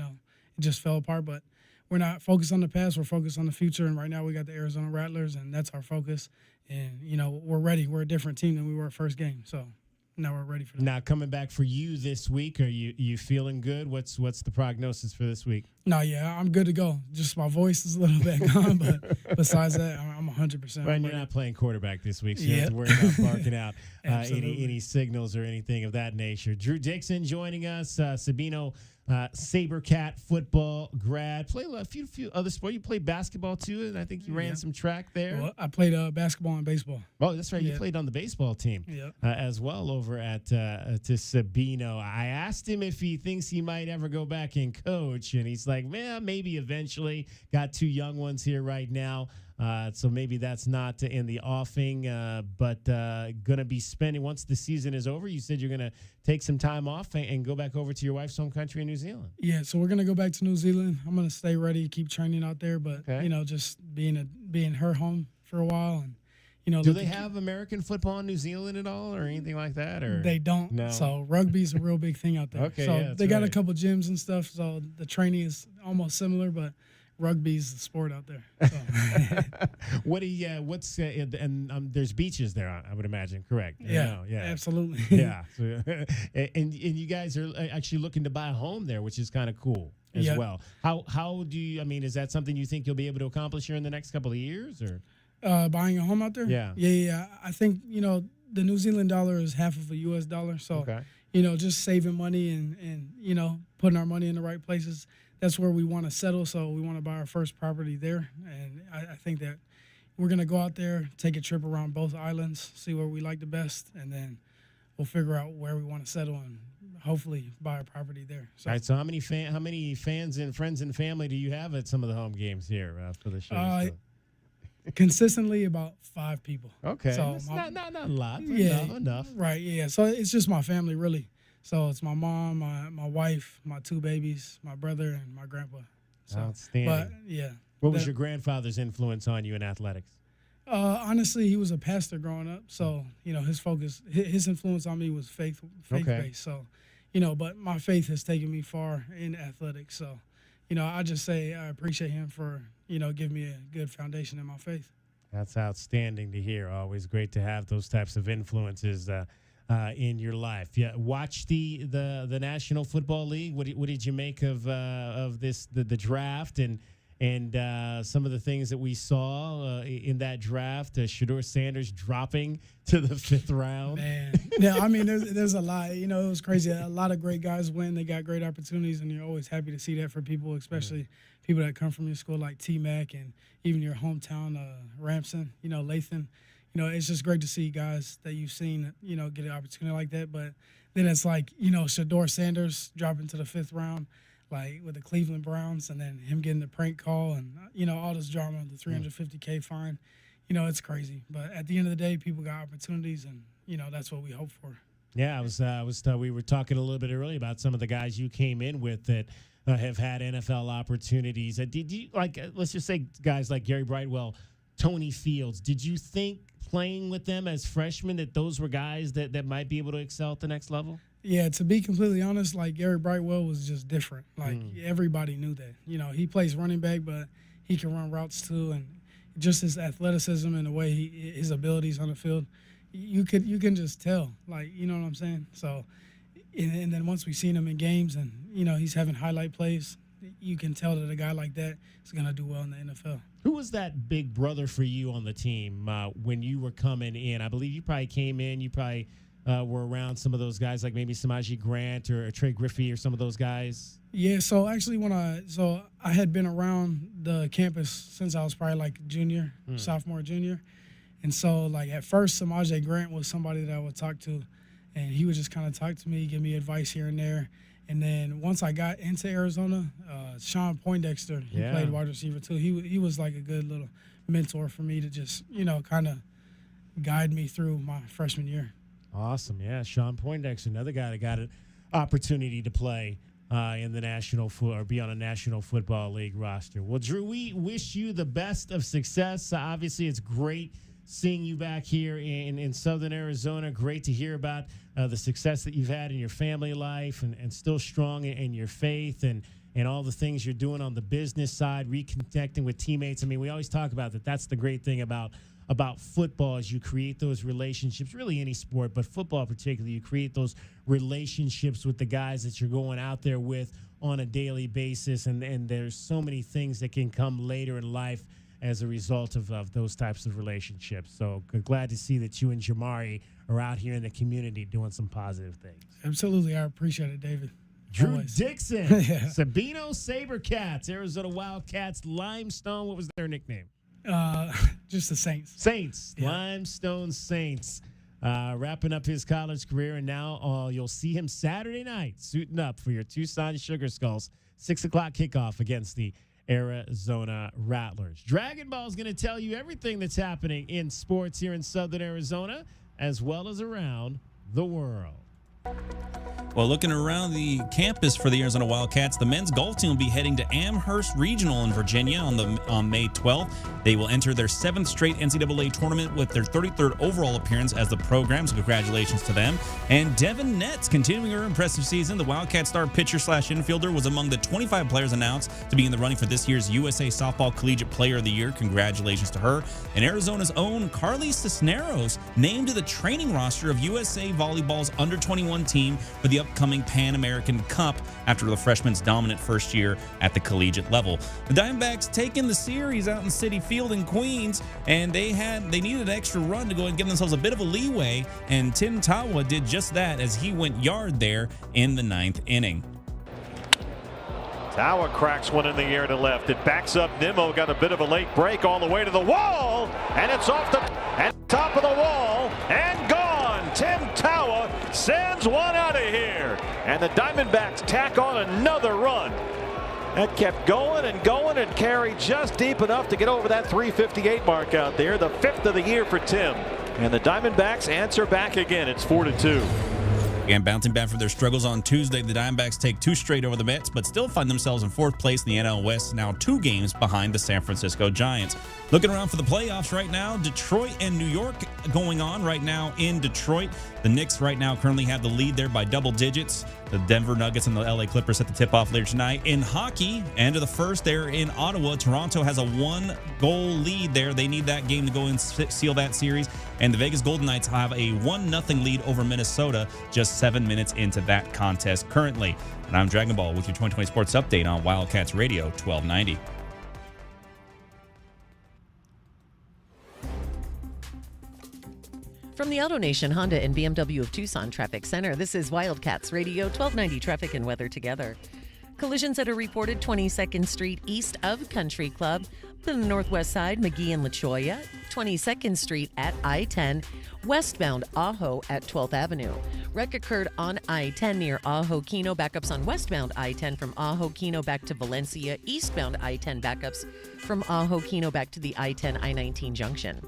just fell apart. But we're not focused on the past. We're focused on the future. And right now we got the Arizona Rattlers, and that's our focus. And, we're ready. We're a different team than we were at first game. So now we're ready for that. Now, coming back for you this week, are you feeling good? What's the prognosis for this week? No, yeah, I'm good to go. Just my voice is a little bit gone, but besides that, I'm 100%. Well, and you're not playing quarterback this week, so you don't have to worry about barking out any signals or anything of that nature. Drew Dixon joining us, Sabino SaberCat football grad. Play a few other sports. You played basketball too, and I think you ran some track there. Well, I played basketball and baseball. Oh, that's right. You played on the baseball team as well over at to Sabino. I asked him if he thinks he might ever go back and coach, and he's like, man, maybe eventually. Got two young ones here right now. So maybe that's not in the offing, but going to be spending, once the season is over, you said you're going to take some time off and go back over to your wife's home country in New Zealand. Yeah, so we're going to go back to New Zealand. I'm going to stay ready, keep training out there, but, just being her home for a while. And do they have American football in New Zealand at all or anything like that? Or they don't. No. So rugby's a real big thing out there. Okay, so they got a couple gyms and stuff, so the training is almost similar, but rugby's the sport out there. So. There's beaches there, I would imagine, correct? Yeah, absolutely. Yeah. So, and you guys are actually looking to buy a home there, which is kind of cool as well. How do you, is that something you think you'll be able to accomplish here in the next couple of years, or? Buying a home out there? Yeah. I think, the New Zealand dollar is half of a U.S. dollar. So, just saving money and putting our money in the right places. That's where we want to settle. So we want to buy our first property there. And I think that we're going to go out there, take a trip around both islands, see where we like the best, and then we'll figure out where we want to settle and hopefully buy a property there. So, all right. So how many fans and friends and family do you have at some of the home games here for the show? Consistently about 5 people. Okay, so that's not a lot. Enough. Right. Yeah. So it's just my family really. So it's my mom, my wife, my 2 babies, my brother, and my grandpa. So, outstanding. But yeah. What was your grandfather's influence on you in athletics? Honestly, he was a pastor growing up. So his influence on me was faith-based. So, but my faith has taken me far in athletics. So, I just say I appreciate him for giving me a good foundation in my faith. That's outstanding to hear. Always great to have those types of influences in your life. Yeah, watch the National Football League. What did you make of the draft and some of the things that we saw in that draft? Shedeur Sanders dropping to the 5th round. Man, yeah, there's a lot. It was crazy. A lot of great guys win. They got great opportunities, and you're always happy to see that for people, especially people that come from your school like T-Mac and even your hometown, Ramson, Lathan. It's just great to see guys that you've seen, get an opportunity like that. But then it's like, Shedeur Sanders dropping to the 5th round, like with the Cleveland Browns, and then him getting the prank call and, all this drama, the $350K fine. It's crazy. But at the end of the day, people got opportunities, and, that's what we hope for. Yeah, we were talking a little bit earlier about some of the guys you came in with that have had NFL opportunities. Did you, let's just say guys like Gary Brightwell, Tony Fields, did you think playing with them as freshmen that those were guys that might be able to excel at the next level? Yeah, to be completely honest, Gary Brightwell was just different. Everybody knew that. He plays running back, but he can run routes too. And just his athleticism and the way his abilities on the field, you can just tell, like, you know what I'm saying? So, and then once we seen him in games and, you know, he's having highlight plays, you can tell that a guy like that is going to do well in the NFL. Who was that big brother for you on the team when you were coming in? I believe you probably came in, you probably were around some of those guys, like maybe Samaje Grant or Trey Griffey or some of those guys. Yeah, so actually I had been around the campus since I was probably like junior, sophomore, junior. And so, like, at first, Samaje Grant was somebody that I would talk to, and he would just kind of talk to me, give me advice here and there. And then once I got into Arizona, Sean Poindexter, he played wide receiver too. He was like a good little mentor for me to just, you know, kind of guide me through my freshman year. Awesome, yeah. Sean Poindexter, another guy that got an opportunity to play in the or be on a National Football League roster. Well, Drew, we wish you the best of success. Obviously, it's great seeing you back here in Southern Arizona. Great to hear about the success that you've had in your family life and still strong in your faith and all the things you're doing on the business side, reconnecting with teammates. I mean, we always talk about that. That's the great thing about football is you create those relationships, really any sport, but football particularly, you create those relationships with the guys that you're going out there with on a daily basis. And there's so many things that can come later in life as a result of those types of relationships. So glad to see that you and Jamari are out here in the community doing some positive things. Absolutely. I appreciate it, David. Drew Always. Dixon, Sabino SaberCats, Arizona Wildcats, Limestone. What was their nickname? Just the Saints. Saints. Yeah. Limestone Saints. Wrapping up his college career, and now you'll see him Saturday night suiting up for your Tucson Sugar Skulls, 6 o'clock kickoff against the Arizona Rattlers. Dragon Ball is going to tell you everything that's happening in sports here in Southern Arizona, as well as around the world. Well, looking around the campus for the Arizona Wildcats, the men's golf team will be heading to Amherst Regional in Virginia on May 12th. They will enter their 7th straight NCAA tournament with their 33rd overall appearance as the program, so congratulations to them. And Devin Netz continuing her impressive season. The Wildcat star pitcher/infielder was among the 25 players announced to be in the running for this year's USA Softball Collegiate Player of the Year. Congratulations to her. And Arizona's own Carly Cisneros named to the training roster of USA Volleyball's under-21 team for the upcoming Pan American Cup after the freshman's dominant first year at the collegiate level. The Diamondbacks taking the series out in Citi Field in Queens, and they needed an extra run to go and give themselves a bit of a leeway, and Tim Tawa did just that as he went yard there in the 9th inning. Tawa cracks one in the air to left. It backs up. Nimmo got a bit of a late break all the way to the wall, and it's off the top of the wall and gone. Tim Tawa sends one out of here, and the Diamondbacks tack on another run. That kept going and carried just deep enough to get over that 358 mark out there, the 5th of the year for Tim. And the Diamondbacks answer back again. It's 4-2. And bouncing back from their struggles on Tuesday, the Diamondbacks take 2 straight over the Mets, but still find themselves in 4th place in the NL West, now 2 games behind the San Francisco Giants. Looking around for the playoffs right now, Detroit and New York going on right now in Detroit. The Knicks right now currently have the lead there by double digits. The Denver Nuggets and the LA Clippers set the tip-off later tonight. In hockey, end of the first there in Ottawa, Toronto has a 1-goal lead there. They need that game to go and seal that series. And the Vegas Golden Knights have a 1-0 lead over Minnesota just 7 minutes into that contest currently. And I'm Dragon Ball with your 2020 Sports Update on Wildcats Radio 1290. From the AutoNation Honda and BMW of Tucson Traffic Center, this is Wildcats Radio 1290 Traffic and Weather Together. Collisions that are reported 22nd Street east of Country Club. To the northwest side, McGee and La Cholla. 22nd Street at I-10. Westbound Ajo at 12th Avenue. Wreck occurred on I-10 near Ajo Kino. Backups on westbound I-10 from Ajo Kino back to Valencia. Eastbound I-10 backups from Ajo Kino back to the I-10 I-19 junction.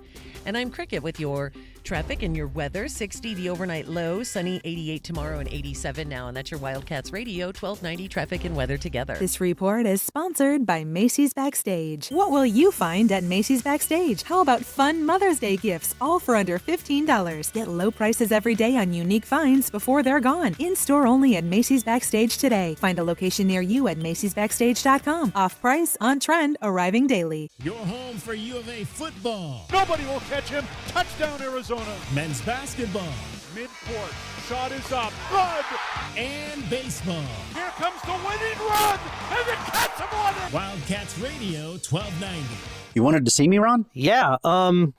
And I'm Cricket with your traffic and your weather. 60 the overnight low, sunny 88 tomorrow and 87 now. And that's your Wildcats Radio 1290 Traffic and Weather Together. This report is sponsored by Macy's Backstage. What will you find at Macy's Backstage? How about fun Mother's Day gifts, all for under $15. Get low prices every day on unique finds before they're gone. In-store only at Macy's Backstage today. Find a location near you at macy'sbackstage.com. Off price, on trend, arriving daily. Your home for U of A football. Nobody will catch him. Touchdown, Arizona. Men's basketball. Midcourt. Shot is up. Good. And baseball. Here comes the winning run. And the Cats have won it. Wildcats Radio 1290. You wanted to see me, Ron? Yeah,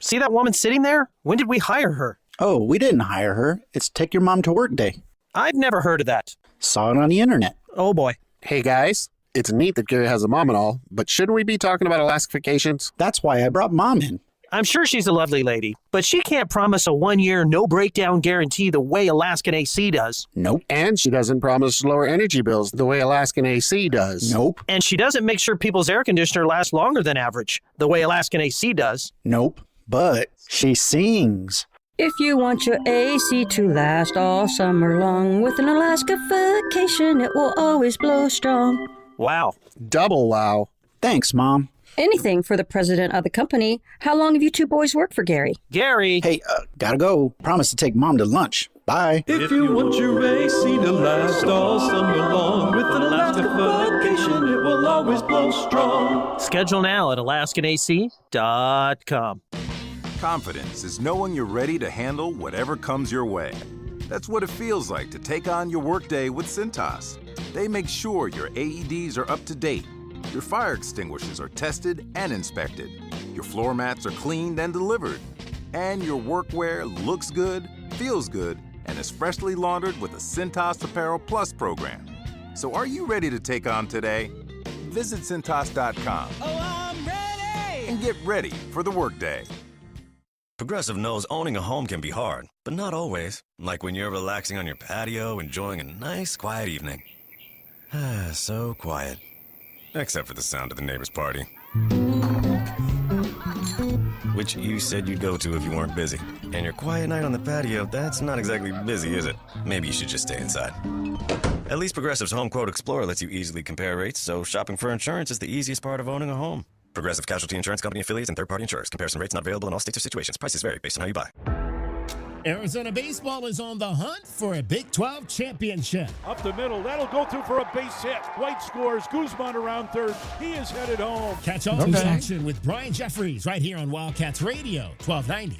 see that woman sitting there? When did we hire her? Oh, we didn't hire her. It's Take Your Mom to Work Day. I've never heard of that. Saw it on the internet. Oh, boy. Hey, guys. It's neat that Gary has a mom and all, but shouldn't we be talking about Alaska vacations? That's why I brought Mom in. I'm sure she's a lovely lady, but she can't promise a 1-year no-breakdown guarantee the way Alaskan AC does. Nope. And she doesn't promise lower energy bills the way Alaskan AC does. Nope. And she doesn't make sure people's air conditioner lasts longer than average, the way Alaskan AC does. Nope. But she sings. If you want your AC to last all summer long, with an Alaska vacation, it will always blow strong. Wow. Double wow. Thanks, Mom. Anything for the president of the company. How long have you two boys worked for Gary? Gary! Hey, gotta go. Promise to take Mom to lunch. Bye. If you want your AC to last all summer long, with an Alaska vacation, it will always blow strong. Schedule now at alaskanac.com. Confidence is knowing you're ready to handle whatever comes your way. That's what it feels like to take on your workday with Cintas. They make sure your AEDs are up to date, your fire extinguishers are tested and inspected, your floor mats are cleaned and delivered, and your workwear looks good, feels good, and is freshly laundered with a Cintas Apparel Plus program. So are you ready to take on today? Visit Cintas.com. Oh, I'm ready! And get ready for the workday. Progressive knows owning a home can be hard, but not always. Like when you're relaxing on your patio, enjoying a nice, quiet evening. So quiet. Except for the sound of the neighbor's party. Which you said you'd go to if you weren't busy. And your quiet night on the patio, that's not exactly busy, is it? Maybe you should just stay inside. At least Progressive's Home Quote Explorer lets you easily compare rates, so shopping for insurance is the easiest part of owning a home. Progressive Casualty Insurance Company affiliates and third-party insurers. Comparison rates not available in all states or situations. Prices vary based on how you buy. Arizona baseball is on the hunt for a Big 12 championship. Up the middle, that'll go through for a base hit. White scores, Guzman around third. He is headed home. Catch all this action with Brian Jeffries right here on Wildcats Radio 1290.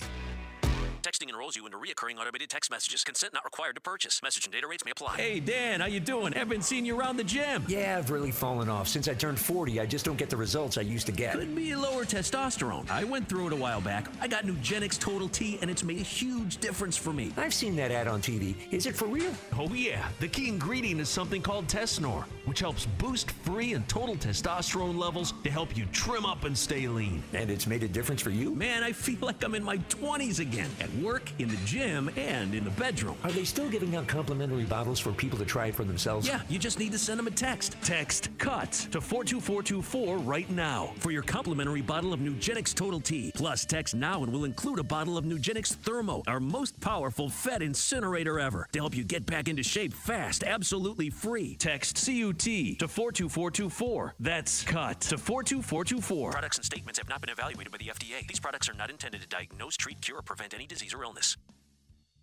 Texting enrolls you into reoccurring automated text messages. Consent not required to purchase. Message and data rates may apply. Hey, Dan, how you doing? Haven't seen you around the gym. Yeah, I've really fallen off. Since I turned 40, I just don't get the results I used to get. Could be lower testosterone. I went through it a while back. I got Nugenix Total T, and it's made a huge difference for me. I've seen that ad on TV. Is it for real? Oh, yeah. The key ingredient is something called Tesnor, which helps boost free and total testosterone levels to help you trim up and stay lean. And it's made a difference for you? Man, I feel like I'm in my 20s again. At work, in the gym, and in the bedroom. Are they still giving out complimentary bottles for people to try it for themselves? Yeah, you just need to send them a text. Text CUTS to 42424 right now for your complimentary bottle of Nugenix Total T. Plus, text now and we'll include a bottle of Nugenix Thermo, our most powerful fat incinerator ever, to help you get back into shape fast, absolutely free. Text CUT to 42424. That's CUT to 42424. Products and statements have not been evaluated by the FDA. These products are not intended to diagnose, treat, cure, or prevent any disease or illness.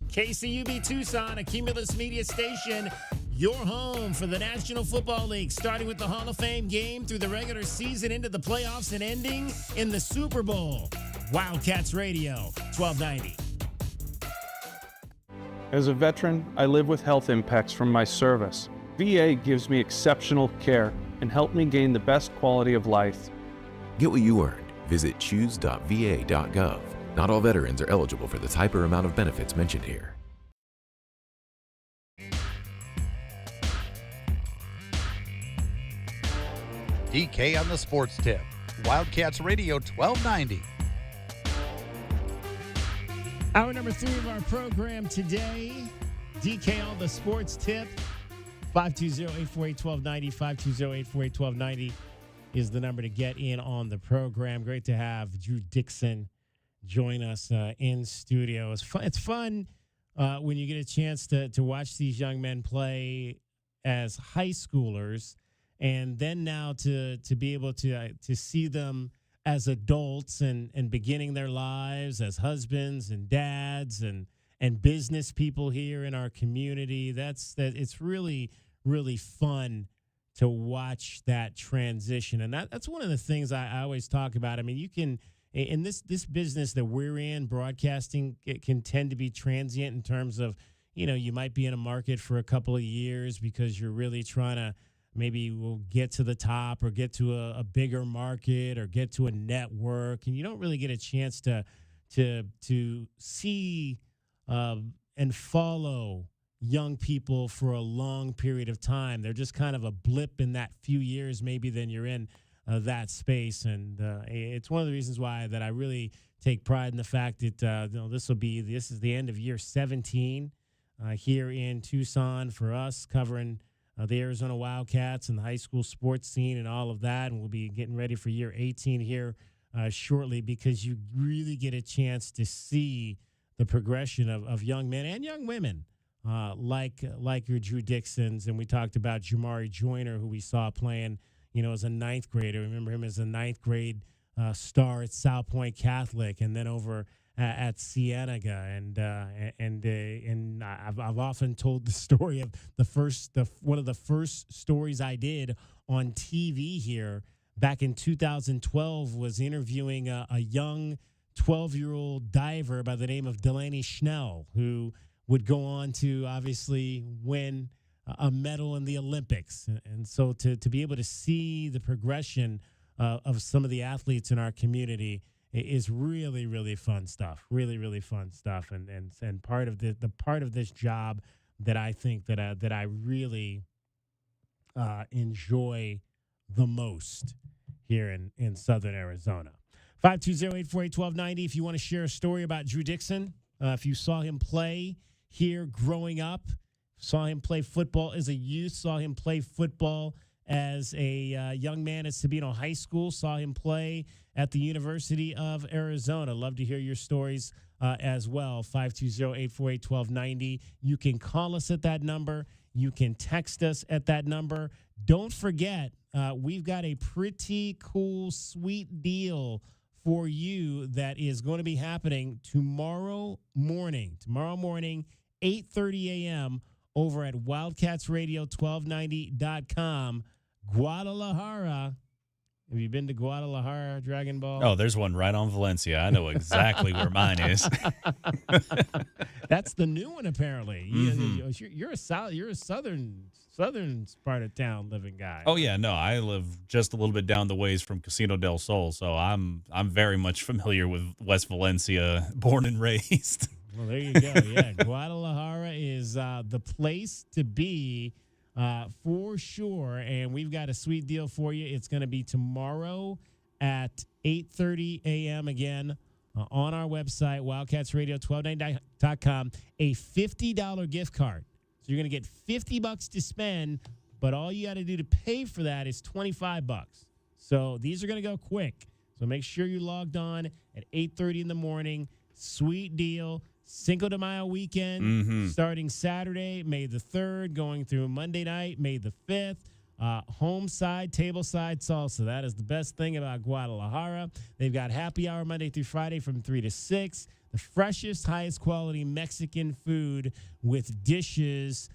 KCUB Tucson, a Cumulus Media station, your home for the National Football League, starting with the Hall of Fame game through the regular season into the playoffs and ending in the Super Bowl. Wildcats Radio, 1290. As a veteran, I live with health impacts from my service. VA gives me exceptional care and helped me gain the best quality of life. Get what you earned. Visit choose.va.gov. Not all veterans are eligible for the type or amount of benefits mentioned here. DK on the Sports Tip. Wildcats Radio 1290. Hour number 3 of our program today. DK on the Sports Tip. 520-848-1290. 520-848-1290 is the number to get in on the program. Great to have Drew Dixon join us in studio. It's fun when you get a chance to watch these young men play as high schoolers, and then now to be able to see them as adults and beginning their lives as husbands and dads and business people here in our community. It's really, really fun to watch that transition. And that's one of the things I always talk about. I mean, you can, in this business that we're in, broadcasting, it can tend to be transient in terms of, you might be in a market for a couple of years because you're really trying to maybe we'll get to the top or get to a bigger market or get to a network. And you don't really get a chance to see and follow young people for a long period of time. They're just kind of a blip in that few years maybe then you're in that space. And it's one of the reasons why that I really take pride in the fact that this is the end of year 17 here in Tucson for us, covering the Arizona Wildcats and the high school sports scene and all of that. And we'll be getting ready for year 18 here shortly, because you really get a chance to see the progression of young men and young women like your Drew Dixons. And we talked about Jamari Joyner, who we saw playing, as a ninth grader. Remember him as a ninth grade star at South Point Catholic, and then over at Cienega. And I've often told the story of one of the first stories I did on TV here back in 2012 was interviewing a young 12-year-old diver by the name of Delaney Schnell, who would go on to obviously win a medal in the Olympics. And so to be able to see the progression of some of the athletes in our community is really, really fun stuff. Really, really fun stuff. And part of the part of this job that I think that I really enjoy the most here in Southern Arizona. 520-848-1290 if you want to share a story about Drew Dixon. If you saw him play here growing up, saw him play football as a youth, saw him play football as a young man at Sabino High School, saw him play at the University of Arizona. Love to hear your stories as well. 520-848-1290. You can call us at that number. You can text us at that number. Don't forget, we've got a pretty cool, sweet deal for you that is going to be happening tomorrow morning, 8:30 a.m. over at wildcatsradio1290.com. Guadalajara. Have you been to Guadalajara, Dragon Ball? Oh, there's one right on Valencia. I know exactly where mine is. That's the new one, apparently. Mm-hmm. You're a southern part of town living guy. Oh yeah, no, I live just a little bit down the ways from Casino del Sol, so I'm very much familiar with West Valencia, born and raised. Well, there you go. Yeah, Guadalajara is the place to be for sure, and we've got a sweet deal for you. It's going to be tomorrow at 8:30 a.m. again on our website, wildcatsradio1290.com, a $50 gift card. So you're going to get $50 to spend, but all you got to do to pay for that is $25. So these are going to go quick. So make sure you logged on at 8:30 in the morning. Sweet deal. Cinco de Mayo weekend, starting Saturday, May the 3rd, going through Monday night, May the 5th. Home side, table side salsa. That is the best thing about Guadalajara. They've got happy hour Monday through Friday from 3 to 6. The freshest, highest quality Mexican food with dishes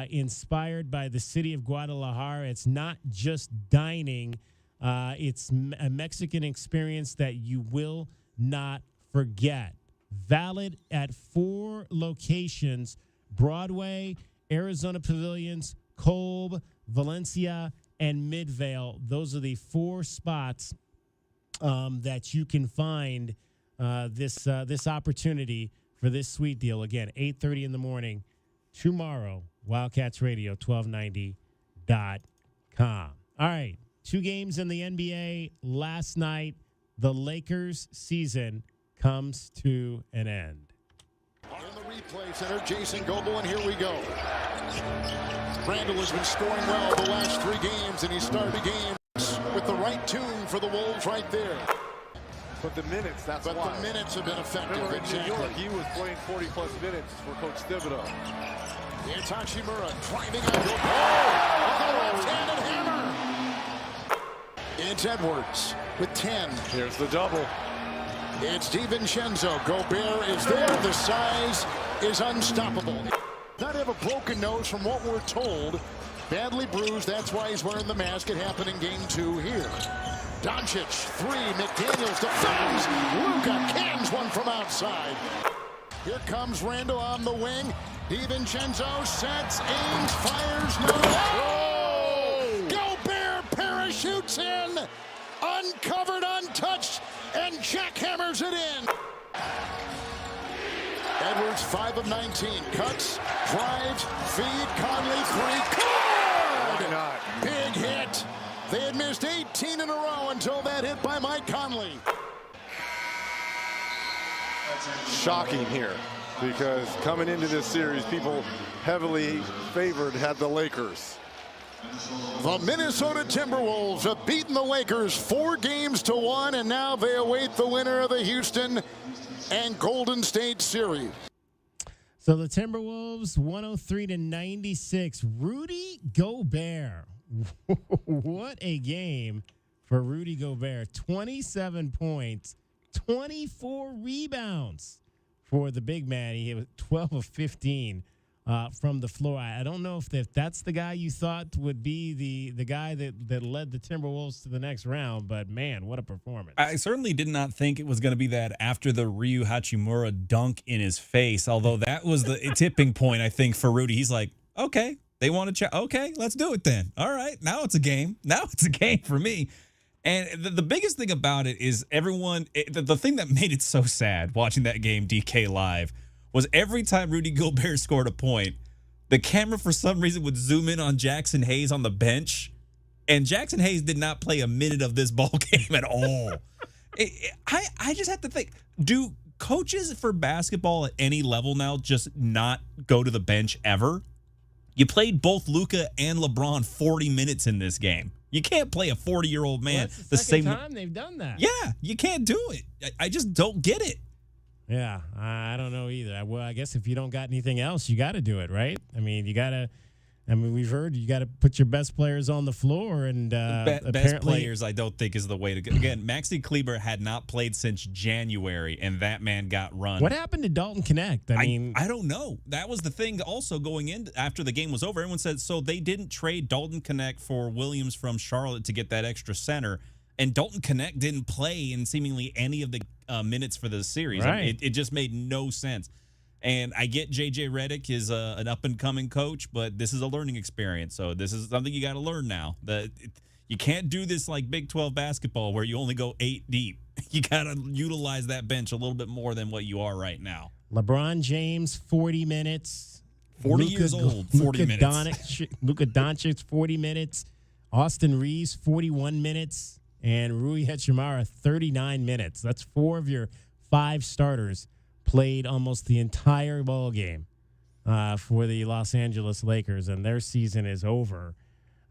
inspired by the city of Guadalajara. It's not just dining. It's a Mexican experience that you will not forget. Valid at 4 locations: Broadway, Arizona Pavilions, Kolb, Valencia, and Midvale. Those are the 4 spots that you can find this opportunity for this sweet deal. Again, 8:30 in the morning tomorrow, wildcatsradio1290.com. All right, 2 games in the NBA last night. The Lakers season comes to an end. In the replay center, Jason Goble, and here we go. Randall has been scoring well the last 3 games, and he started the game with the right tune for the Wolves right there. But the minutes, that's why. But the minutes have been effective. Remember, exactly. in New York, he was playing 40-plus minutes for Coach Thibodeau. Hachimura driving on Goble. Oh, left-handed hammer. It's Edwards. with 10. Here's the double. It's DiVincenzo. Gobert is there. The size is unstoppable. Not have a broken nose from what we're told. Badly bruised. That's why he's wearing the mask. It happened in game 2 here. Doncic, 3. McDaniels defends. Luka cans one from outside. Here comes Randall on the wing. DiVincenzo sets, aims, fires, no. Oh! Gobert parachutes in. Uncovered, untouched, and jackhammers it in. Edwards, 5 of 19. Cuts, drives, feed, Conley, 3. Good! Why not? Big hit. They had missed 18 in a row until that hit by Mike Conley. Shocking here, because coming into this series, people heavily favored had the Lakers. The Minnesota Timberwolves have beaten the Lakers 4-1, and now they await the winner of the Houston and Golden State series. So the Timberwolves 103-96. Rudy Gobert. What a game for Rudy Gobert. 27 points, 24 rebounds for the big man. He was 12 of 15 from the floor. I don't know if that's the guy you thought would be the guy that led the Timberwolves to the next round, but man, what a performance. I certainly did not think it was going to be that after the Ryu Hachimura dunk in his face, although that was the tipping point, I think, for Rudy. He's like, okay, they want to check. Okay, let's do it then. All right, now it's a game. Now it's a game for me. And the biggest thing about it is the thing that made it so sad watching that game DK live was every time Rudy Gobert scored a point, the camera for some reason would zoom in on Jackson Hayes on the bench, and Jackson Hayes did not play a minute of this ball game at all. I just have to think, do coaches for basketball at any level now just not go to the bench ever? You played both Luka and LeBron 40 minutes in this game. You can't play a 40-year-old man. Well, that's the second time they've done that. Yeah, you can't do it. I just don't get it. Yeah, I don't know either. Well, I guess if you don't got anything else, you got to do it, right? I mean, we've heard you got to put your best players on the floor, and best players, I don't think is the way to go. Again, Maxi Kleber had not played since January, and that man got run. What happened to Dalton Connect? I don't know. That was the thing. Also, going in after the game was over, everyone said so they didn't trade Dalton Connect for Williams from Charlotte to get that extra center, and Dalton Connect didn't play in seemingly any of the minutes for the series. Right. I mean, it just made no sense. And I get J.J. Redick is an up-and-coming coach, but this is a learning experience. So this is something you got to learn now. You can't do this like Big 12 basketball where you only go 8 deep. You got to utilize that bench a little bit more than what you are right now. LeBron James, 40 minutes. 40 years old, 40 minutes. Luka Doncic, 40 minutes. Austin Reeves, 41 minutes. And Rui Hachimura, 39 minutes. That's 4 of your 5 starters played almost the entire ball game for the Los Angeles Lakers, and their season is over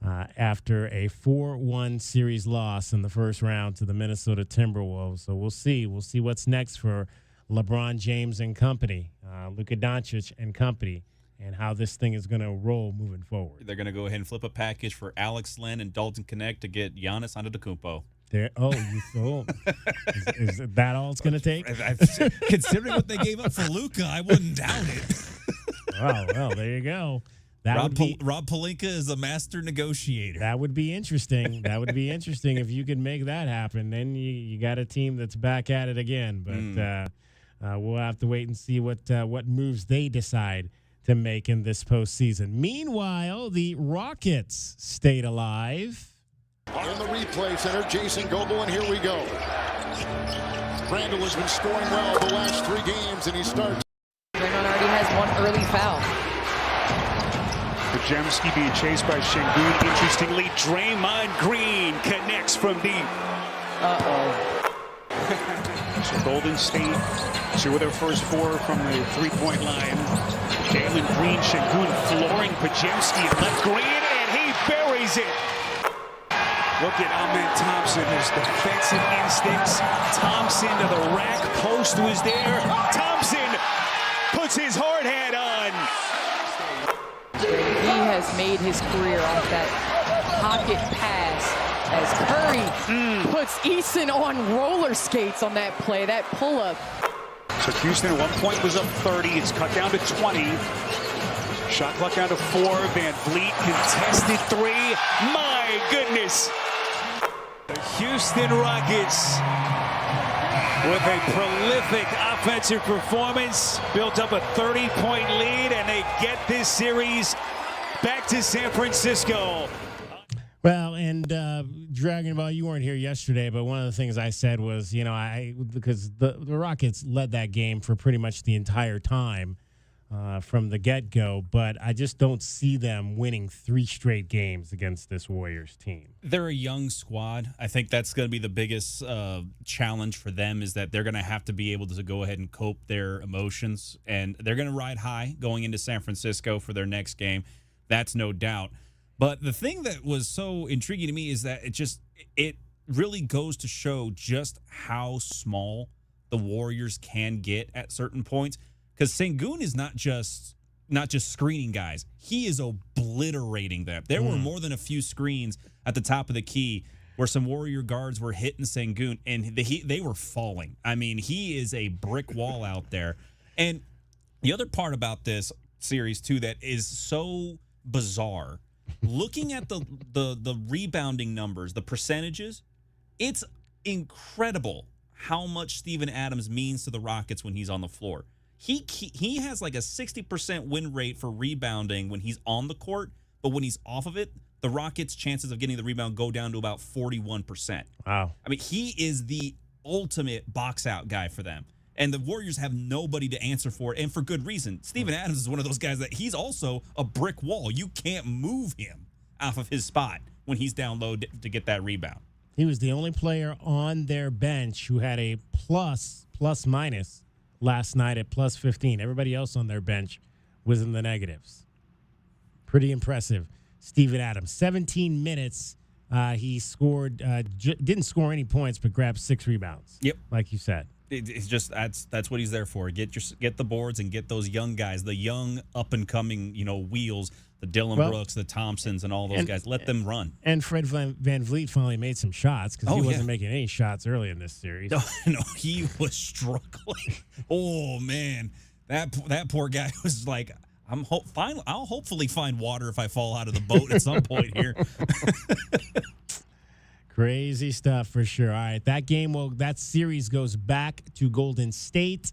after a 4-1 series loss in the first round to the Minnesota Timberwolves. So we'll see what's next for LeBron James and company, Luka Doncic and company, and how this thing is going to roll moving forward. They're going to go ahead and flip a package for Alex Len and Dalton Connect to get Giannis Antetokounmpo. Is that all it's going to take? Considering what they gave up for Luka, I wouldn't doubt it. Well, there you go. Rob Pelinka is a master negotiator. That would be interesting. If you could make that happen. Then you got a team that's back at it again. But we'll have to wait and see what moves they decide to make in this postseason. Meanwhile, the Rockets stayed alive. In the replay center, Jason Goble, and here we go. Randall has been scoring well the last 3 games, and he starts. Draymond already has one early foul. Pajemski being chased by Şengün. Interestingly, Draymond Green connects from deep. So Golden State, 2 of their first 4 from the 3-point line. Jalen Green, Şengün flooring Pajemski at left Green, and he buries it. Look at Ahmed Thompson, his defensive instincts. Thompson to the rack, post was there. Thompson puts his hard hat on. He has made his career off that pocket pass as Curry puts Eason on roller skates on that play, that pull-up. So Houston at one point was up 30. It's cut down to 20. Shot clock down to 4. Van Vliet contested 3. My goodness. The Houston Rockets with a prolific offensive performance built up a 30-point lead, and they get this series back to San Francisco. Well, and Dragon Ball, you weren't here yesterday, but one of the things I said was, because the Rockets led that game for pretty much the entire time from the get-go, but I just don't see them winning 3 straight games against this Warriors team. They're a young squad. I think that's going to be the biggest challenge for them, is that they're going to have to be able to go ahead and cope their emotions, and they're going to ride high going into San Francisco for their next game. That's no doubt. But the thing that was so intriguing to me is that it really goes to show just how small the Warriors can get at certain points. Because Sengun is not just screening guys; he is obliterating them. There were more than a few screens at the top of the key where some Warrior guards were hitting Sengun, and they were falling. I mean, he is a brick wall out there. And the other part about this series too that is so bizarre. Looking at the rebounding numbers, the percentages, it's incredible how much Steven Adams means to the Rockets when he's on the floor. He has like a 60% win rate for rebounding when he's on the court, but when he's off of it, the Rockets' chances of getting the rebound go down to about 41%. Wow. I mean, he is the ultimate box-out guy for them. And the Warriors have nobody to answer for it, and for good reason. Steven Adams is one of those guys that he's also a brick wall. You can't move him off of his spot when he's down low to get that rebound. He was the only player on their bench who had a plus-minus last night at plus 15. Everybody else on their bench was in the negatives. Pretty impressive. Steven Adams, 17 minutes. He scored, didn't score any points, but grabbed 6 rebounds. Yep. Like you said. It's just that's what he's there for. Get the boards and get those young guys, the young up and coming wheels, the Dylan Brooks, the Thompsons, and all those guys. Let them run. And Fred Van Vliet finally made some shots because he wasn't making any shots early in this series. No, he was struggling. Oh man, that poor guy was like, I'll hopefully find water if I fall out of the boat at some point here. Crazy stuff for sure. All right, that series goes back to Golden State,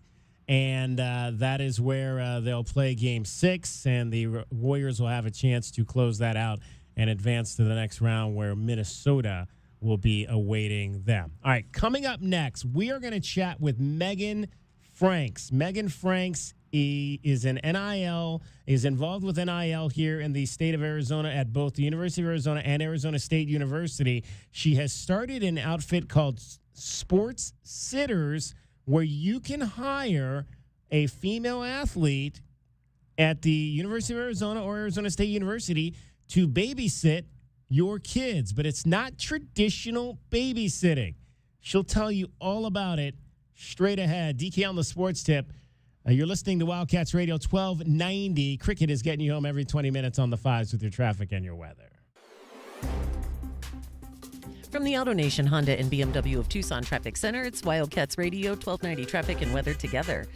and that is where they'll play Game 6, and the Warriors will have a chance to close that out and advance to the next round where Minnesota will be awaiting them. All right, coming up next, we are going to chat with Megan Franks. Megan Franks is an NIL, is involved with NIL here in the state of Arizona at both the University of Arizona and Arizona State University. She has started an outfit called Sports Sitters, where you can hire a female athlete at the University of Arizona or Arizona State University to babysit your kids. But it's not traditional babysitting. She'll tell you all about it straight ahead. DK on the Sports Tip. You're listening to Wildcats Radio 1290. Cricket is getting you home every 20 minutes on the 5s with your traffic and your weather. From the AutoNation Honda and BMW of Tucson Traffic Center, it's Wildcats Radio 1290 traffic and weather together.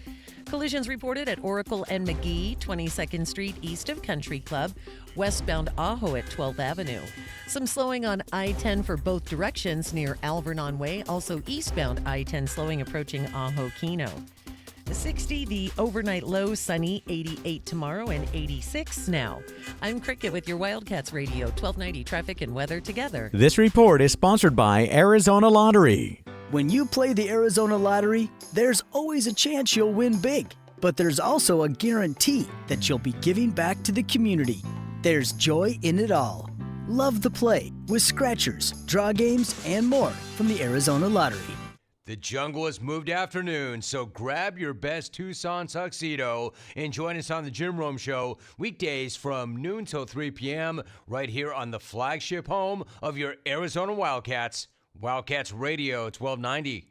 Collisions reported at Oracle and McGee, 22nd Street east of Country Club, westbound Ajo at 12th Avenue. Some slowing on I-10 for both directions near Alvernon Way, also eastbound I-10 slowing approaching Ajo Kino. 60, the overnight low, sunny, 88 tomorrow and 86 now. I'm Cricket with your Wildcats Radio 1290 traffic and weather together. This report is sponsored by Arizona Lottery. When you play the Arizona Lottery, there's always a chance you'll win big, but there's also a guarantee that you'll be giving back to the community. There's joy in it all. Love the play with scratchers, draw games, and more from the Arizona Lottery. The jungle has moved afternoon, so grab your best Tucson tuxedo and join us on the Jim Rome Show weekdays from noon till 3 p.m. right here on the flagship home of your Arizona Wildcats, Wildcats Radio 1290.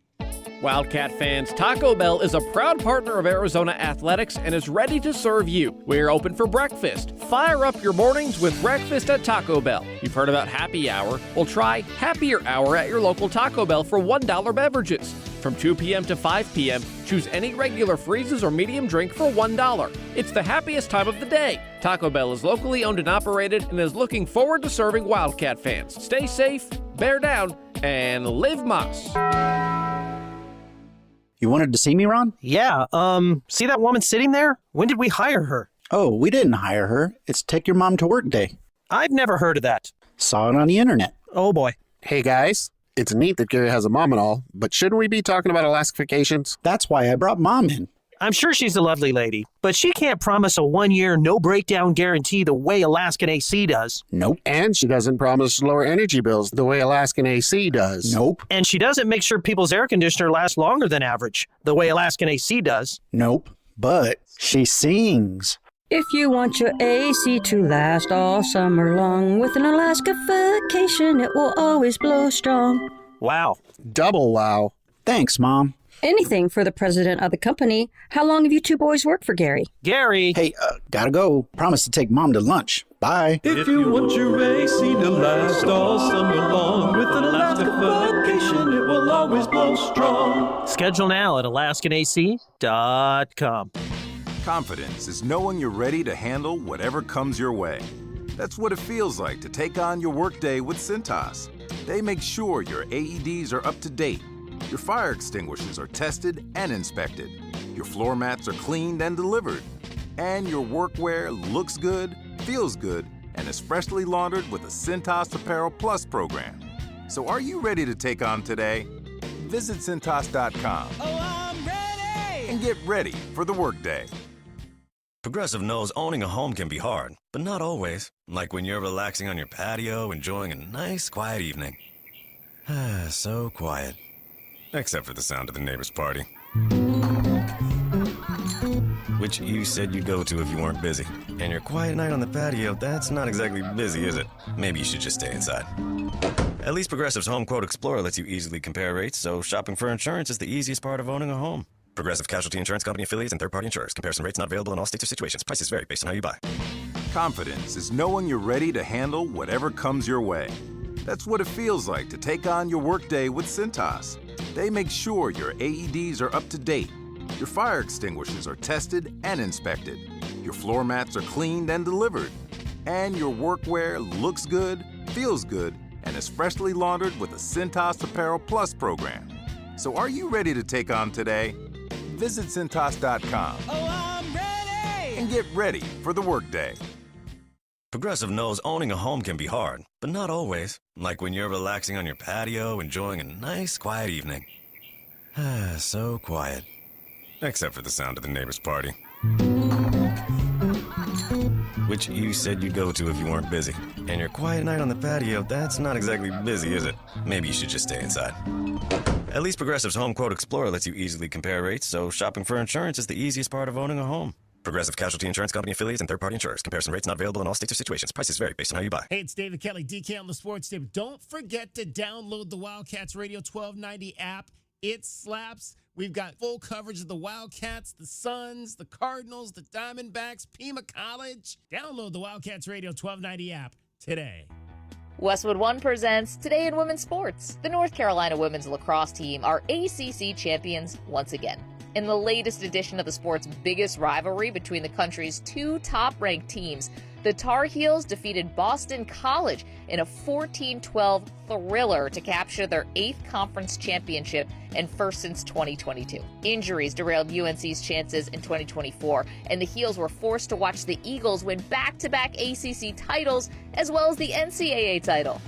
Wildcat fans, Taco Bell is a proud partner of Arizona Athletics and is ready to serve you. We're open for breakfast. Fire up your mornings with breakfast at Taco Bell. You've heard about Happy Hour? Well, try Happier Hour at your local Taco Bell for $1 beverages. From 2 p.m. to 5 p.m., choose any regular freezes or medium drink for $1. It's the happiest time of the day. Taco Bell is locally owned and operated and is looking forward to serving Wildcat fans. Stay safe, bear down, and live Mas. You wanted to see me, Ron? Yeah, see that woman sitting there? When did we hire her? Oh, we didn't hire her. It's Take Your Mom to Work Day. I've never heard of that. Saw it on the internet. Oh, boy. Hey, guys. It's neat that Gary has a mom and all, but shouldn't we be talking about Alaska vacations? That's why I brought Mom in. I'm sure she's a lovely lady, but she can't promise a 1-year no-breakdown guarantee the way Alaskan AC does. Nope. And she doesn't promise lower energy bills the way Alaskan AC does. Nope. And she doesn't make sure people's air conditioner lasts longer than average, the way Alaskan AC does. Nope. But she sings. If you want your AC to last all summer long, with an Alaska vacation, it will always blow strong. Wow. Double wow. Thanks, Mom. Anything for the president of the company. How long have you two boys worked for Gary? Gary! Hey, gotta go. Promise to take Mom to lunch. Bye. If you want your AC to last all summer long, with an Alaska vacation, it will always blow strong. Schedule now at alaskanac.com. Confidence is knowing you're ready to handle whatever comes your way. That's what it feels like to take on your workday with Cintas. They make sure your AEDs are up to date, your fire extinguishers are tested and inspected, your floor mats are cleaned and delivered, and your workwear looks good, feels good, and is freshly laundered with a Cintas Apparel Plus program. So are you ready to take on today? Visit Cintas.com and get ready for the workday. Progressive knows owning a home can be hard, but not always. Like when you're relaxing on your patio, enjoying a nice, quiet evening. So quiet. Except for the sound of the neighbor's party. Which you said you'd go to if you weren't busy. And your quiet night on the patio, that's not exactly busy, is it? Maybe you should just stay inside. At least Progressive's Home Quote Explorer lets you easily compare rates, so shopping for insurance is the easiest part of owning a home. Progressive Casualty Insurance Company affiliates and third-party insurers. Comparison rates not available in all states or situations. Prices vary based on how you buy. Confidence is knowing you're ready to handle whatever comes your way. That's what it feels like to take on your workday with Cintas. They make sure your AEDs are up to date, your fire extinguishers are tested and inspected, your floor mats are cleaned and delivered, and your workwear looks good, feels good, and is freshly laundered with a Cintas Apparel Plus program. So are you ready to take on today? Visit Cintas.com and get ready for the workday. Progressive knows owning a home can be hard, but not always. Like when you're relaxing on your patio, enjoying a nice, quiet evening. So quiet. Except for the sound of the neighbor's party. Which you said you'd go to if you weren't busy. And your quiet night on the patio, that's not exactly busy, is it? Maybe you should just stay inside. At least Progressive's Home Quote Explorer lets you easily compare rates, so shopping for insurance is the easiest part of owning a home. Progressive Casualty Insurance Company affiliates and third-party insurers. Comparison rates not available in all states or situations. Prices vary based on how you buy. Hey, it's David Kelly, DK on the Sports Tip. Don't forget to download the Wildcats Radio 1290 app. It slaps. We've got full coverage of the Wildcats, the Suns, the Cardinals, the Diamondbacks, Pima College. Download the Wildcats Radio 1290 app today. Westwood One presents Today in Women's Sports. The North Carolina women's lacrosse team are ACC champions once again. In the latest edition of the sport's biggest rivalry between the country's two top-ranked teams, the Tar Heels defeated Boston College in a 14-12 thriller to capture their 8th conference championship and first since 2022. Injuries derailed UNC's chances in 2024, and the Heels were forced to watch the Eagles win back-to-back ACC titles as well as the NCAA title.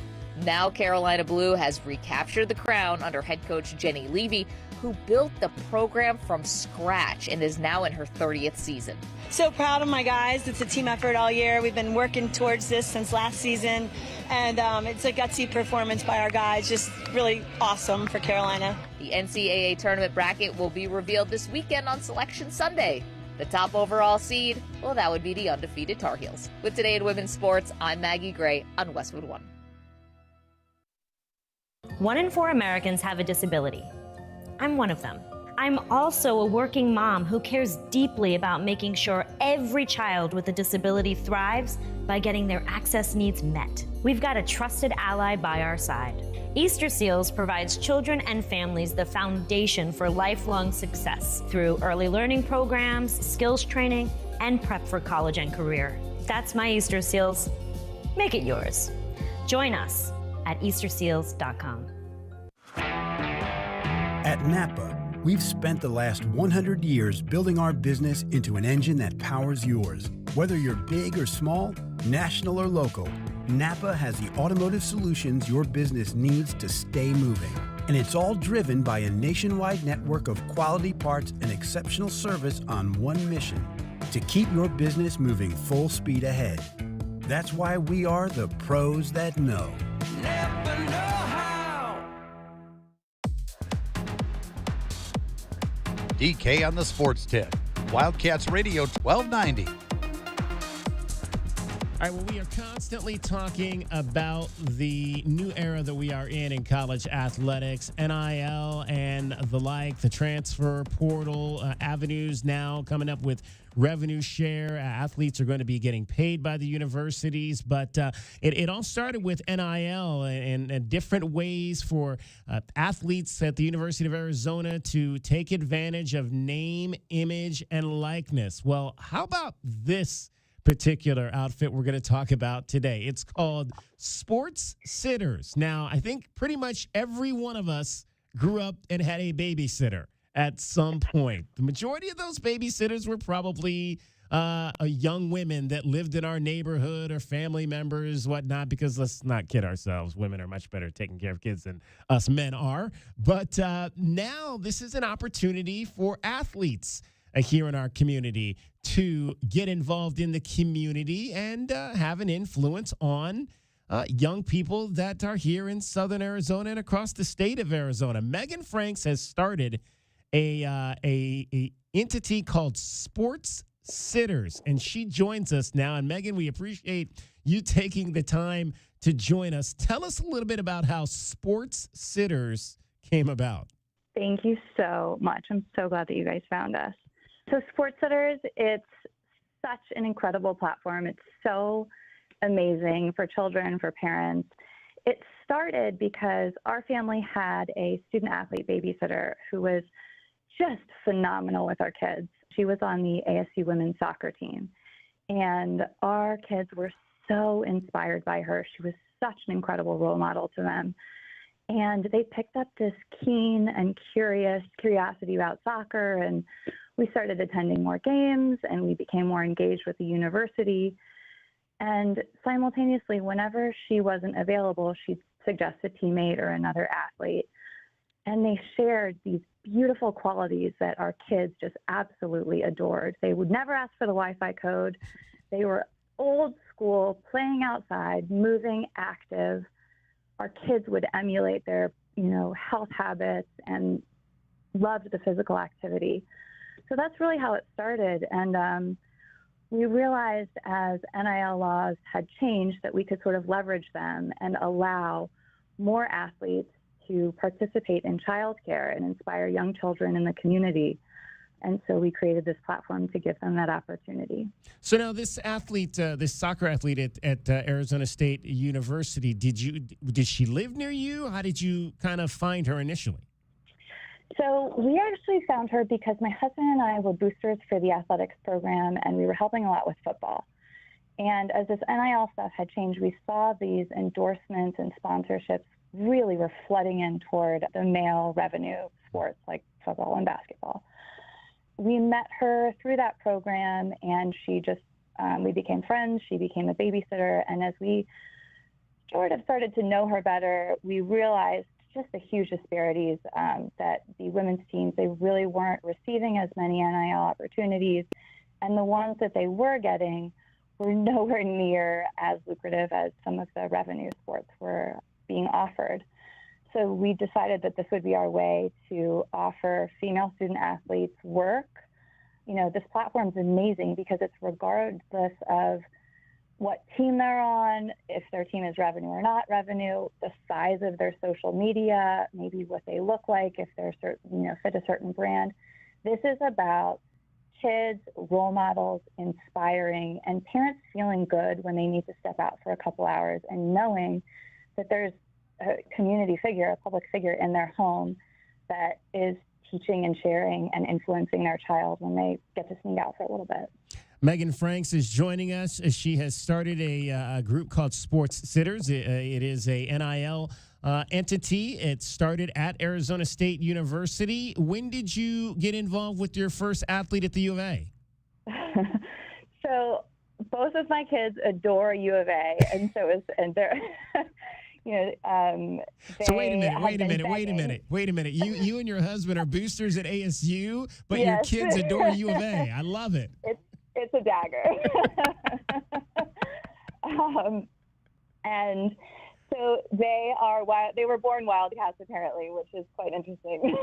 Now Carolina Blue has recaptured the crown under head coach Jenny Levy, who built the program from scratch and is now in her 30th season. So proud of my guys. It's a team effort all year. We've been working towards this since last season, and it's a gutsy performance by our guys. Just really awesome for Carolina. The NCAA tournament bracket will be revealed this weekend on Selection Sunday. The top overall seed, well, that would be the undefeated Tar Heels. With Today in Women's Sports, I'm Maggie Gray on Westwood One. 1 in 4 Americans have a disability. I'm one of them. I'm also a working mom who cares deeply about making sure every child with a disability thrives by getting their access needs met. We've got a trusted ally by our side. Easter Seals provides children and families the foundation for lifelong success through early learning programs, skills training, and prep for college and career. That's my Easter Seals. Make it yours. Join us at easterseals.com. At Napa, we've spent the last 100 years building our business into an engine that powers yours. Whether you're big or small, national or local, Napa has the automotive solutions your business needs to stay moving. And it's all driven by a nationwide network of quality parts and exceptional service on one mission: to keep your business moving full speed ahead. That's why we are the pros that know. Napa know-how. DK on the Sports Tip. Wildcats Radio 1290. All right, well, we are constantly talking about the new era that we are in college athletics, NIL and the like, the transfer portal avenues now coming up with revenue share. Athletes are going to be getting paid by the universities, but it all started with NIL and different ways for athletes at the University of Arizona to take advantage of name, image, and likeness. Well, how about this particular outfit we're going to talk about today? It's called Sports Sitters. Now, I think pretty much every one of us grew up and had a babysitter at some point. The majority of those babysitters were probably young women that lived in our neighborhood or family members, whatnot, because let's not kid ourselves. Women are much better at taking care of kids than us men are. But now this is an opportunity for athletes here in our community to get involved in the community and have an influence on young people that are here in Southern Arizona and across the state of Arizona. Megan Franks has started a entity called Sports Sitters, and she joins us now. And Megan, we appreciate you taking the time to join us. Tell us a little bit about how Sports Sitters came about. Thank you so much. I'm so glad that you guys found us. So Sports Sitters, it's such an incredible platform. It's so amazing for children, for parents. It started because our family had a student-athlete babysitter who was just phenomenal with our kids. She was on the ASU women's soccer team, and our kids were so inspired by her. She was such an incredible role model to them. And they picked up this keen and curiosity about soccer, and we started attending more games, and we became more engaged with the university. And simultaneously, whenever she wasn't available, she'd suggest a teammate or another athlete. And they shared these beautiful qualities that our kids just absolutely adored. They would never ask for the Wi-Fi code. They were old school, playing outside, moving, active. Our kids would emulate their, health habits and loved the physical activity. So that's really how it started. And we realized as NIL laws had changed that we could sort of leverage them and allow more athletes to participate in childcare and inspire young children in the community. And so we created this platform to give them that opportunity. So now this athlete, this soccer athlete at Arizona State University, did she live near you? How did you kind of find her initially? So we actually found her because my husband and I were boosters for the athletics program, and we were helping a lot with football. And as this NIL stuff had changed, we saw these endorsements and sponsorships really were flooding in toward the male revenue sports like football and basketball. We met her through that program, and she just, we became friends. She became a babysitter. And as we sort of started to know her better, we realized just the huge disparities that the women's teams, they really weren't receiving as many NIL opportunities. And the ones that they were getting were nowhere near as lucrative as some of the revenue sports were being offered. So we decided that this would be our way to offer female student athletes work. This platform is amazing because it's regardless of what team they're on, if their team is revenue or not revenue, the size of their social media, maybe what they look like, if they're fit a certain brand. This is about kids, role models, inspiring, and parents feeling good when they need to step out for a couple hours and knowing that there's a community figure, a public figure in their home that is teaching and sharing and influencing their child when they get to sneak out for a little bit. Megan Franks is joining us. She has started a group called Sports Sitters. It is a NIL entity. It started at Arizona State University. When did you get involved with your first athlete at the U of A? So both of my kids adore U of A, and they're. So wait a minute. You and your husband are boosters at ASU, but your kids adore U of A. I love it. It's a dagger. And so they are wild. They were born Wildcats, apparently, which is quite interesting.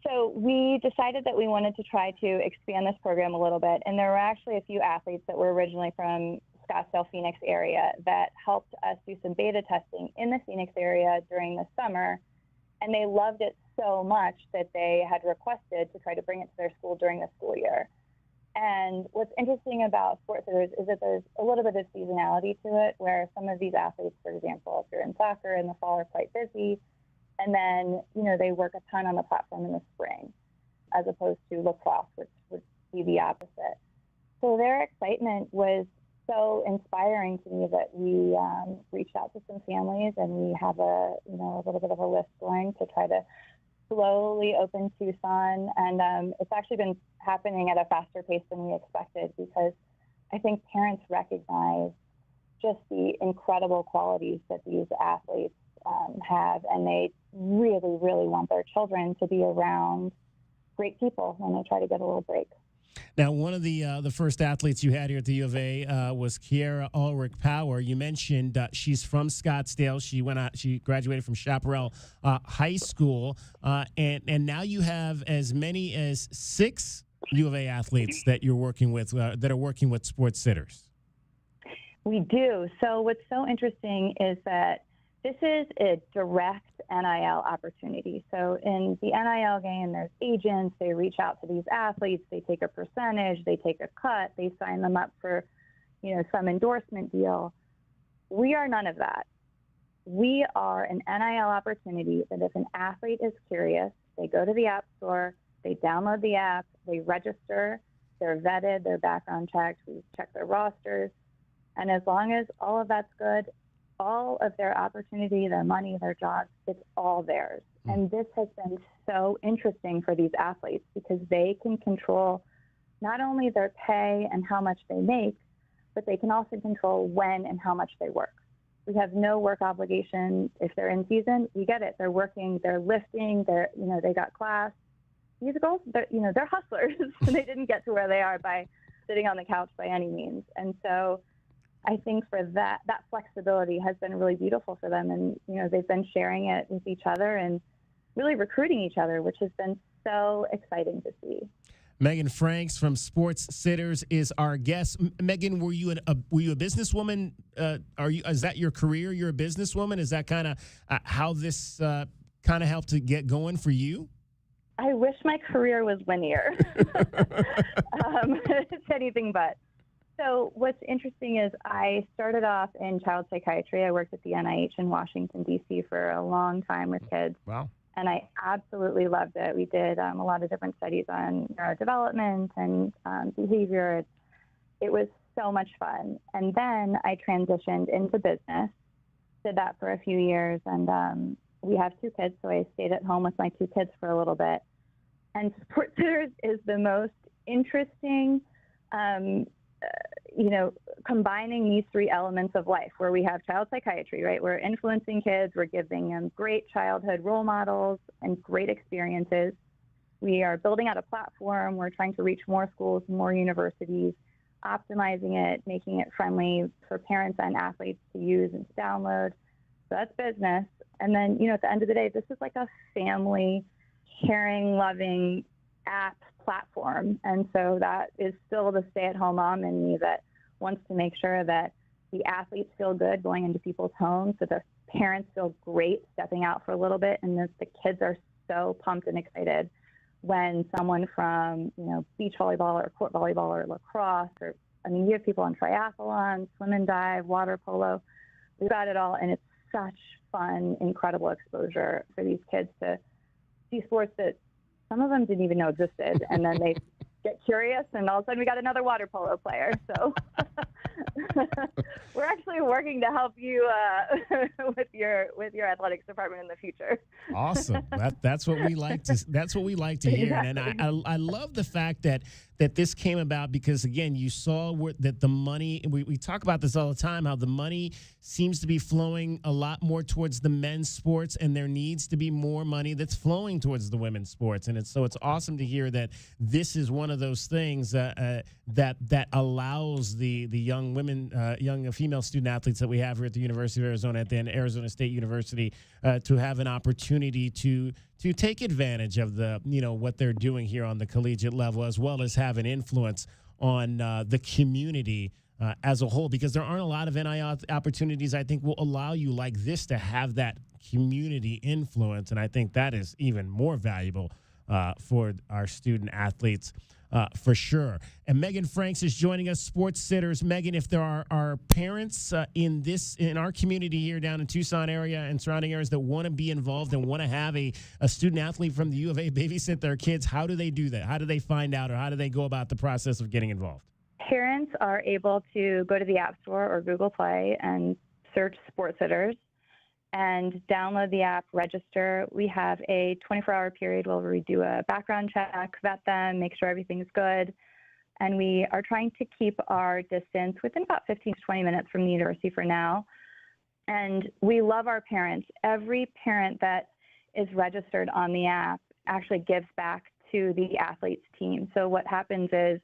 So we decided that we wanted to try to expand this program a little bit. And there were actually a few athletes that were originally from Scottsdale, Phoenix area that helped us do some beta testing in the Phoenix area during the summer. And they loved it so much that they had requested to try to bring it to their school during the school year. And what's interesting about Sports Sitters is that there's a little bit of seasonality to it, where some of these athletes, for example, if you're in soccer in the fall, are quite busy. And then, they work a ton on the platform in the spring, as opposed to lacrosse, which would be the opposite. So their excitement was so inspiring to me that we reached out to some families, and we have a little bit of a list going to try to slowly open Tucson. And it's actually been happening at a faster pace than we expected, because I think parents recognize just the incredible qualities that these athletes have, and they really, really want their children to be around great people when they try to get a little break. Now, one of the first athletes you had here at the U of A was Kiera Ulrich Power. You mentioned she's from Scottsdale. She graduated from Chaparral High School, and now you have as many as 6 U of A athletes that you're working with that are working with Sports Sitters. We do. So what's so interesting is that this is a direct NIL opportunity. So in the NIL game, there's agents. They reach out to these athletes. They take a percentage. They take a cut. They sign them up for, some endorsement deal. We are none of that. We are an NIL opportunity that if an athlete is curious, they go to the App Store, they download the app, they register, they're vetted, they're background checked, we check their rosters. And as long as all of that's good, all of their opportunity, their money, their jobs, it's all theirs. And this has been so interesting for these athletes, because they can control not only their pay and how much they make, but they can also control when and how much they work. We have no work obligation. If they're in season, we get it. They're working, they're lifting, they got class. These girls, they're hustlers. They didn't get to where they are by sitting on the couch by any means. And so I think for that flexibility has been really beautiful for them. And, they've been sharing it with each other and really recruiting each other, which has been so exciting to see. Megan Franks from Sports Sitters is our guest. Megan, were you a businesswoman? Is that your career? You're a businesswoman? Is that kind of how this kind of helped to get going for you? I wish my career was linear. It's anything but. So what's interesting is I started off in child psychiatry. I worked at the NIH in Washington, D.C. for a long time with kids. Wow. And I absolutely loved it. We did a lot of different studies on neurodevelopment and behavior. It was so much fun. And then I transitioned into business, did that for a few years. And we have 2 kids, so I stayed at home with my 2 kids for a little bit. And Sports Sitters is the most interesting combining these 3 elements of life, where we have child psychiatry, right? We're influencing kids. We're giving them great childhood role models and great experiences. We are building out a platform. We're trying to reach more schools, more universities, optimizing it, making it friendly for parents and athletes to use and to download. So that's business. And then, at the end of the day, this is like a family, caring, loving app platform. And so that is still the stay-at-home mom in me that wants to make sure that the athletes feel good going into people's homes, that the parents feel great stepping out for a little bit, and that the kids are so pumped and excited when someone from, beach volleyball or court volleyball or lacrosse, you have people on triathlon, swim and dive, water polo. We've got it all, and it's such fun, incredible exposure for these kids to see sports that some of them didn't even know existed, and then they get curious, and all of a sudden we got another water polo player. So we're actually working to help you with your athletics department in the future. Awesome. That's what we like to hear. Exactly. And I love the fact that this came about because, again, you saw that the money, we talk about this all the time, how the money seems to be flowing a lot more towards the men's sports, and there needs to be more money that's flowing towards the women's sports. And it's awesome to hear that this is one of those things that allows the young women, young female student athletes that we have here at the University of Arizona, at the Arizona State University, to have an opportunity to take advantage of what they're doing here on the collegiate level, as well as have an influence on the community as a whole, because there aren't a lot of NIL opportunities I think will allow you like this to have that community influence, and I think that is even more valuable for our student athletes. For sure. And Megan Franks is joining us, Sports Sitters. Megan, if there are parents in our community here down in Tucson area and surrounding areas that want to be involved and want to have a student athlete from the U of A babysit their kids, how do they do that? How do they find out, or how do they go about the process of getting involved? Parents are able to go to the App Store or Google Play and search Sports Sitters and download the app, register. We have a 24-hour period where we do a background check, vet them, make sure everything's good. And we are trying to keep our distance within about 15 to 20 minutes from the university for now. And we love our parents. Every parent that is registered on the app actually gives back to the athletes team. So what happens is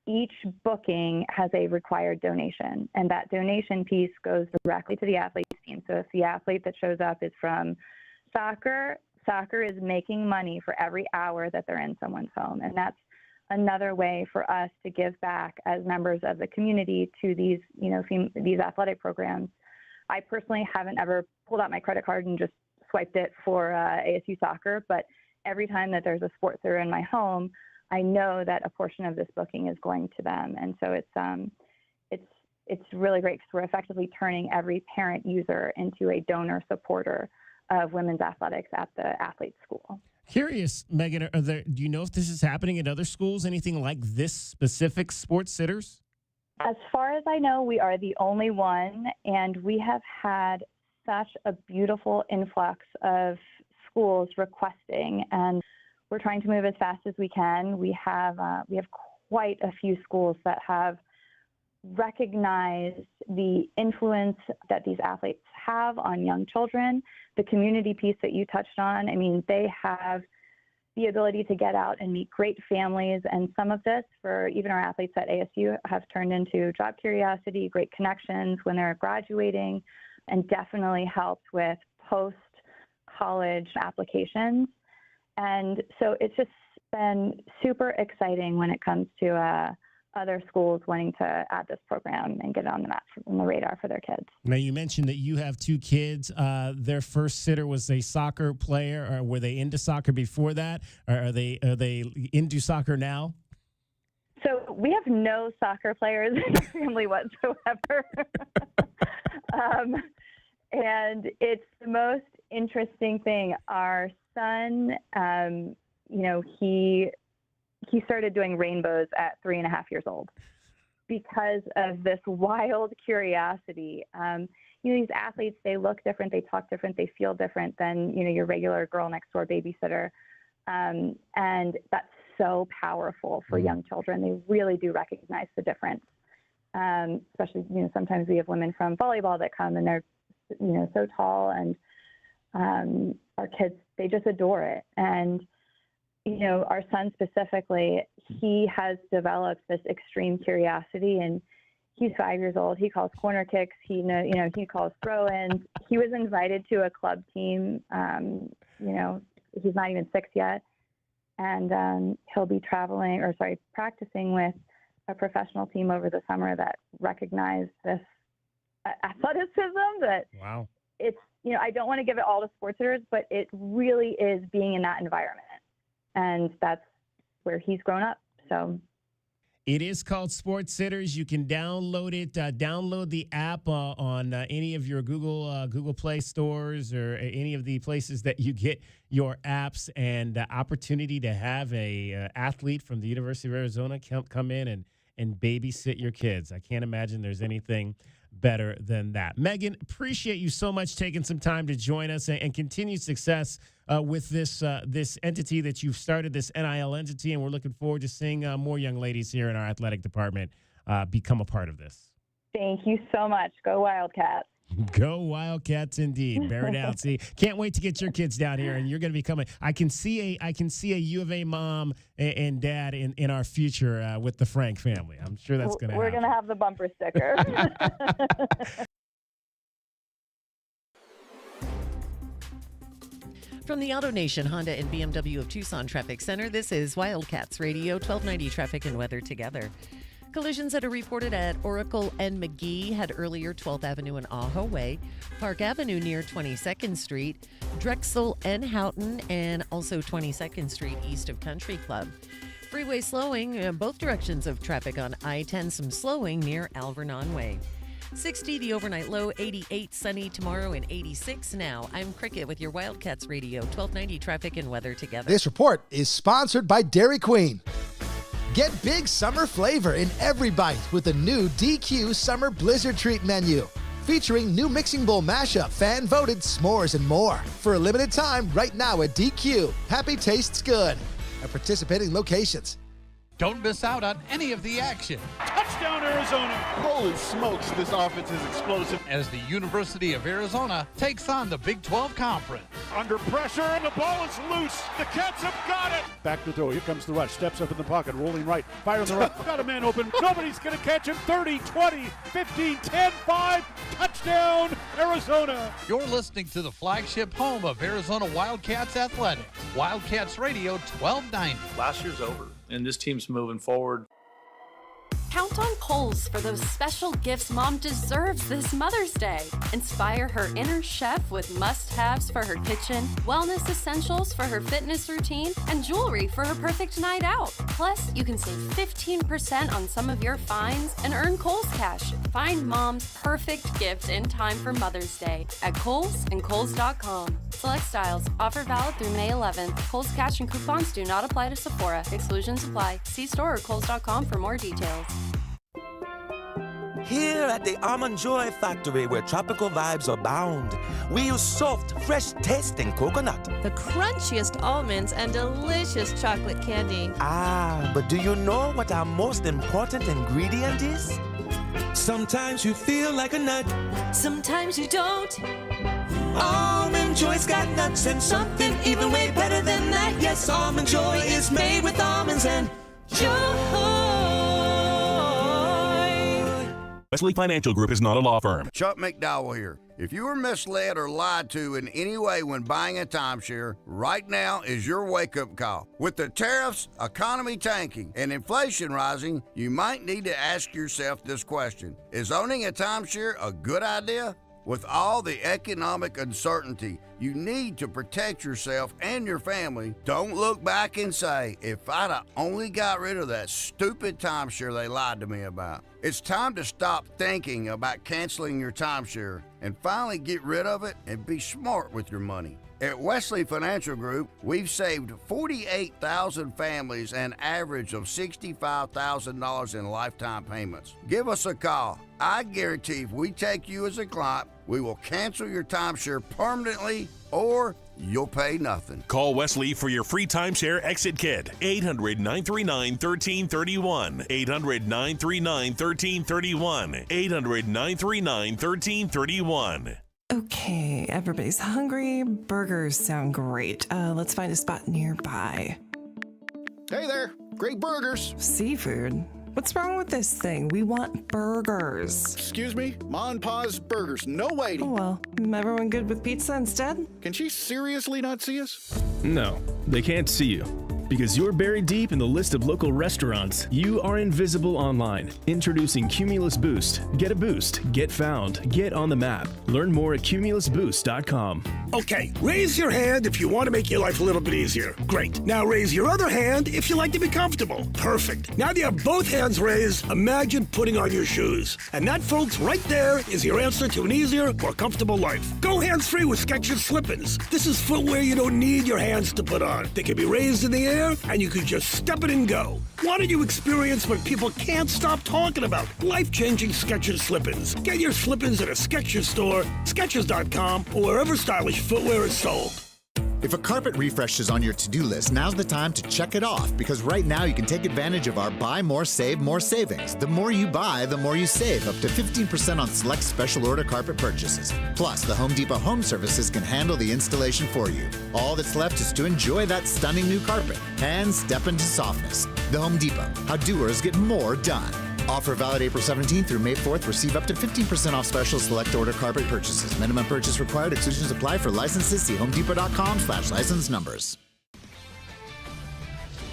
each booking has a required donation, and that donation piece goes directly to the athletes team. So if the athlete that shows up is from soccer is making money for every hour that they're in someone's home. And that's another way for us to give back as members of the community to these, these athletic programs. I personally haven't ever pulled out my credit card and just swiped it for ASU soccer, but every time that there's a sports center in my home, I know that a portion of this booking is going to them. And so it's really great because we're effectively turning every parent user into a donor supporter of women's athletics at the athlete school. Curious, Megan, do you know if this is happening at other schools, anything like this specific Sports Sitters? As far as I know, we are the only one, and we have had such a beautiful influx of schools requesting, and we're trying to move as fast as we can. We have quite a few schools that have recognized the influence that these athletes have on young children. The community piece that you touched on, they have the ability to get out and meet great families, and some of this, for even our athletes at ASU, have turned into job curiosity, great connections when they're graduating, and definitely helped with post-college applications. And so it's just been super exciting when it comes to other schools wanting to add this program and get it on the map, on the radar for their kids. Now, you mentioned that you have two kids. Their first sitter was a soccer player, or were they into soccer before that? Or are they into soccer now? So we have no soccer players in the family whatsoever. And it's the most interesting thing. Our son, he started doing rainbows at 3.5 years old because of this wild curiosity. These athletes, they look different, they talk different, they feel different than, your regular girl next door babysitter. And that's so powerful for young children. They really do recognize the difference. Especially, sometimes we have women from volleyball that come and they're, so tall, and our kids, they just adore it. And, our son specifically, he has developed this extreme curiosity, and he's 5 years old. He calls corner kicks. He calls throw-ins. He was invited to a club team. He's not even 6 yet. and he'll be practicing with a professional team over the summer that recognize this athleticism. That wow, it's I don't want to give it all to sports sitters, but it really is being in that environment, and that's where he's grown up. So. It is called Sports Sitters. You can download it. Download the app on any of your Google Play stores or any of the places that you get your apps. And the opportunity to have a athlete from the University of Arizona come in and babysit your kids. I can't imagine there's anything better than that. Megan, appreciate you so much taking some time to join us, and continued success with this entity that you've started, this NIL entity, and we're looking forward to seeing more young ladies here in our athletic department become a part of this. Thank you so much. Go Wildcats. Go Wildcats indeed. Bear it out. See, can't wait to get your kids down here, and you're going to be coming. I can see a U of A mom and dad in our future with the Frank family. I'm sure that's going to happen. We're going to have the bumper sticker. From the AutoNation Honda and BMW of Tucson Traffic Center, this is Wildcats Radio, 1290 Traffic and Weather Together. Collisions that are reported at Oracle and McGee had earlier 12th Avenue and Ajo Way, Park Avenue near 22nd Street, Drexel and Houghton, and also 22nd Street east of Country Club. Freeway slowing, both directions of traffic on I-10, some slowing near Alvernon Way. 60 the overnight low, 88 sunny tomorrow, and 86 now. I'm Cricket with your Wildcats Radio, 1290 Traffic and Weather Together. This report is sponsored by Dairy Queen. Get big summer flavor in every bite with the new DQ Summer Blizzard Treat menu, featuring new mixing bowl mashup, fan-voted s'mores, and more. For a limited time, right now at DQ. Happy tastes good at participating locations. Don't miss out on any of the action. Touchdown, Arizona! Holy smokes, this offense is explosive as the University of Arizona takes on the Big 12 Conference. Under pressure, and the ball is loose. The Cats have got it. Back to throw. Here comes the rush. Steps up in the pocket, rolling right. Fire on the right. Got a man open. Nobody's going to catch him. 30, 20, 15, 10, 5. Touchdown, Arizona. You're listening to the flagship home of Arizona Wildcats Athletics. Wildcats Radio 1290. Last year's over, and this team's moving forward. Count on Kohl's for those special gifts Mom deserves this Mother's Day. Inspire her inner chef with must-haves for her kitchen, wellness essentials for her fitness routine, and jewelry for her perfect night out. Plus, you can save 15% on some of your finds and earn Kohl's Cash. Find Mom's perfect gift in time for Mother's Day at Kohl's and Kohl's.com. Select styles. Offer valid through May 11th. Kohl's Cash and coupons do not apply to Sephora. Exclusions apply. See store or Kohl's.com for more details. Here at the Almond Joy Factory, where tropical vibes abound, we use soft, fresh tasting coconut. The crunchiest almonds and delicious chocolate candy. Ah, but do you know what our most important ingredient is? Sometimes you feel like a nut. Sometimes you don't. Almond Joy's got nuts and something even way better than that. Yes, Almond Joy is made with almonds and joy. Wesley Financial Group is not a law firm. Chuck McDowell here. If you were misled or lied to in any way when buying a timeshare, right now is your wake-up call. With the tariffs, economy tanking, and inflation rising, you might need to ask yourself this question. Is owning a timeshare a good idea? With all the economic uncertainty, you need to protect yourself and your family. Don't look back and say, if I'd have only got rid of that stupid timeshare they lied to me about. It's time to stop thinking about canceling your timeshare and finally get rid of it and be smart with your money. At Wesley Financial Group, we've saved 48,000 families an average of $65,000 in lifetime payments. Give us a call. I guarantee if we take you as a client, we will cancel your timeshare permanently or you'll pay nothing. Call Wesley for your free timeshare exit kit. 800-939-1331. 800-939-1331. 800-939-1331. Okay, everybody's hungry. Burgers sound great. Let's find a spot nearby. Hey there, great burgers. Seafood? What's wrong with this thing? We want burgers. Excuse me? Ma and Pa's Burgers, no waiting. Oh, well, everyone good with pizza instead? Can she seriously not see us? No, they can't see you. Because you're buried deep in the list of local restaurants, you are invisible online. Introducing Cumulus Boost. Get a boost. Get found. Get on the map. Learn more at cumulusboost.com. Okay, raise your hand if you want to make your life a little bit easier. Great. Now raise your other hand if you like to be comfortable. Perfect. Now that you have both hands raised, imagine putting on your shoes. And that, folks, right there is your answer to an easier, more comfortable life. Go hands-free with Skechers Slip-ins. This is footwear you don't need your hands to put on. They can be raised in the air, and you can just step it and go. Why don't you experience what people can't stop talking about? Life-changing Skechers Slip-ins. Get your Slip-ins at a Skechers store, Skechers.com, or wherever stylish footwear is sold. If a carpet refresh is on your to-do list, now's the time to check it off, because right now you can take advantage of our Buy More, Save More savings. The more you buy, the more you save, up to 15% on select special order carpet purchases. Plus, the Home Depot Home Services can handle the installation for you. All that's left is to enjoy that stunning new carpet and step into softness. The Home Depot, how doers get more done. Offer valid April 17th through May 4th. Receive up to 15% off special select order carpet purchases. Minimum purchase required. Exclusions apply. For licenses, see homedepot.com/license numbers.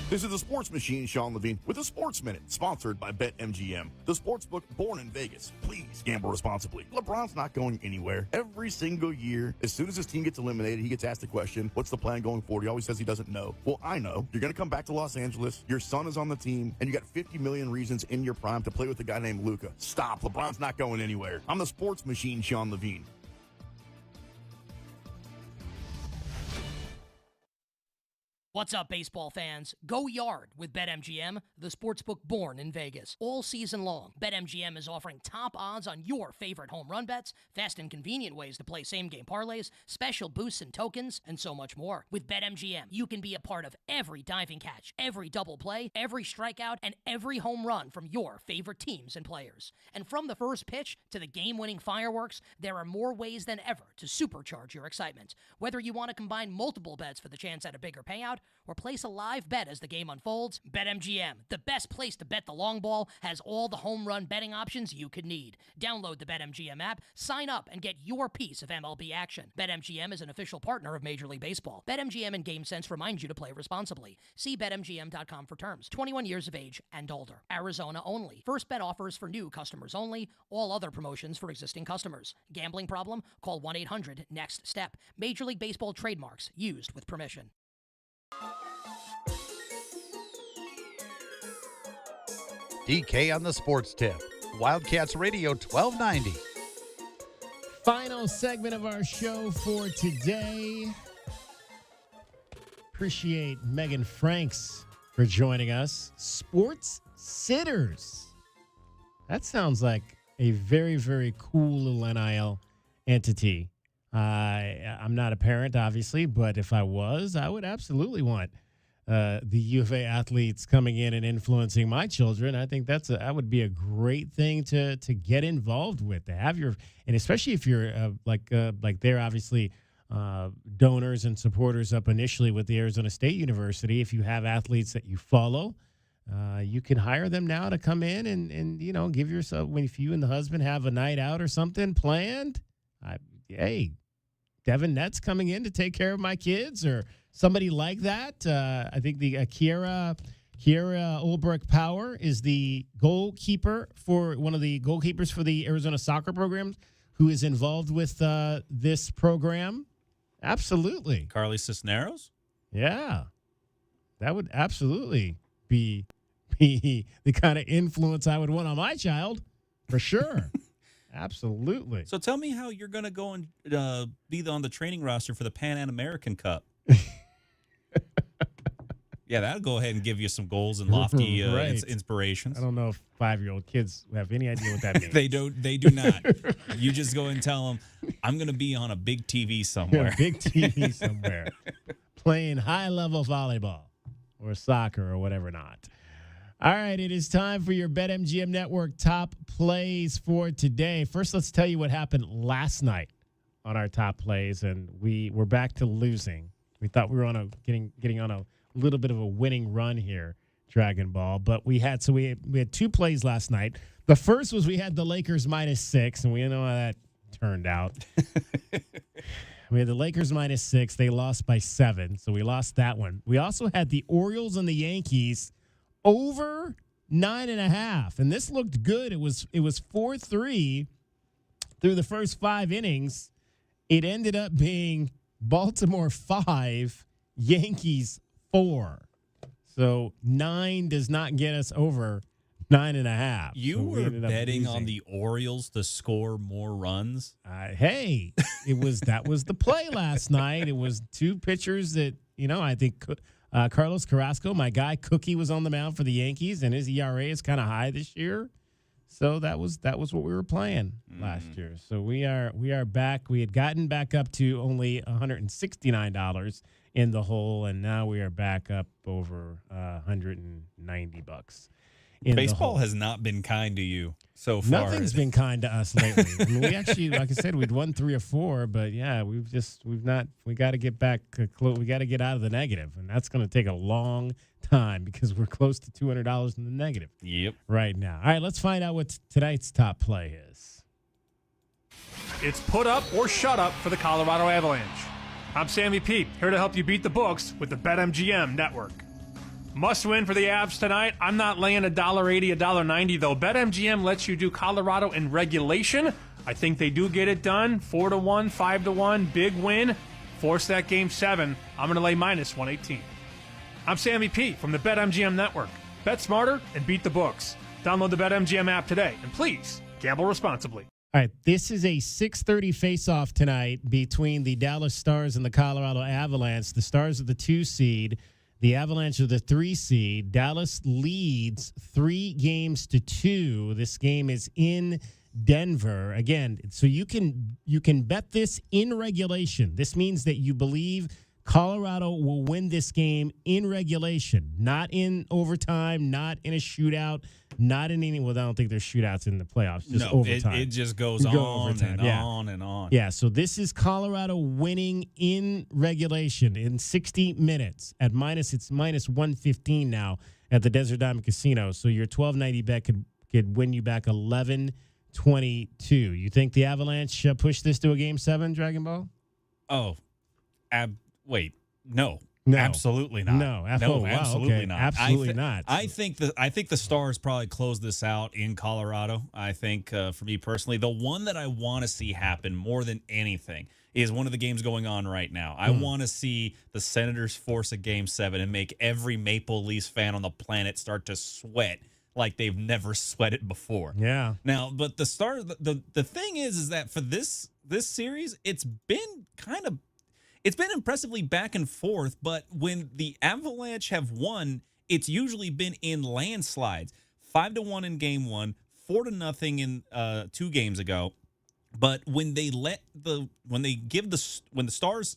This is the Sports Machine, Sean Levine, with a Sports Minute, sponsored by BetMGM, the sportsbook born in Vegas. Please gamble responsibly. LeBron's not going anywhere. Every single year, as soon as his team gets eliminated, he gets asked the question, what's the plan going forward? He always says he doesn't know. Well, I know. You're going to come back to Los Angeles, your son is on the team, and you got 50 million reasons in your prime to play with a guy named Luka. Stop. LeBron's not going anywhere. I'm the Sports Machine, Sean Levine. What's up, baseball fans? Go yard with BetMGM, the sportsbook born in Vegas. All season long, BetMGM is offering top odds on your favorite home run bets, fast and convenient ways to play same-game parlays, special boosts and tokens, and so much more. With BetMGM, you can be a part of every diving catch, every double play, every strikeout, and every home run from your favorite teams and players. And from the first pitch to the game-winning fireworks, there are more ways than ever to supercharge your excitement. Whether you want to combine multiple bets for the chance at a bigger payout, or place a live bet as the game unfolds, BetMGM, the best place to bet the long ball, has all the home run betting options you could need. Download the BetMGM app, sign up, and get your piece of MLB action. BetMGM is an official partner of Major League Baseball. BetMGM and GameSense remind you to play responsibly. See BetMGM.com for terms. 21 years of age and older. Arizona only. First bet offers for new customers only. All other promotions for existing customers. Gambling problem? Call 1-800-NEXT-STEP. Major League Baseball trademarks used with permission. DK on the Sports Tip. Wildcats Radio 1290. Final segment of our show for today. Appreciate Megan Franks for joining us. Sports Sitters. That sounds like a very, very cool little NIL entity. I'm not a parent, obviously, but if I was, I would absolutely want the U of A athletes coming in and influencing my children. I think that would be a great thing to get involved with. To have your, and especially if you're like they're obviously donors and supporters up initially with the Arizona State University. If you have athletes that you follow, you can hire them now to come in and give yourself, if you and the husband have a night out or something planned, hey, Devin Nett's coming in to take care of my kids or somebody like that. I think the Kiera Olbrich Power is the goalkeeper for one of the goalkeepers for the Arizona soccer program who is involved with this program. Absolutely. Carly Cisneros? Yeah. That would absolutely be the kind of influence I would want on my child, for sure. Absolutely. So tell me how you're going to go and be on the training roster for the Pan American Cup. Yeah, that'll go ahead and give you some goals and lofty right. inspirations. I don't know if 5-year-old kids have any idea what that means. They do not. You just go and tell them, I'm going to be on a big TV somewhere. Big TV somewhere. Playing high-level volleyball or soccer or whatever not. All right, it is time for your BetMGM Network top plays for today. First, let's tell you what happened last night on our top plays, and we're back to losing. We thought we were getting on a little bit of a winning run here, Dragon Ball, but we had two plays last night. The first was we had the Lakers -6, and we know how that turned out. We had the Lakers -6. They lost by 7, so we lost that one. We also had the Orioles and the Yankees over 9.5, and this looked good. It was 4-3 through the first 5 innings. It ended up being Baltimore 5, Yankees 4. So 9 does not get us over 9.5. You were betting on the Orioles to score more runs. Hey, that was the play last night. It was 2 pitchers that, I think Carlos Carrasco, my guy Cookie, was on the mound for the Yankees, and his ERA is kind of high this year. So that was what we were playing last year. So we are back. We had gotten back up to only $169 in the hole, and now we are back up over $190. Baseball has not been kind to you so far. Nothing's been kind to us lately. I mean, we actually, like I said, we'd won 3 or 4, but yeah, we got to get back close. We got to get out of the negative, and that's going to take a long time because we're close to $200 in the negative. Yep. Right now. All right, let's find out what tonight's top play is. It's put up or shut up for the Colorado Avalanche. I'm Sammy Peep, here to help you beat the books with the BetMGM network. Must win for the Avs tonight. I'm not laying $1.80, $1.90 though. BetMGM lets you do Colorado in regulation. I think they do get it done. 4-1, 5-1, big win. Force that game 7. I'm going to lay -118. I'm Sammy P from the BetMGM network. Bet smarter and beat the books. Download the BetMGM app today, and please gamble responsibly. All right, this is a 6:30 face-off tonight between the Dallas Stars and the Colorado Avalanche. The Stars are the 2 seed. The Avalanche are the 3 seed. Dallas leads 3-2. This game is in Denver. Again, so you can bet this in regulation. This means that you believe Colorado will win this game in regulation, not in overtime, not in a shootout, not in any. Well, I don't think there's shootouts in the playoffs. Just overtime. It just goes on and on and on. Yeah, so this is Colorado winning in regulation in 60 minutes at it's -115 now at the Desert Diamond Casino. So your $12.90 bet could win you back $11.22. You think the Avalanche push this to a Game 7, Dragon Ball? Oh, wait, no. No. Absolutely not. No, absolutely okay. not. Absolutely not. I think the Stars probably close this out in Colorado. I think for me personally, the one that I want to see happen more than anything is one of the games going on right now. I want to see the Senators force a Game 7 and make every Maple Leafs fan on the planet start to sweat like they've never sweated before. Yeah. Now, but the Stars, the thing is that for this series, it's been impressively back and forth, but when the Avalanche have won, it's usually been in landslides. 5-1 in Game 1, 4-0 in 2 games ago. But when the Stars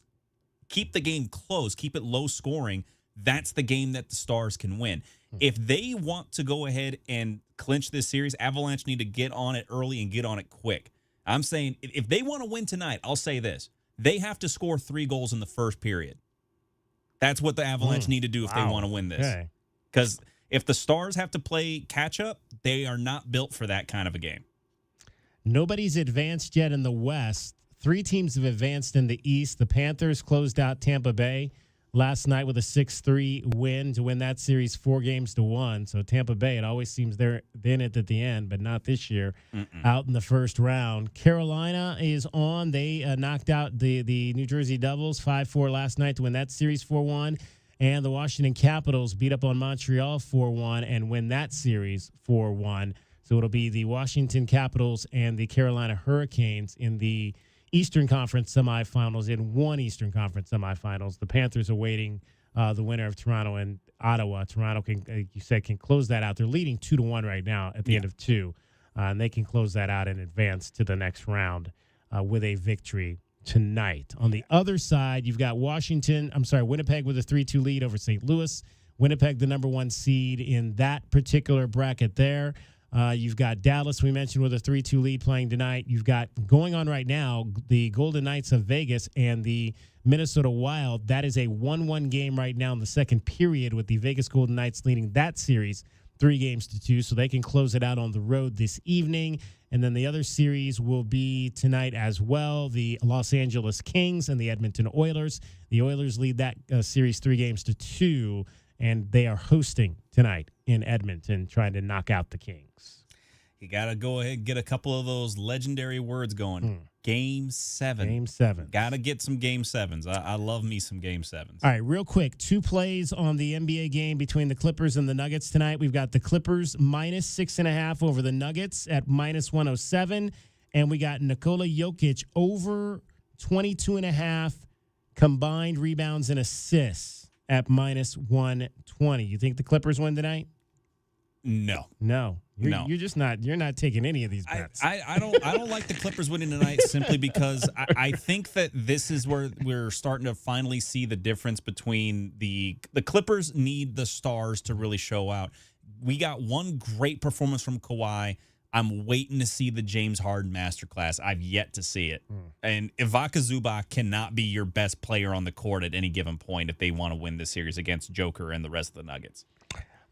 keep the game close, keep it low scoring, that's the game that the Stars can win. If they want to go ahead and clinch this series, Avalanche need to get on it early and get on it quick. I'm saying if they want to win tonight, I'll say this. They have to score 3 goals in the first period. That's what the Avalanche need to do if they want to win this. Because if the Stars have to play catch-up, they are not built for that kind of a game. Nobody's advanced yet in the West. 3 teams have advanced in the East. The Panthers closed out Tampa Bay last night with a 6-3 win to win that series 4-1. So Tampa Bay, it always seems they're in it at the end, but not this year. Out in the first round. Carolina is on. They knocked out the New Jersey Devils 5-4 last night to win that series 4-1. And the Washington Capitals beat up on Montreal 4-1 and win that series 4-1. So it'll be the Washington Capitals and the Carolina Hurricanes in the Eastern Conference semifinals, in one Eastern Conference semifinals. The Panthers are waiting the winner of Toronto and Ottawa. Toronto can close that out. They're leading 2-1 right now at the end of 2. And they can close that out and advance to the next round with a victory tonight. On the other side, you've got Winnipeg with a 3-2 lead over St. Louis. Winnipeg, the number 1 seed in that particular bracket there. You've got Dallas, we mentioned, with a 3-2 lead playing tonight. You've got, going on right now, the Golden Knights of Vegas and the Minnesota Wild. That is a 1-1 game right now in the second period with the Vegas Golden Knights leading that series 3-2, so they can close it out on the road this evening. And then the other series will be tonight as well. The Los Angeles Kings and the Edmonton Oilers. The Oilers lead that series 3-2, and they are hosting tonight in Edmonton, trying to knock out the Kings. You got to go ahead and get a couple of those legendary words going. Game 7. Game 7. Got to get some Game 7s. I love me some Game 7s. All right, real quick, 2 plays on the NBA game between the Clippers and the Nuggets tonight. We've got the Clippers minus 6.5 over the Nuggets at minus 107. And we got Nikola Jokic over 22.5 combined rebounds and assists at minus 120. You think the Clippers win tonight? No. You're just not. You're not taking any of these bets. I don't like the Clippers winning tonight simply because I think that this is where we're starting to finally see the difference between the Clippers need the stars to really show out. We got one great performance from Kawhi. I'm waiting to see the James Harden masterclass. I've yet to see it. And Ivica Zubac cannot be your best player on the court at any given point if they want to win this series against Joker and the rest of the Nuggets.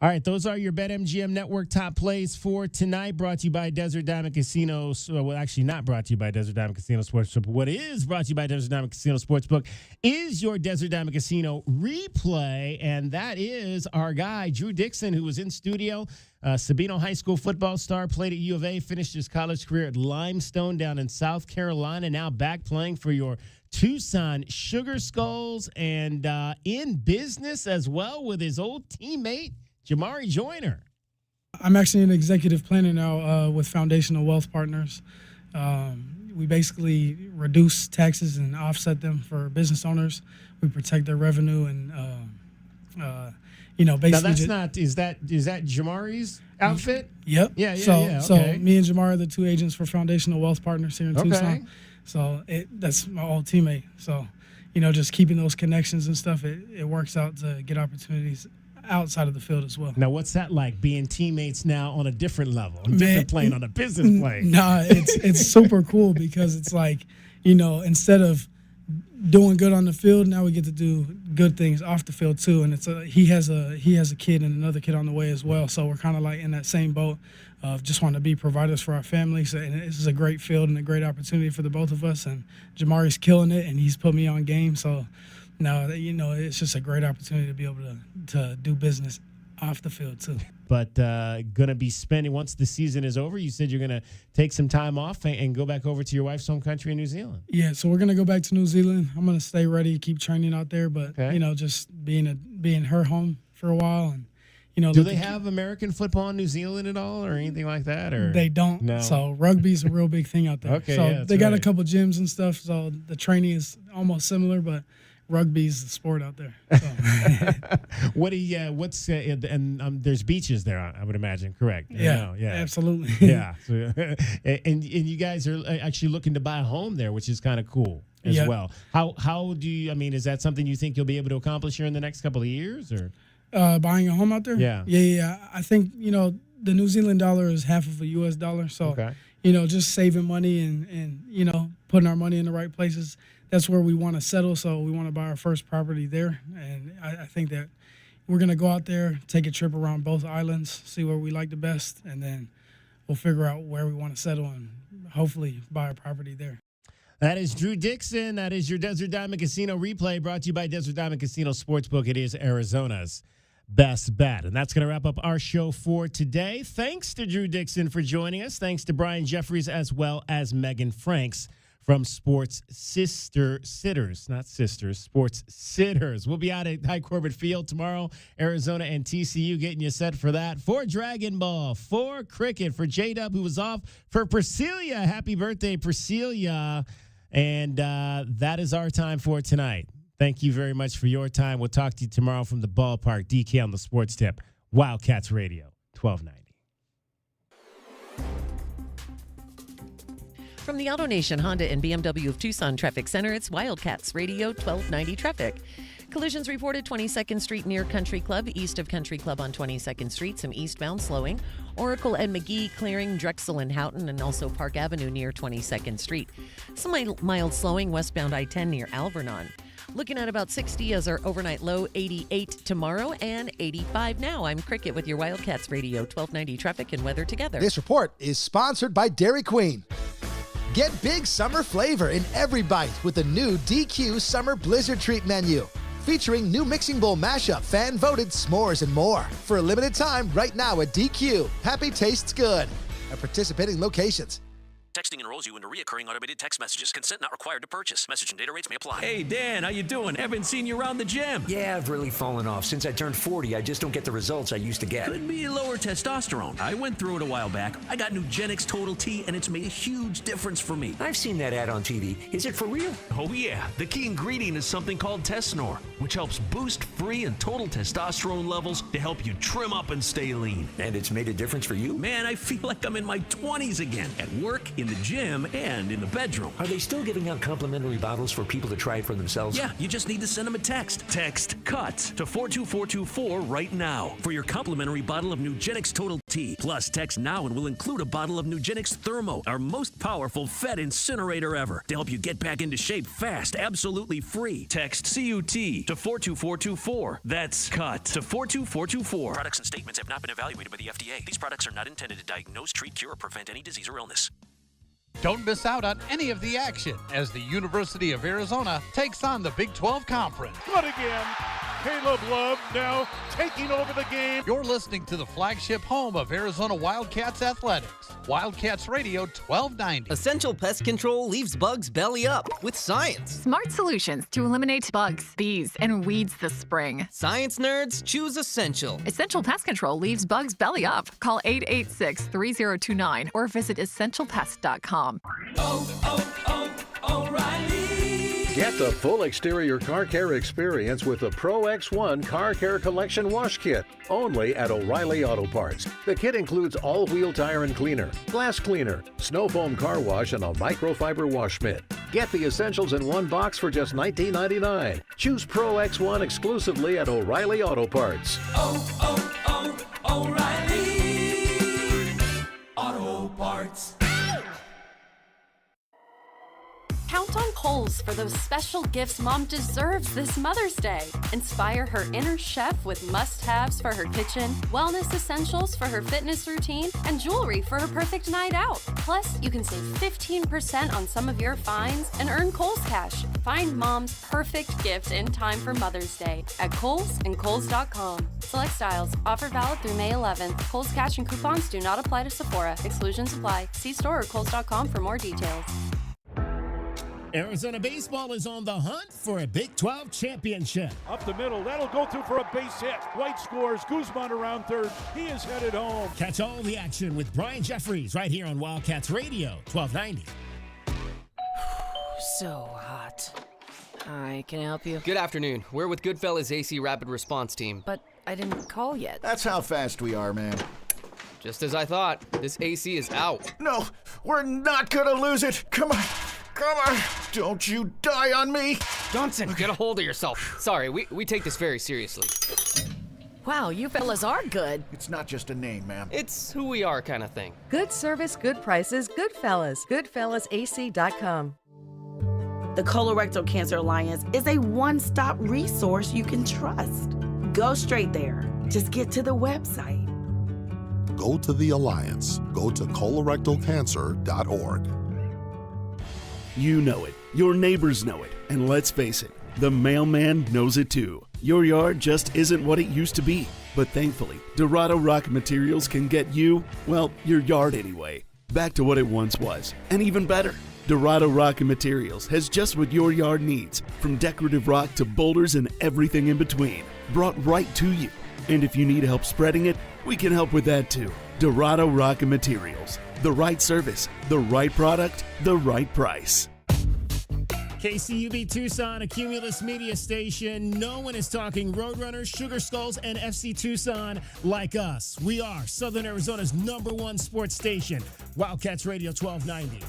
All right, those are your BetMGM Network top plays for tonight, brought to you by Desert Diamond Casino. Well, actually not brought to you by Desert Diamond Casino Sportsbook. What is brought to you by Desert Diamond Casino Sportsbook is your Desert Diamond Casino replay, and that is our guy, Drew Dixon, who was in studio. Sabino High School football star, played at U of A, finished his college career at Limestone down in South Carolina, now back playing for your Tucson Sugar Skulls, and in business as well with his old teammate, Jamari Joyner. I'm actually an executive planner now with Foundational Wealth Partners. We basically reduce taxes and offset them for business owners. We protect their revenue and, basically. Now that's not. Is that Jamari's outfit? Yep. Yeah. So me and Jamar are the 2 agents for Foundational Wealth Partners here in Tucson. So that's my old teammate. So, just keeping those connections and stuff, it works out to get opportunities outside of the field as well. Now, what's that like, being teammates now on a different level, on a different plane, on a business plane? Nah, it's super cool because it's like, instead of doing good on the field, now we get to do good things off the field too. And it's he has a kid and another kid on the way as well. So we're kind of like in that same boat of just wanting to be providers for our families. And this is a great field and a great opportunity for the both of us. And Jamari's killing it, and he's put me on game. So now, it's just a great opportunity to be able to do business off the field, too. But going to be spending, once the season is over, you said you're going to take some time off and go back over to your wife's home country in New Zealand. Yeah, so we're going to go back to New Zealand. I'm going to stay ready, keep training out there, but, just being her home for a while. And do they have American football in New Zealand at all or anything like that? Or they don't. No. So rugby's a real big thing out there. They got a couple gyms and stuff, so the training is almost similar, but rugby's the sport out there. So. There's beaches there, I would imagine, correct? Yeah, absolutely. Yeah. So, and you guys are actually looking to buy a home there, which is kind of cool as well. How do you, is that something you think you'll be able to accomplish here in the next couple of years, or? Buying a home out there? Yeah. I think, the New Zealand dollar is half of a U.S. dollar. So, just saving money and putting our money in the right places. That's where we want to settle. So we want to buy our first property there. And I think that we're going to go out there, take a trip around both islands, see where we like the best, and then we'll figure out where we want to settle and hopefully buy a property there. That is Drew Dixon. That is your Desert Diamond Casino replay, brought to you by Desert Diamond Casino Sportsbook. It is Arizona's best bet. And that's going to wrap up our show for today. Thanks to Drew Dixon for joining us. Thanks to Brian Jeffries as well as Megan Franks from Sports Sitters. We'll be out at High Corbett Field tomorrow. Arizona and TCU getting you set for that. For Dragon Ball, for cricket, for J-Dub, who was off, for Priscilla. Happy birthday, Priscilla. And that is our time for tonight. Thank you very much for your time. We'll talk to you tomorrow from the ballpark. DK on the Sports Tip. Wildcats Radio, 1290. From the AutoNation Honda and BMW of Tucson Traffic Center, it's Wildcats Radio 1290 traffic. Collisions reported 22nd Street near Country Club, east of Country Club on 22nd Street. Some eastbound slowing. Oracle and McGee clearing Drexel and Houghton, and also Park Avenue near 22nd Street. Some mild slowing westbound I-10 near Alvernon. Looking at about 60 as our overnight low, 88 tomorrow and 85 now. I'm Cricket with your Wildcats Radio, 1290 traffic and weather together. This report is sponsored by Dairy Queen. Get big summer flavor in every bite with the new DQ Summer Blizzard Treat menu. Featuring new mixing bowl mashup, fan-voted s'mores, and more. For a limited time right now at DQ. Happy tastes good. At participating locations. Texting enrolls you into reoccurring automated text messages. Consent not required to purchase. Message and data rates may apply. Hey, Dan, how you doing? Haven't seen you around the gym. Yeah, I've really fallen off. Since I turned 40, I just don't get the results I used to get. Could be lower testosterone. I went through it a while back. I got Nugenix Total T, and it's made a huge difference for me. I've seen that ad on TV. Is it for real? Oh, yeah. The key ingredient is something called Tesnor, which helps boost free and total testosterone levels to help you trim up and stay lean. And it's made a difference for you? Man, I feel like I'm in my 20s again. At work, in the gym, and in the bedroom. Are they still giving out complimentary bottles for people to try it for themselves? Yeah, you just need to send them a text. Text CUT to 42424 right now for your complimentary bottle of Nugenix Total T. Plus, text now and we'll include a bottle of Nugenix Thermo, our most powerful Fed incinerator ever, to help you get back into shape fast, absolutely free. Text CUT to 42424. That's CUT to 42424. Products and statements have not been evaluated by the FDA. These products are not intended to diagnose, treat, cure, or prevent any disease or illness. Don't miss out on any of the action as the University of Arizona takes on the Big 12 Conference. Good again. Caleb Love now taking over the game. You're listening to the flagship home of Arizona Wildcats athletics. Wildcats Radio 1290. Essential Pest Control leaves bugs belly up with science. Smart solutions to eliminate bugs, bees, and weeds this spring. Science nerds, choose Essential. Essential Pest Control leaves bugs belly up. Call 886-3029 or visit essentialpest.com. O'Reilly. Get the full exterior car care experience with the Pro X1 Car Care Collection Wash Kit, only at O'Reilly Auto Parts. The kit includes all-wheel tire and cleaner, glass cleaner, snow foam car wash, and a microfiber wash mitt. Get the essentials in one box for just $19.99. Choose Pro X1 exclusively at O'Reilly Auto Parts. O'Reilly Auto Parts. Count on Kohl's for those special gifts Mom deserves this Mother's Day. Inspire her inner chef with must-haves for her kitchen, wellness essentials for her fitness routine, and jewelry for her perfect night out. Plus, you can save 15% on some of your finds and earn Kohl's Cash. Find Mom's perfect gift in time for Mother's Day at Kohl's and Kohl's.com. Select styles. Offer valid through May 11th. Kohl's Cash and coupons do not apply to Sephora. Exclusions apply. See store or Kohl's.com for more details. Arizona baseball is on the hunt for a Big 12 championship. Up the middle, that'll go through for a base hit. White scores, Guzman around third. He is headed home. Catch all the action with Brian Jeffries right here on Wildcats Radio, 1290. So hot. Hi, can I help you? Good afternoon. We're with Goodfellas AC Rapid Response Team. But I didn't call yet. That's how fast we are, man. Just as I thought. This AC is out. No, we're not gonna lose it. Come on. Come on. Don't you die on me. Johnson, get a hold of yourself. Sorry, we take this very seriously. Wow, you fellas are good. It's not just a name, ma'am. It's who we are kind of thing. Good service, good prices, Goodfellas. Goodfellasac.com. The Colorectal Cancer Alliance is a one-stop resource you can trust. Go straight there. Just get to the website. Go to the Alliance. Go to colorectalcancer.org. You know it. Your neighbors know it. And let's face it, the mailman knows it too. Your yard just isn't what it used to be. But thankfully, Dorado Rock Materials can get you, well, your yard anyway, back to what it once was. And even better. Dorado Rock Materials has just what your yard needs, from decorative rock to boulders and everything in between, brought right to you. And if you need help spreading it, we can help with that too. Dorado Rock Materials. The right service, the right product, the right price. KCUB Tucson, a Cumulus media station. No one is talking Roadrunners, Sugar Skulls, and FC Tucson like us. We are Southern Arizona's #1 sports station. Wildcats Radio 1290.